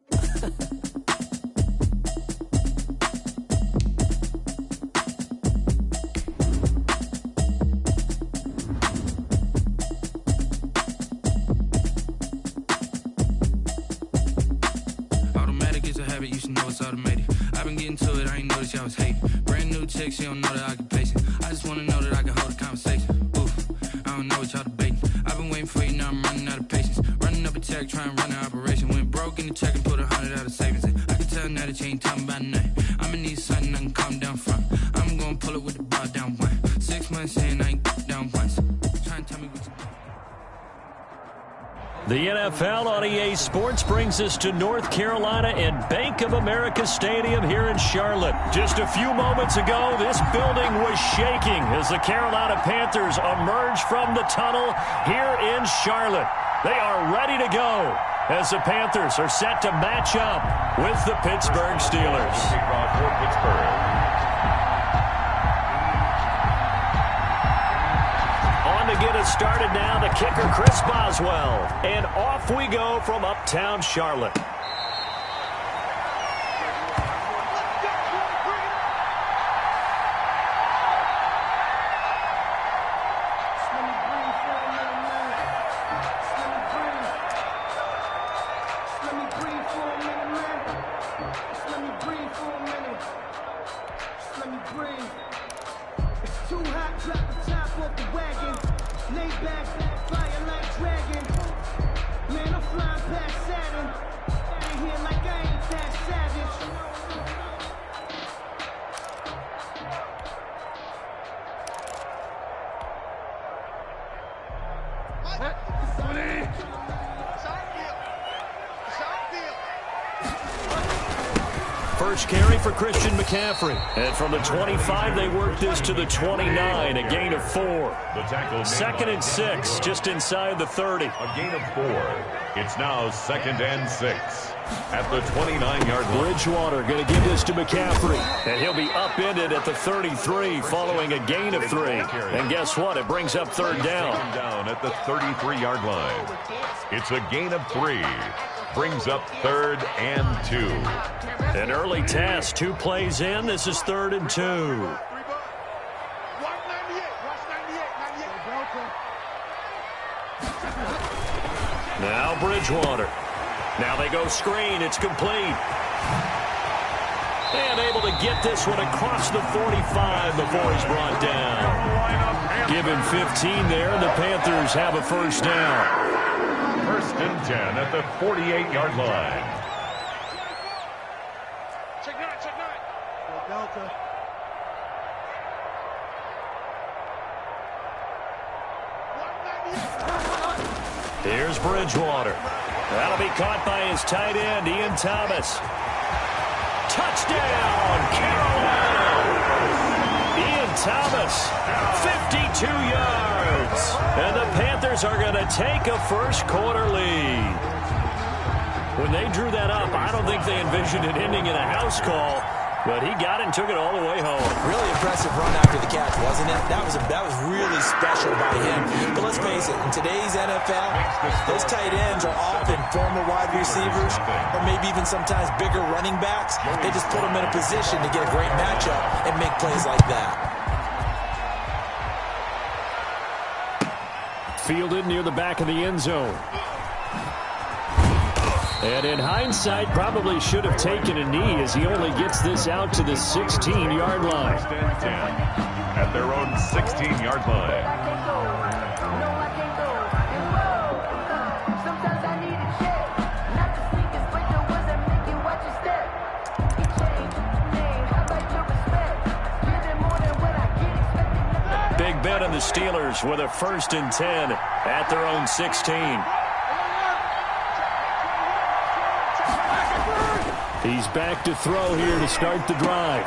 You should know it's automated. I've been getting to it, I ain't noticed y'all was hating. Brand new chick, she don't know the occupation. I just wanna know that I can hold a conversation. Oof, I don't know what y'all debating. I've been waiting for you, now I'm running out of patience. Running up a check, trying to run an operation. Went broke in the check and put 100 out of savings in. I can tell now that you ain't talking about nothing. I'ma need something I can calm down from. I'm gonna pull it with the bar down one. 6 months in, I ain't down once. Trying to tell me what you do. The NFL on EA Sports brings us to North Carolina and Bank of America Stadium here in Charlotte. Just a few moments ago, this building was shaking as the Carolina Panthers emerged from the tunnel here in Charlotte. They are ready to go as the Panthers are set to match up with the Pittsburgh Steelers. To get us started now, the kicker, Chris Boswell. And off we go from uptown Charlotte. First carry for Christian McCaffrey. And from the 25, they work this to the 29, a gain of 4. Second and 6, just inside the 30. A gain of 4. It's now 2nd and 6 at the 29-yard line. Bridgewater going to give this to McCaffrey. And he'll be upended at the 33 following a gain of 3. And guess what? It brings up 3rd down. Down at the 33-yard line. It's a gain of 3. Brings up 3rd and 2. An early task, 2 plays in. This is 3rd and 2. Now Bridgewater. Now they go screen. It's complete. And able to get this one across the 45 before he's brought down. Given 15 there, the Panthers have a first down. 1st and 10 at the 48-yard line. Check 9, check 9. Delta. Here's Bridgewater. That'll be caught by his tight end, Ian Thomas. Touchdown, Carolina! Ian Thomas, 52 yards. And the Panthers are going to take a first-quarter lead. When they drew that up, I don't think they envisioned it ending in a house call. But he got it and took it all the way home. Really impressive run after the catch, wasn't it? That was really special by him. But let's face it, in today's NFL, those tight ends are often former wide receivers or maybe even sometimes bigger running backs. They just put them in a position to get a great matchup and make plays like that. Fielded near the back of the end zone. And in hindsight, probably should have taken a knee as he only gets this out to the 16-yard line. First and 10 at their own 16-yard line. Big bet on the Steelers with a 1st and 10 at their own 16. He's back to throw here to start the drive.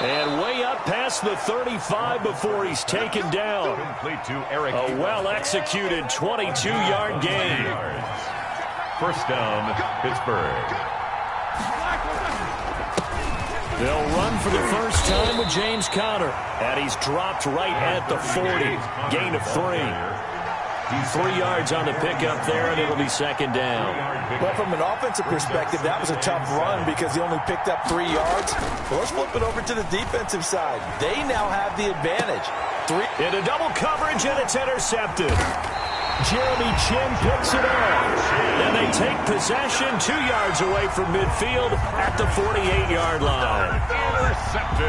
And way up past the 35 before he's taken down. A well-executed 22-yard gain. First down, Pittsburgh. They'll run for the first time with James Conner. And he's dropped right at the 40. Gain of 3. 3 yards on the pickup there, and it'll be second down. Well, from an offensive perspective, that was a tough run because he only picked up 3 yards. Well, let's flip it over to the defensive side. They now have the advantage. Into double coverage, and it's intercepted. Jeremy Chin picks it off. And they take possession 2 yards away from midfield at the 48-yard line.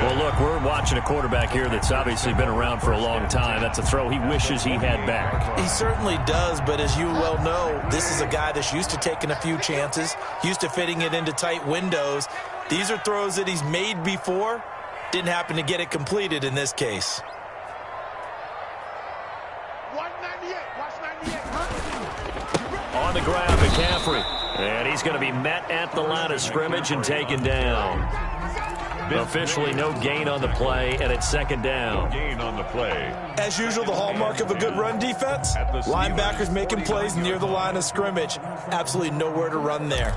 Well, look, we're watching a quarterback here that's obviously been around for a long time. That's a throw he wishes he had back. He certainly does, but as you well know, this is a guy that's used to taking a few chances, used to fitting it into tight windows. These are throws that he's made before. Didn't happen to get it completed in this case. On the ground, McCaffrey. And he's going to be met at the line of scrimmage and taken down. Officially no gain on the play, and it's second down. Gain on the play. As usual, the hallmark of a good run defense, linebackers making plays near the line of scrimmage. Absolutely nowhere to run there.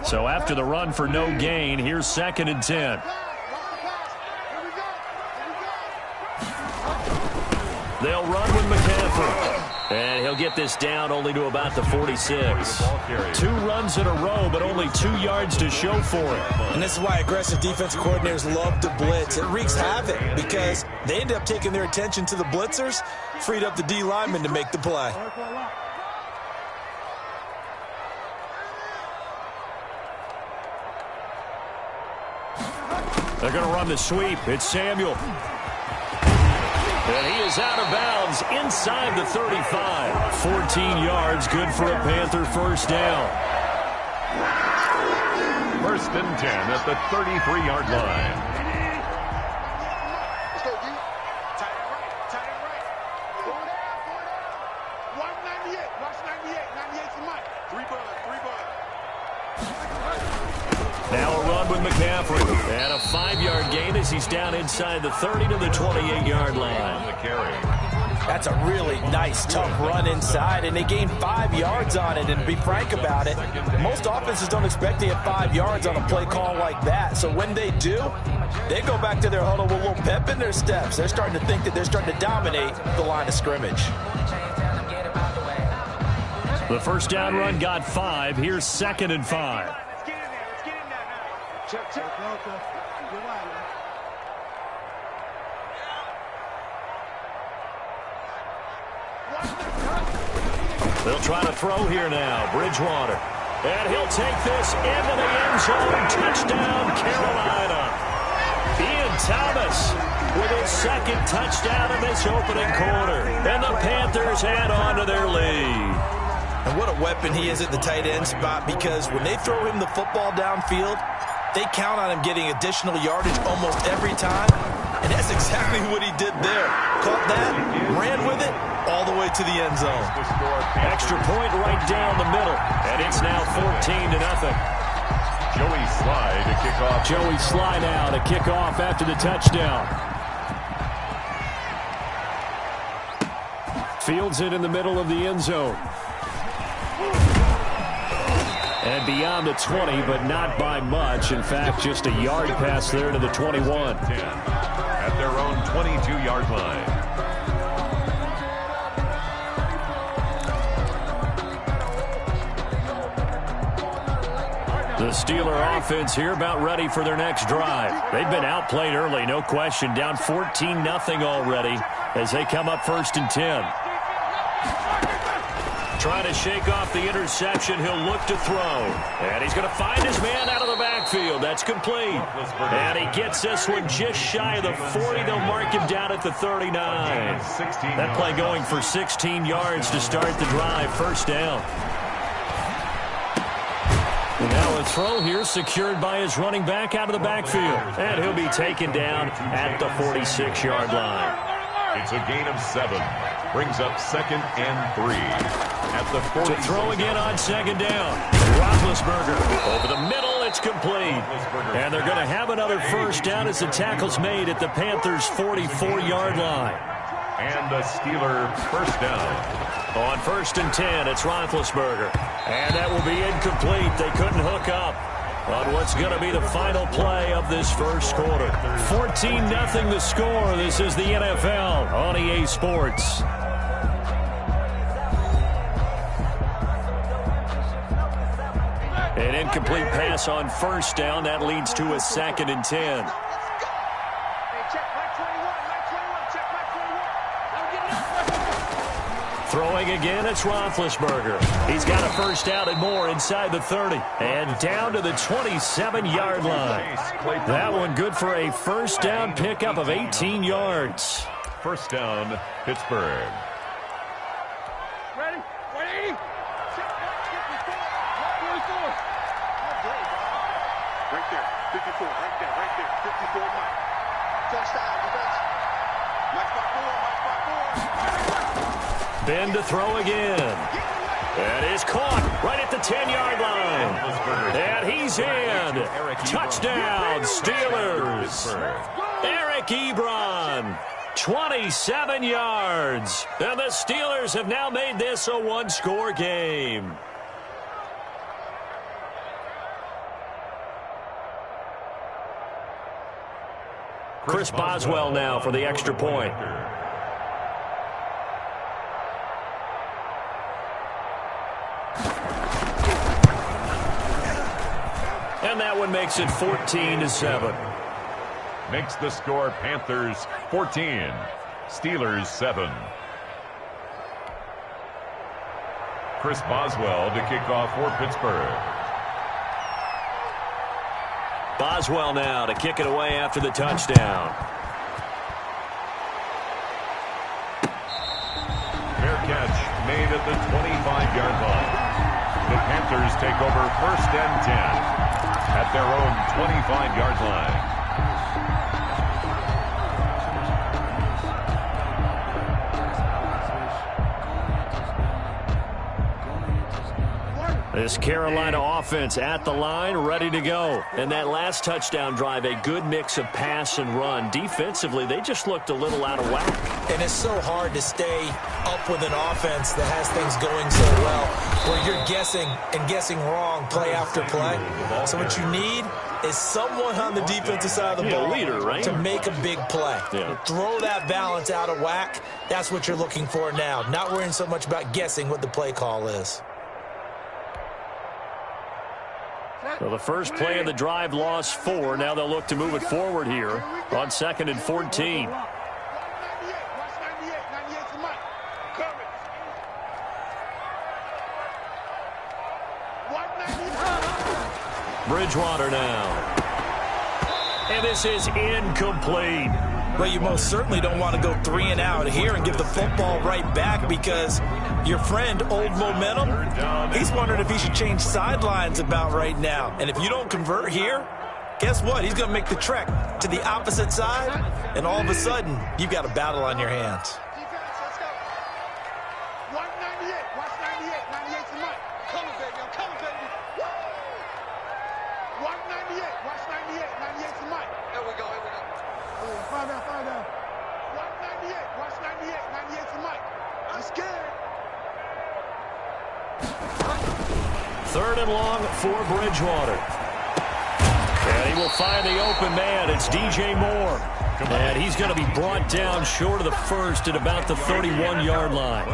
So after the run for no gain, here's 2nd and 10. They'll run with McCaffrey. And he'll get this down only to about the 46. 2 runs in a row, but only 2 yards to show for it. And this is why aggressive defensive coordinators love to blitz. It wreaks havoc because they end up taking their attention to the blitzers, freed up the D lineman to make the play. They're going to run the sweep. It's Samuel. And he is out of bounds inside the 35. 14 yards, good for a Panther first down. 1st and 10 at the 33-yard line. Let's go, D. Tight end right. Go down. 198. Watch 98. 98's the mic. 3 bud. Now a run with McCaffrey. And a 5-yard gain as he's down inside the 30 to the 28-yard line. That's a really nice, tough run inside, and they gained 5 yards on it. And to be frank about it, most offenses don't expect to get 5 yards on a play call like that. So when they do, they go back to their huddle with a little pep in their steps. They're starting to think that they're starting to dominate the line of scrimmage. The first down run got 5. Here's 2nd and 5. Check. They'll try to throw here now. Bridgewater. And he'll take this into the end zone. Touchdown, Carolina. Ian Thomas with his 2nd touchdown in this opening quarter. And the Panthers add on to their lead. And what a weapon he is at the tight end spot, because when they throw him the football downfield, they count on him getting additional yardage almost every time. And that's exactly what he did there. Caught that, ran with it, all the way to the end zone. Extra point right down the middle. And it's now 14-0. Joey Slye to kick off. Joey Slye now to kick off after the touchdown. Fields it in the middle of the end zone. And beyond the 20, but not by much. In fact, just a yard pass there to the 21. 10 at their own 22-yard line. The Steeler offense here about ready for their next drive. They've been outplayed early, no question. Down 14-0 already as they come up 1st and 10. Trying to shake off the interception. He'll look to throw. And he's going to find his man out of the backfield. That's complete. And he gets this one just shy of the 40. They'll mark him down at the 39. That play going for 16 yards to start the drive. 1st down. And now a throw here secured by his running back out of the backfield. And he'll be taken down at the 46-yard line. It's a gain of 7. Brings up 2nd and 3. At the 40. To throw again on 2nd down. Roethlisberger over the middle. It's complete. And they're going to have another 1st down as the tackle's made at the Panthers' 44-yard line. And a Steeler 1st down. On 1st and 10, it's Roethlisberger. And that will be incomplete. They couldn't hook up on what's going to be the final play of this 1st quarter. 14-0 the score. This is the NFL on EA Sports. An incomplete pass on 1st down. That leads to a 2nd and 10. Throwing again, it's Roethlisberger. He's got a 1st down and more inside the 30. And down to the 27-yard line. That one good for a 1st down pickup of 18 yards. 1st down, Pittsburgh. Ready? Ready? Right there, 54, right there, 54, Mike. Touchdown, defense. Mike by 4. Ben to throw again. That is caught right at the 10-yard line. And he's in. Touchdown, Steelers. Eric Ebron, 27 yards. And the Steelers have now made this a 1-score game. Chris Boswell now for the extra point. And that one makes it 14-7. Makes the score Panthers 14, Steelers 7. Chris Boswell to kick off for Pittsburgh. Boswell now to kick it away after the touchdown. Fair catch made at the 25-yard line. The Panthers take over 1st and 10 at their own 25-yard line. This Carolina offense at the line, ready to go. And that last touchdown drive, a good mix of pass and run. Defensively, they just looked a little out of whack. And it's so hard to stay up with an offense that has things going so well, where you're guessing and guessing wrong play after play. So what you need is someone on the defensive side of the ball leader, right? to make a big play. Yeah. Throw that balance out of whack. That's what you're looking for now. Not worrying so much about guessing what the play call is. So the first play of the drive lost 4. Now they'll look to move it forward here on 2nd and 14. Bridgewater now. And this is incomplete. Well, you most certainly don't want to go 3 and out here and give the football right back, because your friend, Old Momentum, he's wondering if he should change sidelines about right now. And if you don't convert here, guess what? He's going to make the trek to the opposite side, and all of a sudden, you've got a battle on your hands. Third and long for Bridgewater. And he will find the open man. It's DJ Moore. And he's going to be brought down short of the first at about the 31-yard line.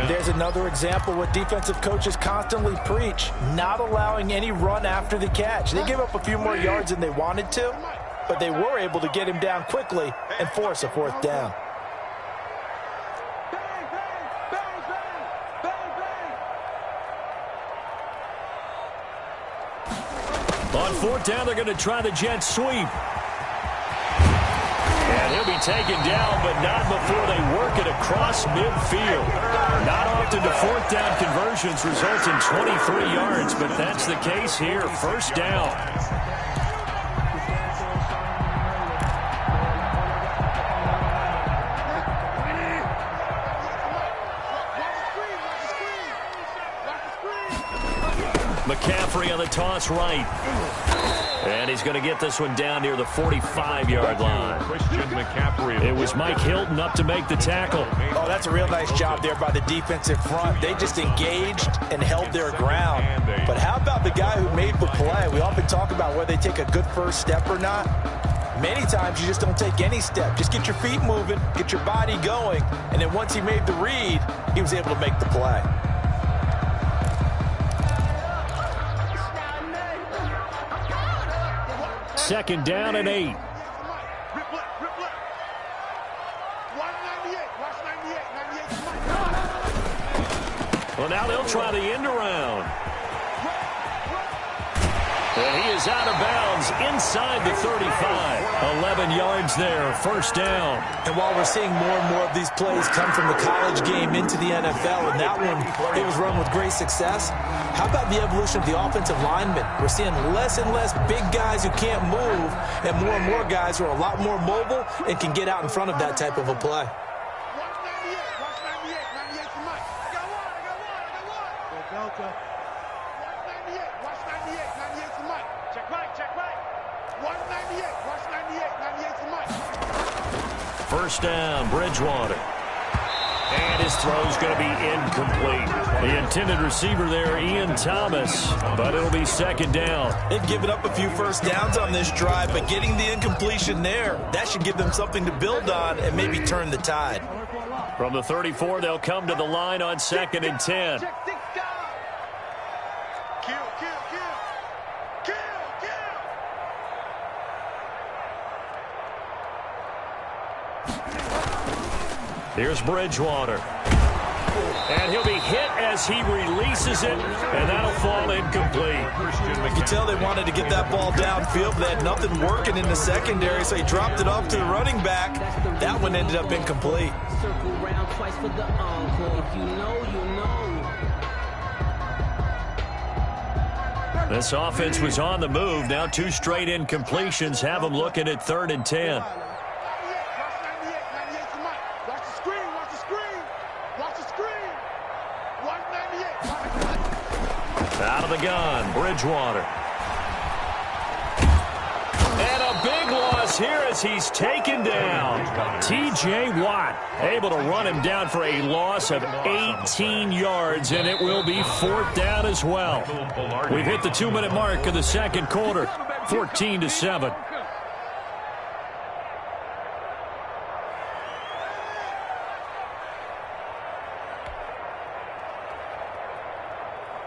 There's another example what defensive coaches constantly preach, not allowing any run after the catch. They gave up a few more yards than they wanted to, but they were able to get him down quickly and force a fourth down. On fourth down, they're going to try the jet sweep. And he'll be taken down, but not before they work it across midfield. Not often do fourth down conversions result in 23 yards, but that's the case here. First down. McCaffrey on the toss right. And he's going to get this one down near the 45-yard line. It was Mike Hilton up to make the tackle. Oh, that's a real nice job there by the defensive front. They just engaged and held their ground. But how about the guy who made the play? We often talk about whether they take a good first step or not. Many times you just don't take any step. Just get your feet moving, get your body going, and then once he made the read, he was able to make the play. Second down and 8. Well, now they'll try the end around. And he is out of bounds inside the 35. 11 yards there, first down. And while we're seeing more and more of these plays come from the college game into the NFL, and that one, it was run with great success, how about the evolution of the offensive linemen? We're seeing less and less big guys who can't move, and more guys who are a lot more mobile and can get out in front of that type of a play. First down, Bridgewater. And his throw's going to be incomplete. The intended receiver there, Ian Thomas, but it'll be second down. They've given up a few first downs on this drive, but getting the incompletion there, that should give them something to build on and maybe turn the tide. From the 34, they'll come to the line on second and 10. Here's Bridgewater. And he'll be hit as he releases it, and that'll fall incomplete. You can tell they wanted to get that ball downfield, but they had nothing working in the secondary, so he dropped it off to the running back. That one ended up incomplete. Circle round twice for the encore. If you know, you know. This offense was on the move. Now 2 straight incompletions have them looking at third and 10. Out of the gun, Bridgewater. And a big loss here as he's taken down. T.J. Watt able to run him down for a loss of 18 yards, and it will be fourth down as well. We've hit the 2-minute mark of the second quarter, 14-7.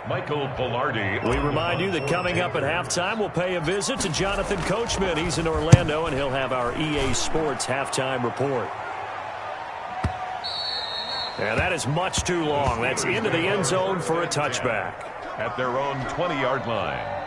Michael Pilardi. We remind you that coming up at halftime, we'll pay a visit to Jonathan Coachman. He's in Orlando, and he'll have our EA Sports halftime report. And that is much too long. That's into the end zone for a touchback. At their own 20-yard line.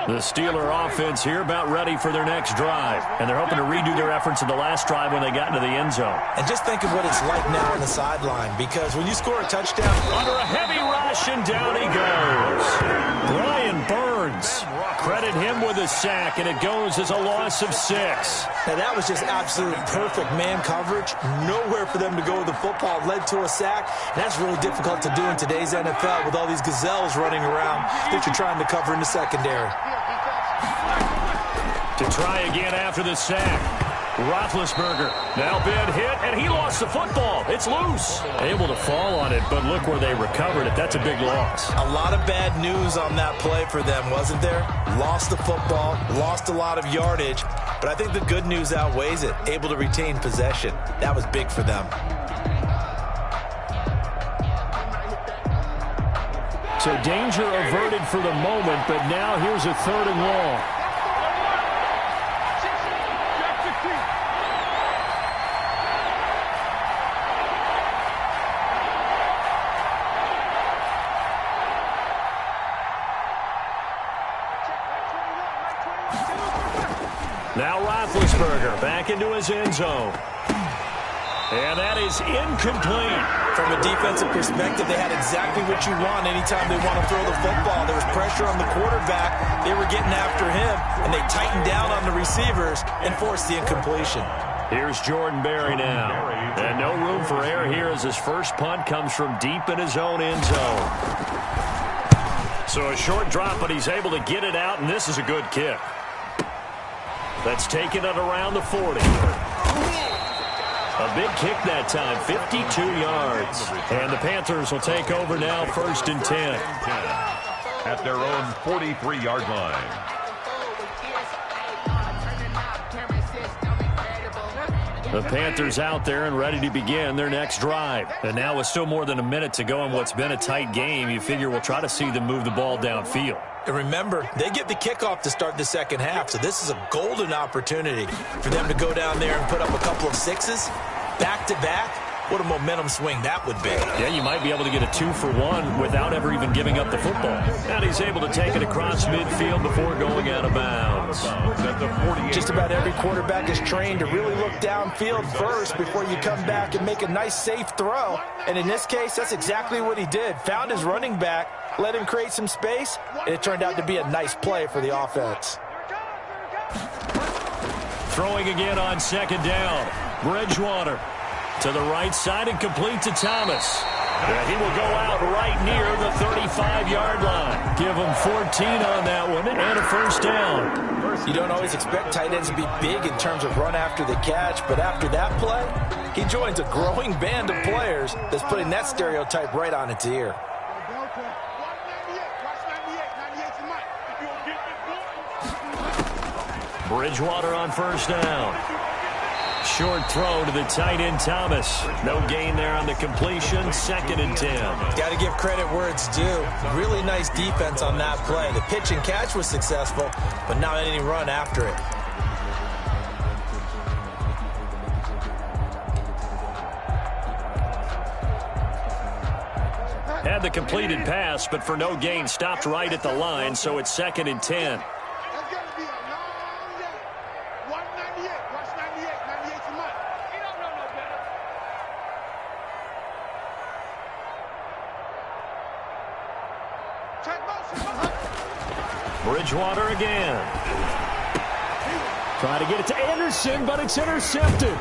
The Steeler offense here about ready for their next drive. And they're hoping to redo their efforts in the last drive when they got into the end zone. And just think of what it's like now on the sideline, because when you score a touchdown... Under a heavy rush, and down he goes. Brian Burns Burns. Credit him with a sack, and it goes as a loss of 6. Now, that was just absolute perfect man coverage. Nowhere for them to go with the football. Led to a sack. And that's really difficult to do in today's NFL with all these gazelles running around that you're trying to cover in the secondary. To try again after the sack. Roethlisberger now been hit, and he lost the football. It's loose. Able to fall on it, but look where they recovered it. That's a big loss. A lot of bad news on that play for them, wasn't there? Lost the football, lost a lot of yardage, but I think the good news outweighs it. Able to retain possession. That was big for them. So danger averted for the moment, but now here's a 3rd and long. Now Roethlisberger back into his end zone. And that is incomplete. From a defensive perspective, they had exactly what you want anytime they want to throw the football. There was pressure on the quarterback. They were getting after him, and they tightened down on the receivers and forced the incompletion. Here's Jordan Berry now. And no room for error here as his first punt comes from deep in his own end zone. So a short drop, but he's able to get it out, and this is a good kick. That's taken it around the 40. A big kick that time, 52 yards. And the Panthers will take over now, 1st and 10. At their own 43-yard line. The Panthers out there and ready to begin their next drive. And now with still more than a minute to go in what's been a tight game, you figure we'll try to see them move the ball downfield. And remember, they get the kickoff to start the second half, so this is a golden opportunity for them to go down there and put up a couple of 6s back-to-back. What a momentum swing that would be. Yeah, you might be able to get a 2-for-1 without ever even giving up the football. And he's able to take it across midfield before going out of bounds. Just about every quarterback is trained to really look downfield first before you come back and make a nice, safe throw. And in this case, that's exactly what he did. Found his running back, let him create some space, and it turned out to be a nice play for the offense. Throwing again on 2nd down. Bridgewater to the right side and complete to Thomas. And he will go out right near the 35-yard line. Give him 14 on that one and a 1st down. You don't always expect tight ends to be big in terms of run after the catch, but after that play, he joins a growing band of players that's putting that stereotype right on its ear. Bridgewater on 1st down. Short throw to the tight end, Thomas. No gain there on the completion. 2nd and 10. Got to give credit where it's due. Really nice defense on that play. The pitch and catch was successful, but not any run after it. Had the completed pass, but for no gain, stopped right at the line, so it's 2nd and 10. Bridgewater again. Trying to get it to Anderson, but it's intercepted.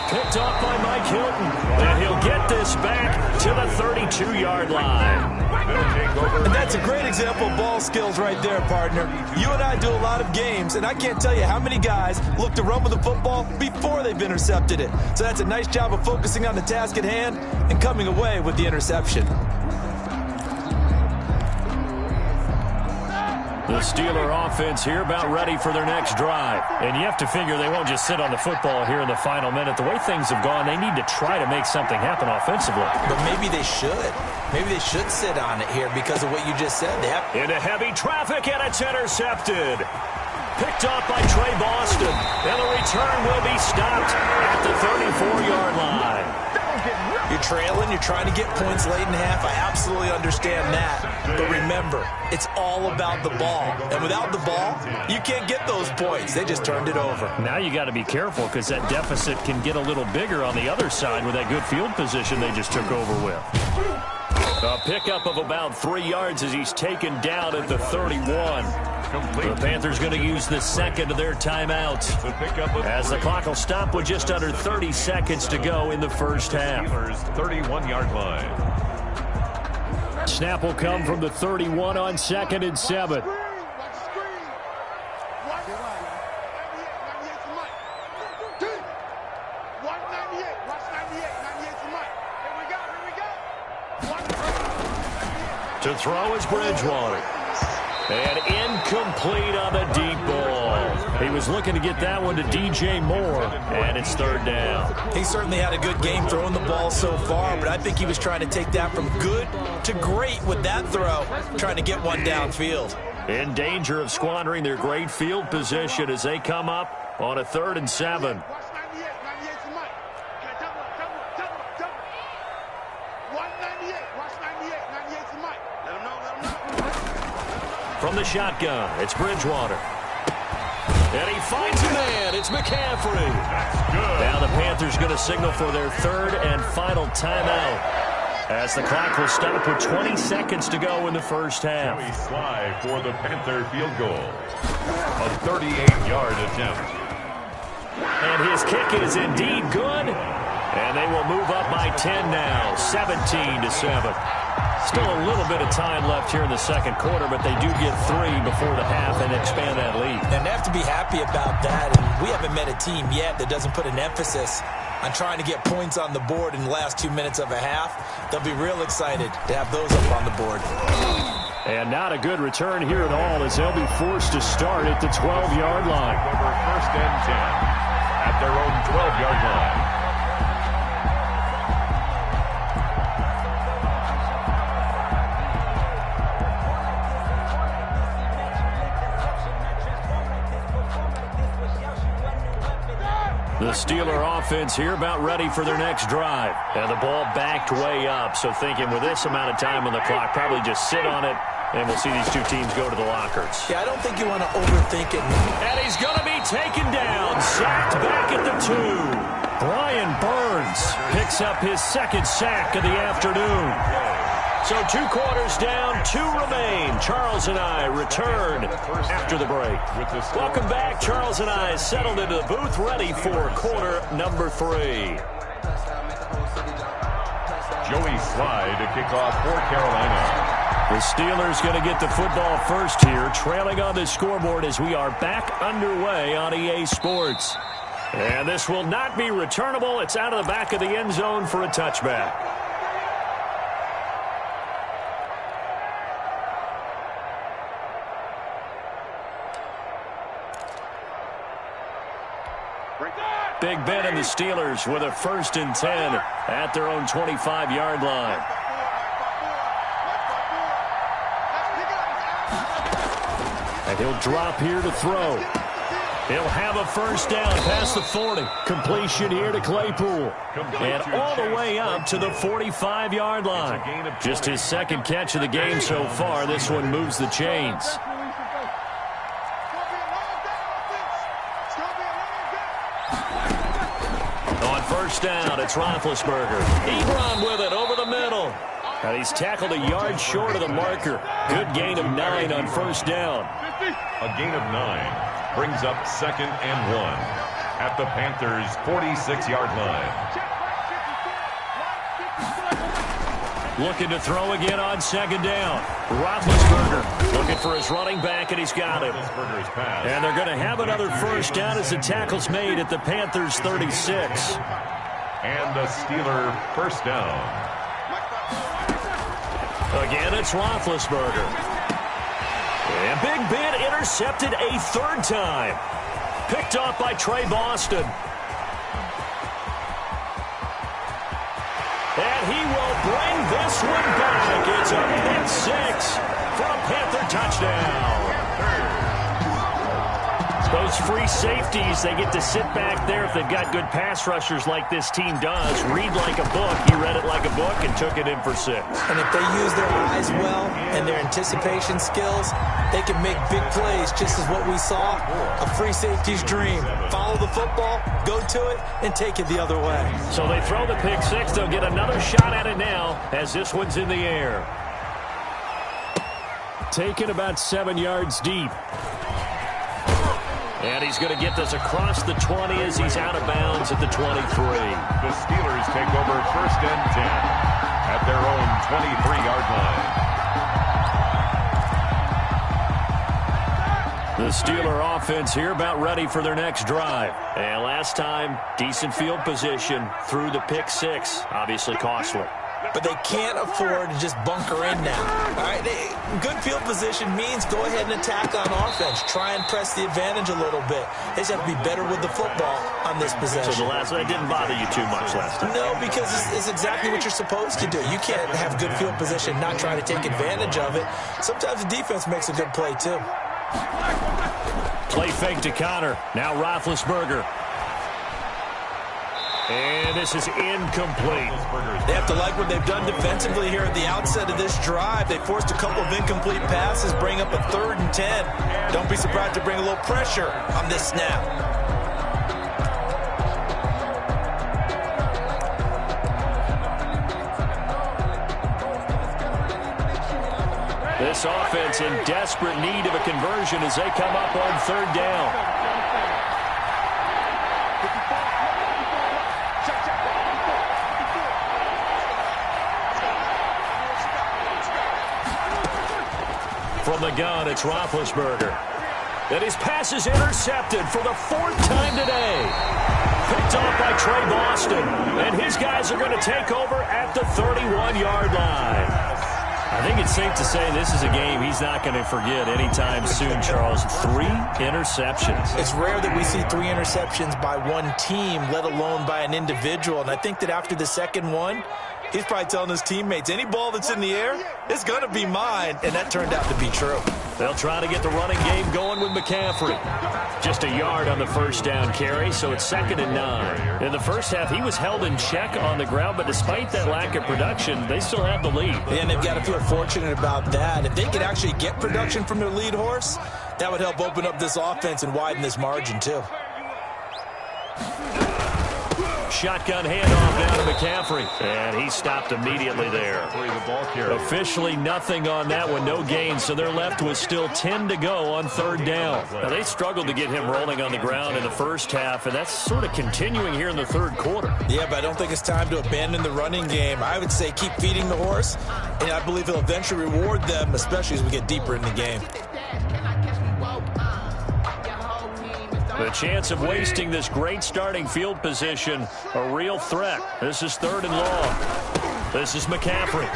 Picked off by Mike Hilton. And he'll get this back to the 32-yard line. And that's a great example of ball skills right there, partner. You and I do a lot of games, and I can't tell you how many guys look to run with the football before they've intercepted it. So that's a nice job of focusing on the task at hand and coming away with the interception. The Steeler offense here about ready for their next drive. And you have to figure they won't just sit on the football here in the final minute. The way things have gone, they need to try to make something happen offensively. But maybe they should. Maybe they should sit on it here because of what you just said. Into heavy traffic, and it's intercepted. Picked off by Trey Boston. And the return will be stopped at the 34-yard line. You're trailing, you're trying to get points late in half. I absolutely understand that. But remember, it's all about the ball. And without the ball, you can't get those points. They just turned it over. Now you got to be careful because that deficit can get a little bigger on the other side with that good field position they just took over with. A pickup of about 3 yards as he's taken down at the 31. The Panthers going to use the second of their timeout as the clock will stop with just under 30 seconds to go in the first half. 31-yard line. Snap will come from the 31 on 2nd and 7. To throw is Bridgewater. And incomplete on the deep ball. He was looking to get that one to DJ Moore, and it's 3rd down. He certainly had a good game throwing the ball so far, but I think he was trying to take that from good to great with that throw, trying to get one downfield. In danger of squandering their great field position as they come up on a 3rd and 7. From the shotgun, it's Bridgewater. And he finds a man. It's McCaffrey. Now the Panthers going to signal for their 3rd and final timeout as the clock will stop with 20 seconds to go in the first half. Joey Sly for the Panther field goal. A 38-yard attempt. And his kick is indeed good. And they will move up by 10 now, 17-7. Still a little bit of time left here in the second quarter, but they do get 3 before the half and expand that lead. And they have to be happy about that. And we haven't met a team yet that doesn't put an emphasis on trying to get points on the board in the last 2 minutes of a half. They'll be real excited to have those up on the board. And not a good return here at all as they'll be forced to start at the 12-yard line. Over 1st and 10 at their own 12-yard line. The Steeler offense here about ready for their next drive. And the ball backed way up, so thinking with this amount of time on the clock, probably just sit on it, and we'll see these two teams go to the lockers. Yeah, I don't think you want to overthink it. And he's going to be taken down, sacked back at the 2. Brian Burns picks up his 2nd sack of the afternoon. So 2 quarters down, 2 remain. Charles and I return after the break. Welcome back. Charles and I settled into the booth, ready for quarter number 3. Joey Sly to kick off for Carolina. The Steelers going to get the football first here, trailing on the scoreboard as we are back underway on EA Sports. And this will not be returnable. It's out of the back of the end zone for a touchback. Big Ben and the Steelers with a 1st and 10 at their own 25-yard line. And he'll drop here to throw. He'll have a 1st down past the 40. Completion here to Claypool. And all the way up to the 45-yard line. Just his 2nd catch of the game so far. This one moves the chains. On 1st down, it's Roethlisberger. Ebron with it over the middle. And he's tackled a yard short of the marker. Good gain of 9 on 1st down. A gain of 9 brings up 2nd and 1 at the Panthers' 46-yard line. Looking to throw again on 2nd down. Roethlisberger looking for his running back, and he's got him. And they're going to have another 1st down as the tackle's made at the Panthers' 36. And a Steeler 1st down. Again, it's Roethlisberger. And Big Ben intercepted a 3rd time. Picked off by Trey Boston. And he will bring this one back. It's a pick 6 for a Panther touchdown. Those free safeties, they get to sit back there if they've got good pass rushers like this team does. Read like a book. He read it like a book and took it in for 6. And if they use their eyes well and their anticipation skills, they can make big plays, just as what we saw, a free safety's dream. Follow the football, go to it, and take it the other way. So they throw the pick 6. They'll get another shot at it now as this one's in the air. Taken about 7 yards deep. And he's going to get this across the 20 as he's out of bounds at the 23. The Steelers take over 1st and 10 at their own 23-yard line. The Steeler offense here about ready for their next drive. And last time, decent field position through the pick 6. Obviously costly. But they can't afford to just bunker in now. All right, good field position means go ahead and attack on offense. Try and press the advantage a little bit. They just have to be better with the football on this possession. So that didn't bother you too much last time? No, because it's exactly what you're supposed to do. You can't have good field position, not try to take advantage of it. Sometimes the defense makes a good play, too. Play fake to Connor. Now Roethlisberger. And this is incomplete. They have to like what they've done defensively here at the outset of this drive. They forced a couple of incomplete passes, bring up a 3rd and 10. Don't be surprised to bring a little pressure on this snap. This offense in desperate need of a conversion as they come up on 3rd down. From the gun, it's Roethlisberger. And his pass is intercepted for the 4th time today. Picked off by Trey Boston. And his guys are going to take over at the 31-yard line. I think it's safe to say this is a game he's not going to forget anytime soon, Charles. 3 interceptions. It's rare that we see 3 interceptions by one team, let alone by an individual. And I think that after the second one, he's probably telling his teammates, any ball that's in the air, it's going to be mine. And that turned out to be true. They'll try to get the running game going with McCaffrey. Just a yard on the 1st down carry, so it's 2nd and 9. In the first half, he was held in check on the ground, but despite that lack of production, they still have the lead. And they've got to feel fortunate about that. If they could actually get production from their lead horse, that would help open up this offense and widen this margin, too. Shotgun handoff now to McCaffrey. And he stopped immediately there. Officially nothing on that one, no gain. So they're left with still 10 to go on 3rd down. Now, they struggled to get him rolling on the ground in the first half, and that's sort of continuing here in the 3rd quarter. Yeah, but I don't think it's time to abandon the running game. I would say keep feeding the horse, and I believe he'll eventually reward them, especially as we get deeper in the game. The chance of wasting this great starting field position, a real threat. This is 3rd and long. This is McCaffrey.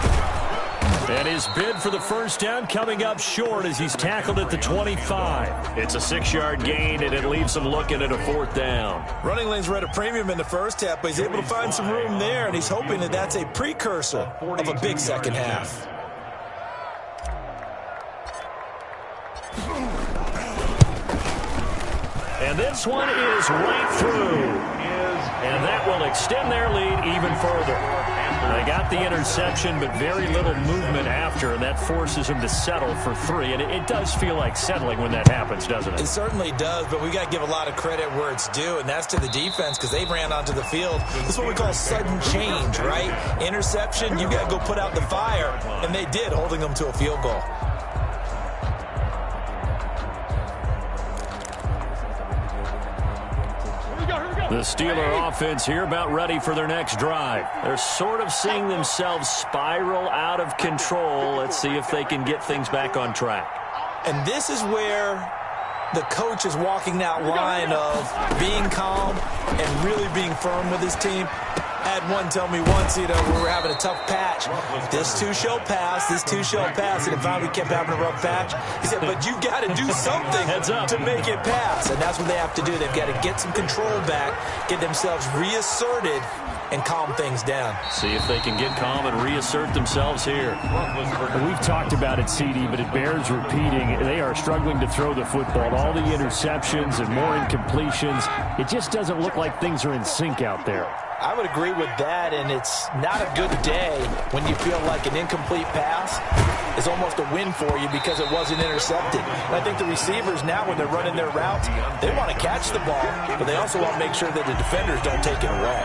And his bid for the 1st down coming up short as he's tackled at the 25. It's a 6-yard gain, and it leaves him looking at a 4th down. Running lanes were at a premium in the first half, but he's able to find some room there, and he's hoping that that's a precursor of a big second half. And this one is right through. And that will extend their lead even further. They got the interception, but very little movement after, and that forces them to settle for 3. And it does feel like settling when that happens, doesn't it? It certainly does, but we got to give a lot of credit where it's due, and that's to the defense because they ran onto the field. This is what we call sudden change, right? Interception, you got to go put out the fire, and they did, holding them to a field goal. The Steeler offense here about ready for their next drive. They're sort of seeing themselves spiral out of control. Let's see if they can get things back on track. And this is where the coach is walking that line of being calm and really being firm with his team. I had one tell me once, we were having a tough patch. This too shall pass, this too shall pass. And finally we kept having a rough patch. He said, but you got to do something to make it pass. And that's what they have to do. They've got to get some control back, get themselves reasserted, and calm things down. See if they can get calm and reassert themselves here. We've talked about it, CD, but it bears repeating. They are struggling to throw the football. All the interceptions and more incompletions. It just doesn't look like things are in sync out there. I would agree with that, and it's not a good day when you feel like an incomplete pass is almost a win for you because it wasn't intercepted. And I think the receivers now, when they're running their routes, they want to catch the ball, but they also want to make sure that the defenders don't take it away.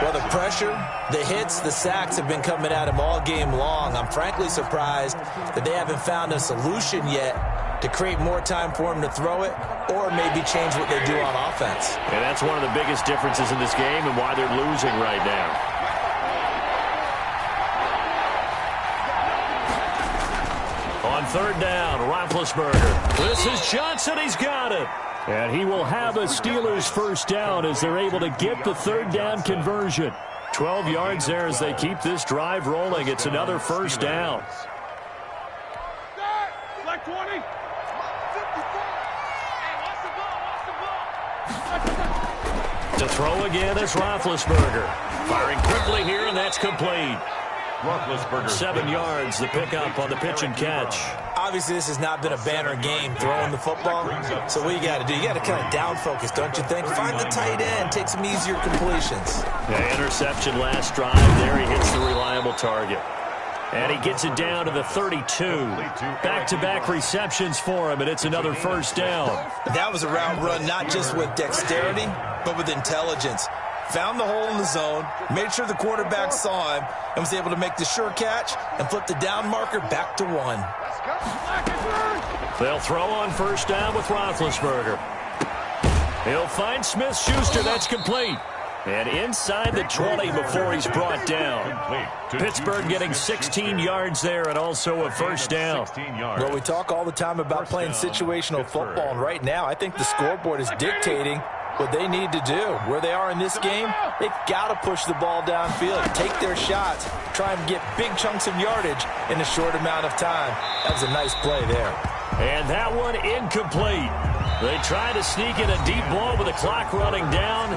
Well, the pressure, the hits, the sacks have been coming at him all game long. I'm frankly surprised that they haven't found a solution yet to create more time for him to throw it or maybe change what they do on offense. And that's one of the biggest differences in this game and why they're losing right now. On third down, Roethlisberger. This is Johnson. He's got it. And he will have a Steelers first down as they're able to get the third down conversion. 12 yards there as they keep this drive rolling. It's another first down. Like 20. To throw again is Roethlisberger. Firing quickly here, and that's complete. Roethlisberger. 7 yards, the pickup on the pitch and catch. Obviously, this has not been a banner game throwing the football. So what you got to do, you got to kind of down focus, don't you think? Find the tight end, take some easier completions. Yeah, interception last drive. There he hits the reliable target. And he gets it down to the 32. Back-to-back receptions for him, and it's another first down. That was a route run not just with dexterity, but with intelligence. Found the hole in the zone, made sure the quarterback saw him, and was able to make the sure catch and flip the down marker back to 1. They'll throw on first down with Roethlisberger. He'll find Smith-Schuster. That's complete. And inside the 20 before he's brought down. Pittsburgh getting 16 yards there and also a first down. Well, we talk all the time about playing situational football, and right now I think the scoreboard is dictating what they need to do. Where they are in this game, they've got to push the ball downfield, take their shots, try and get big chunks of yardage in a short amount of time. That was a nice play there. And that one incomplete. They try to sneak in a deep ball with the clock running down,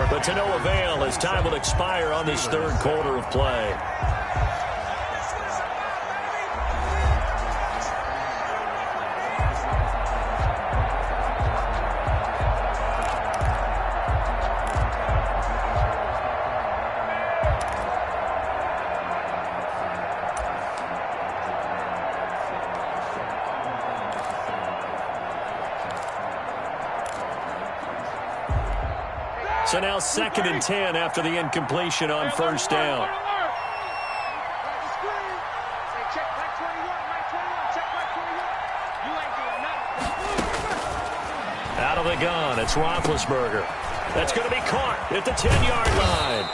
but to no avail as time will expire on this third quarter of play. So now 2nd and 10 after the incompletion on first down. Out of the gun, it's Roethlisberger. That's going to be caught at the 10-yard line.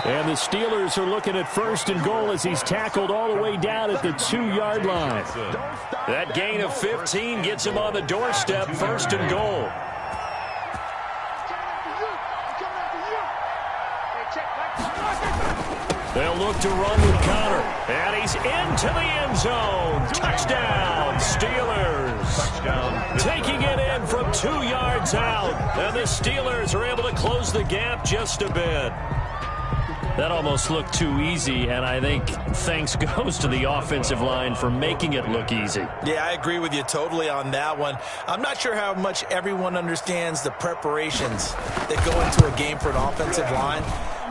And the Steelers are looking at 1st and goal as he's tackled all the way down at the 2-yard line. That gain of 15 gets him on the doorstep, 1st and goal. They'll look to run with Connor. And he's into the end zone. Touchdown, Steelers. Touchdown. Taking it in from 2 yards out. And the Steelers are able to close the gap just a bit. That almost looked too easy, and I think thanks goes to the offensive line for making it look easy. Yeah, I agree with you totally on that one. I'm not sure how much everyone understands the preparations that go into a game for an offensive line,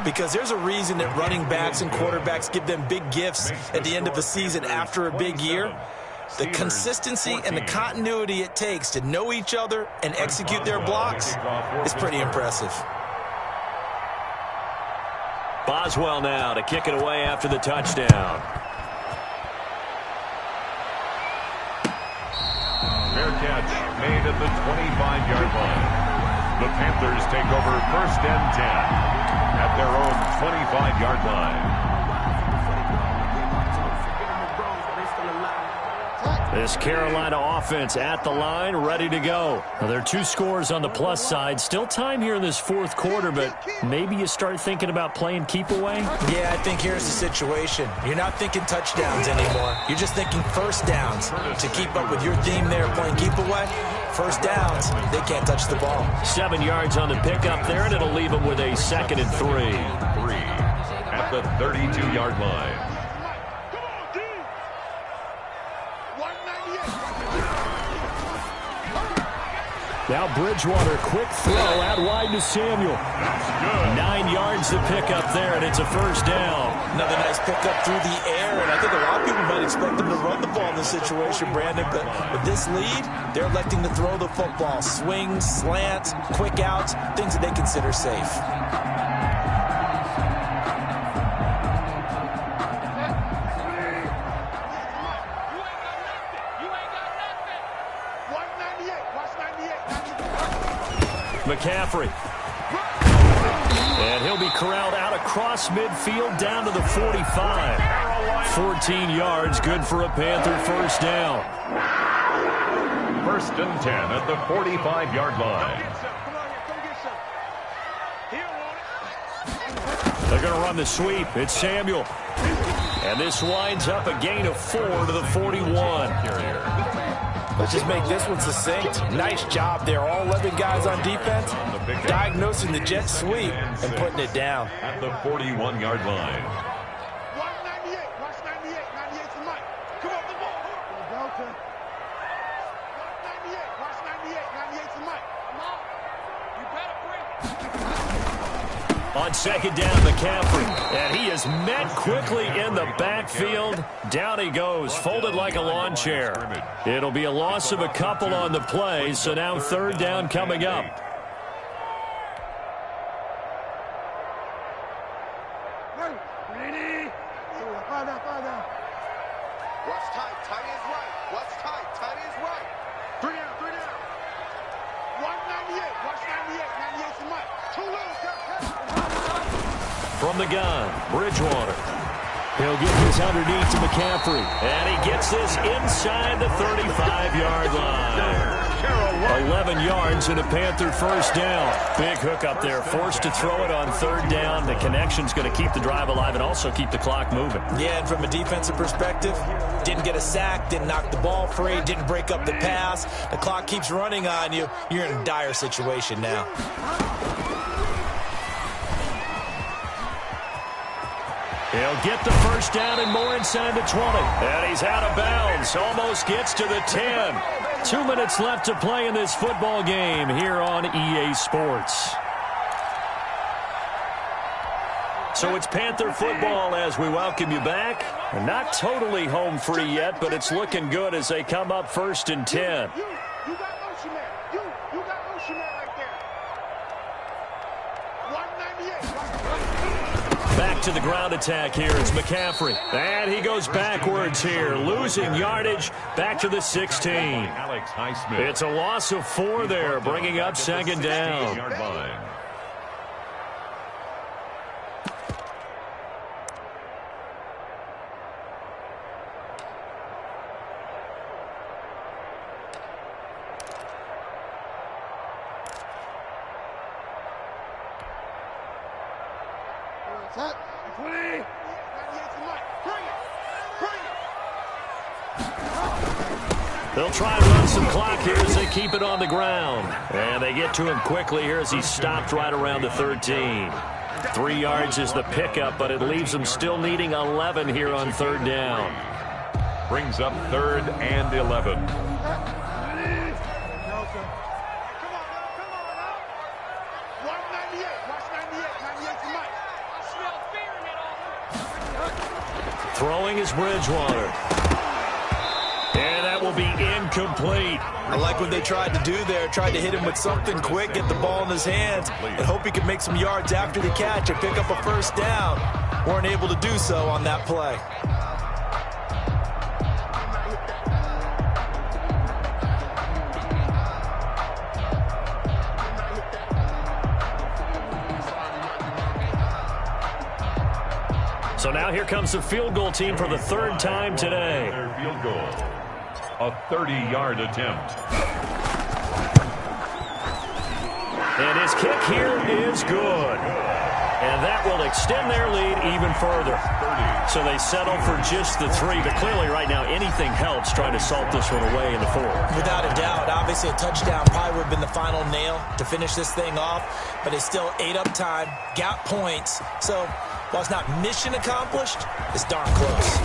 because there's a reason that running backs and quarterbacks give them big gifts at the end of the season after a big year. The consistency and the continuity it takes to know each other and execute their blocks is pretty impressive. Boswell now to kick it away after the touchdown. Fair catch made at the 25-yard line. The Panthers take over 1st and 10 at their own 25-yard line. This Carolina offense at the line, ready to go. Now, there are 2 scores on the plus side. Still time here in this fourth quarter, but maybe you start thinking about playing keep away? Yeah, I think here's the situation. You're not thinking touchdowns anymore. You're just thinking first downs. To keep up with your theme there, playing keep away, first downs, they can't touch the ball. 7 yards on the pickup there, and it'll leave them with a 2nd and 3. At the 32-yard line. Now Bridgewater, quick throw out wide to Samuel. 9 yards to pick up there, and it's a first down. Another nice pickup through the air, and I think a lot of people might expect them to run the ball in this situation, Brandon, but with this lead, they're electing to throw the football. Swings, slants, quick outs, things that they consider safe. McCaffrey. And he'll be corralled out across midfield down to the 45. 14 yards, good for a Panther first down. 1st and 10 at the 45-yard line. They're going to run the sweep. It's Samuel. And this winds up a gain of 4 to the 41. Let's just make this one succinct. Nice job there. All 11 guys on defense diagnosing the jet sweep and putting it down. At the 41-yard line. 198. Watch 98. 98's the mic. Come on, the ball. Delta. 198. Watch 98. 98's the mic. Come on. You better bring it. On 2nd down, McCaffrey. And he is met quickly in the backfield. Down he goes, folded like a lawn chair. It'll be a loss of a couple on the play, so now 3rd down coming up. Ready? Fall down. Watch tight. Tight is right. Watch tight. Tight is right. 3 down. 198. Watch 98. 98's the mic. Too low. From the gun, Bridgewater. He'll get this underneath to McCaffrey. And he gets this inside the 35-yard line. 11 yards and a Panther first down. Big hook up there. Forced to throw it on 3rd down. The connection's going to keep the drive alive and also keep the clock moving. Yeah, and from a defensive perspective, didn't get a sack, didn't knock the ball free, didn't break up the pass. The clock keeps running on you. You're in a dire situation now. He'll get the first down and more inside the 20. And he's out of bounds. Almost gets to the 10. 2 minutes left to play in this football game here on EA Sports. So it's Panther football as we welcome you back. We're not totally home free yet, but it's looking good as they come up 1st and 10. You got motion man. You got motion man right there. 198. Back to the ground attack here. It's McCaffrey. And he goes backwards here, losing yardage back to the 16. It's a loss of 4 there, bringing up 2nd down. Set. 20. They'll try and run some clock here as they keep it on the ground. And they get to him quickly here as he stopped right around the 13. 3 yards is the pickup, but it leaves them still needing 11 here on 3rd down. Brings up 3rd and 11. Throwing is Bridgewater. And that will be incomplete. I like what they tried to do there. Tried to hit him with something quick, get the ball in his hands, and hope he could make some yards after the catch and pick up a first down. Weren't able to do so on that play. So now here comes the field goal team for the 3rd time today. Field goal. a 30-yard attempt. And his kick here is good. And that will extend their lead even further. So they settle for just the 3. But clearly right now anything helps trying to salt this one away in the 4th. Without a doubt, obviously a touchdown probably would have been the final nail to finish this thing off. But they still ate up time, got points. So while it's not mission accomplished, it's darn close.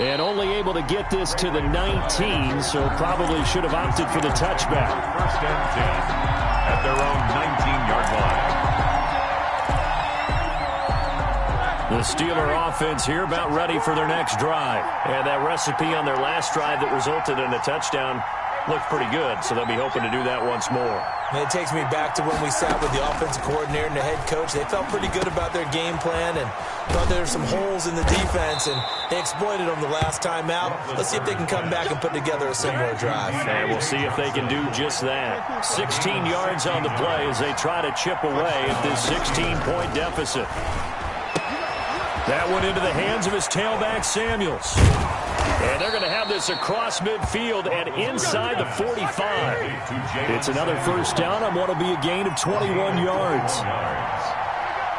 And only able to get this to the 19, so probably should have opted for the touchback. First and 10 at their own 19-yard line. The Steeler offense here about ready for their next drive. And that recipe on their last drive that resulted in a touchdown looked pretty good, so they'll be hoping to do that once more. And it takes me back to when we sat with the offensive coordinator and the head coach. They felt pretty good about their game plan and thought there were some holes in the defense, and they exploited them the last time out. Let's see if they can come back and put together a similar drive. And we'll see if they can do just that. 16 yards on the play as they try to chip away at this 16-point deficit. That went into the hands of his tailback, Samuels. And they're going to have this across midfield and inside the 45. It's another first down on what will be a gain of 21 yards.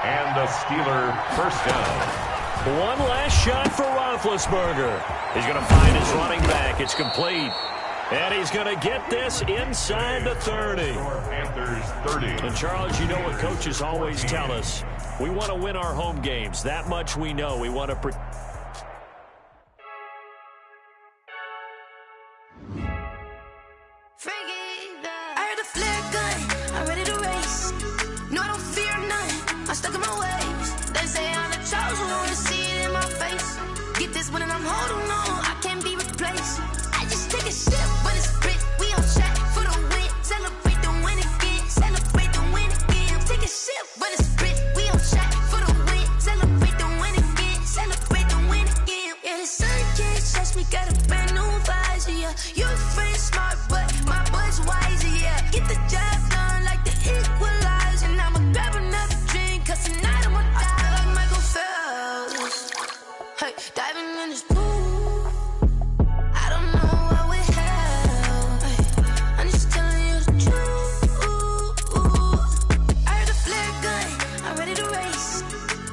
And the Steeler first down. One last shot for Roethlisberger. He's going to find his running back. It's complete. And he's going to get this inside the 30. Panthers 30. And Charles, you know what coaches always tell us. We want to win our home games. That much we know. We want to I heard a flare gun, I'm ready to race. No, I don't fear none, I'm stuck in my ways. They say I'm the chosen one, see it in my face. Get this one and I'm holding on, I can't be replaced. I just take a sip, but it's grit. We on track for the win, celebrate the win again, celebrate the win again. Take a sip, but it's grit. We on track for the win, celebrate the win again, celebrate the win again. Yeah, the sun can't touch me, got a brand new visor, yeah. Your friend smart, but my boy's wiser, yeah. Get the job done like the equalizer. Now I'ma grab another drink, cause tonight I'ma die like Michael Phelps. Hey, diving in this pool, I don't know what we have. Hey, I'm just telling you the truth. I heard a flare gun, I'm ready to race.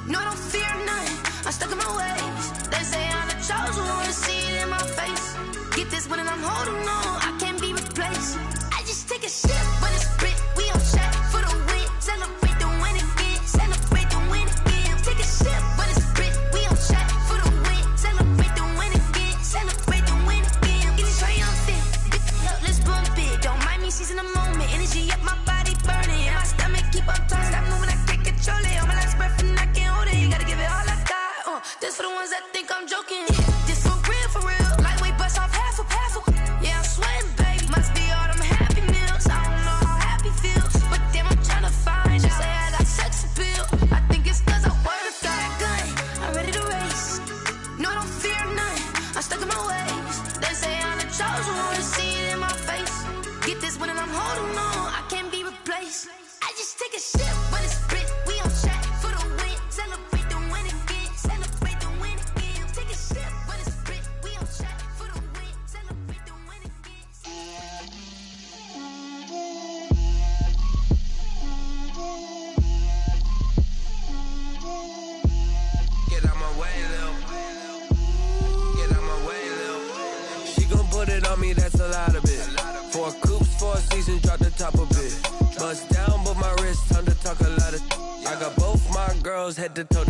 No, I don't fear none, I'm stuck in my ways. They say I'm the chosen one, see it in my face. Get this one and I'm holding on, I can't be replaced. I just take a sip, but it's grit. We on track for the win, celebrate the win again, celebrate the win again. Take a sip, but it's grit. We on track for the win, celebrate the win again, celebrate the win again. Get it triumphant, up, let's bump it. Don't mind me seizing the moment, energy up, my body burning. And my stomach keep on turning, stop moving, I can't control it. On my last breath and I can't hold it. You gotta give it all I got. This for the ones that think I'm joking. This for real, lightweight bust off half a. Yeah, I'm sweating, babe. Must be all them happy meals. I don't know how happy feels, but damn, I'm tryna find you. Say I got sex appeal. I think it's cause I work a gun. I'm ready to race. No, I don't fear none. I'm stuck in my ways. They say I'm the chosen one, see it in my face. Get this one and I'm holding on, I can't be replaced. I just take a sip, but it's grit. We on track for the win, celebrate the win again, celebrate the win again. Take a sip, but it's grit. We on track for the win, celebrate the win again. Get out my way, Lil. Get out my way, Lil. She gon' put it on me, that's a lot of it. 4 coops, 4 seasons, drop the top of it. Bust down, but my wrist, time to talk a lot of. I got both my girls head to toe.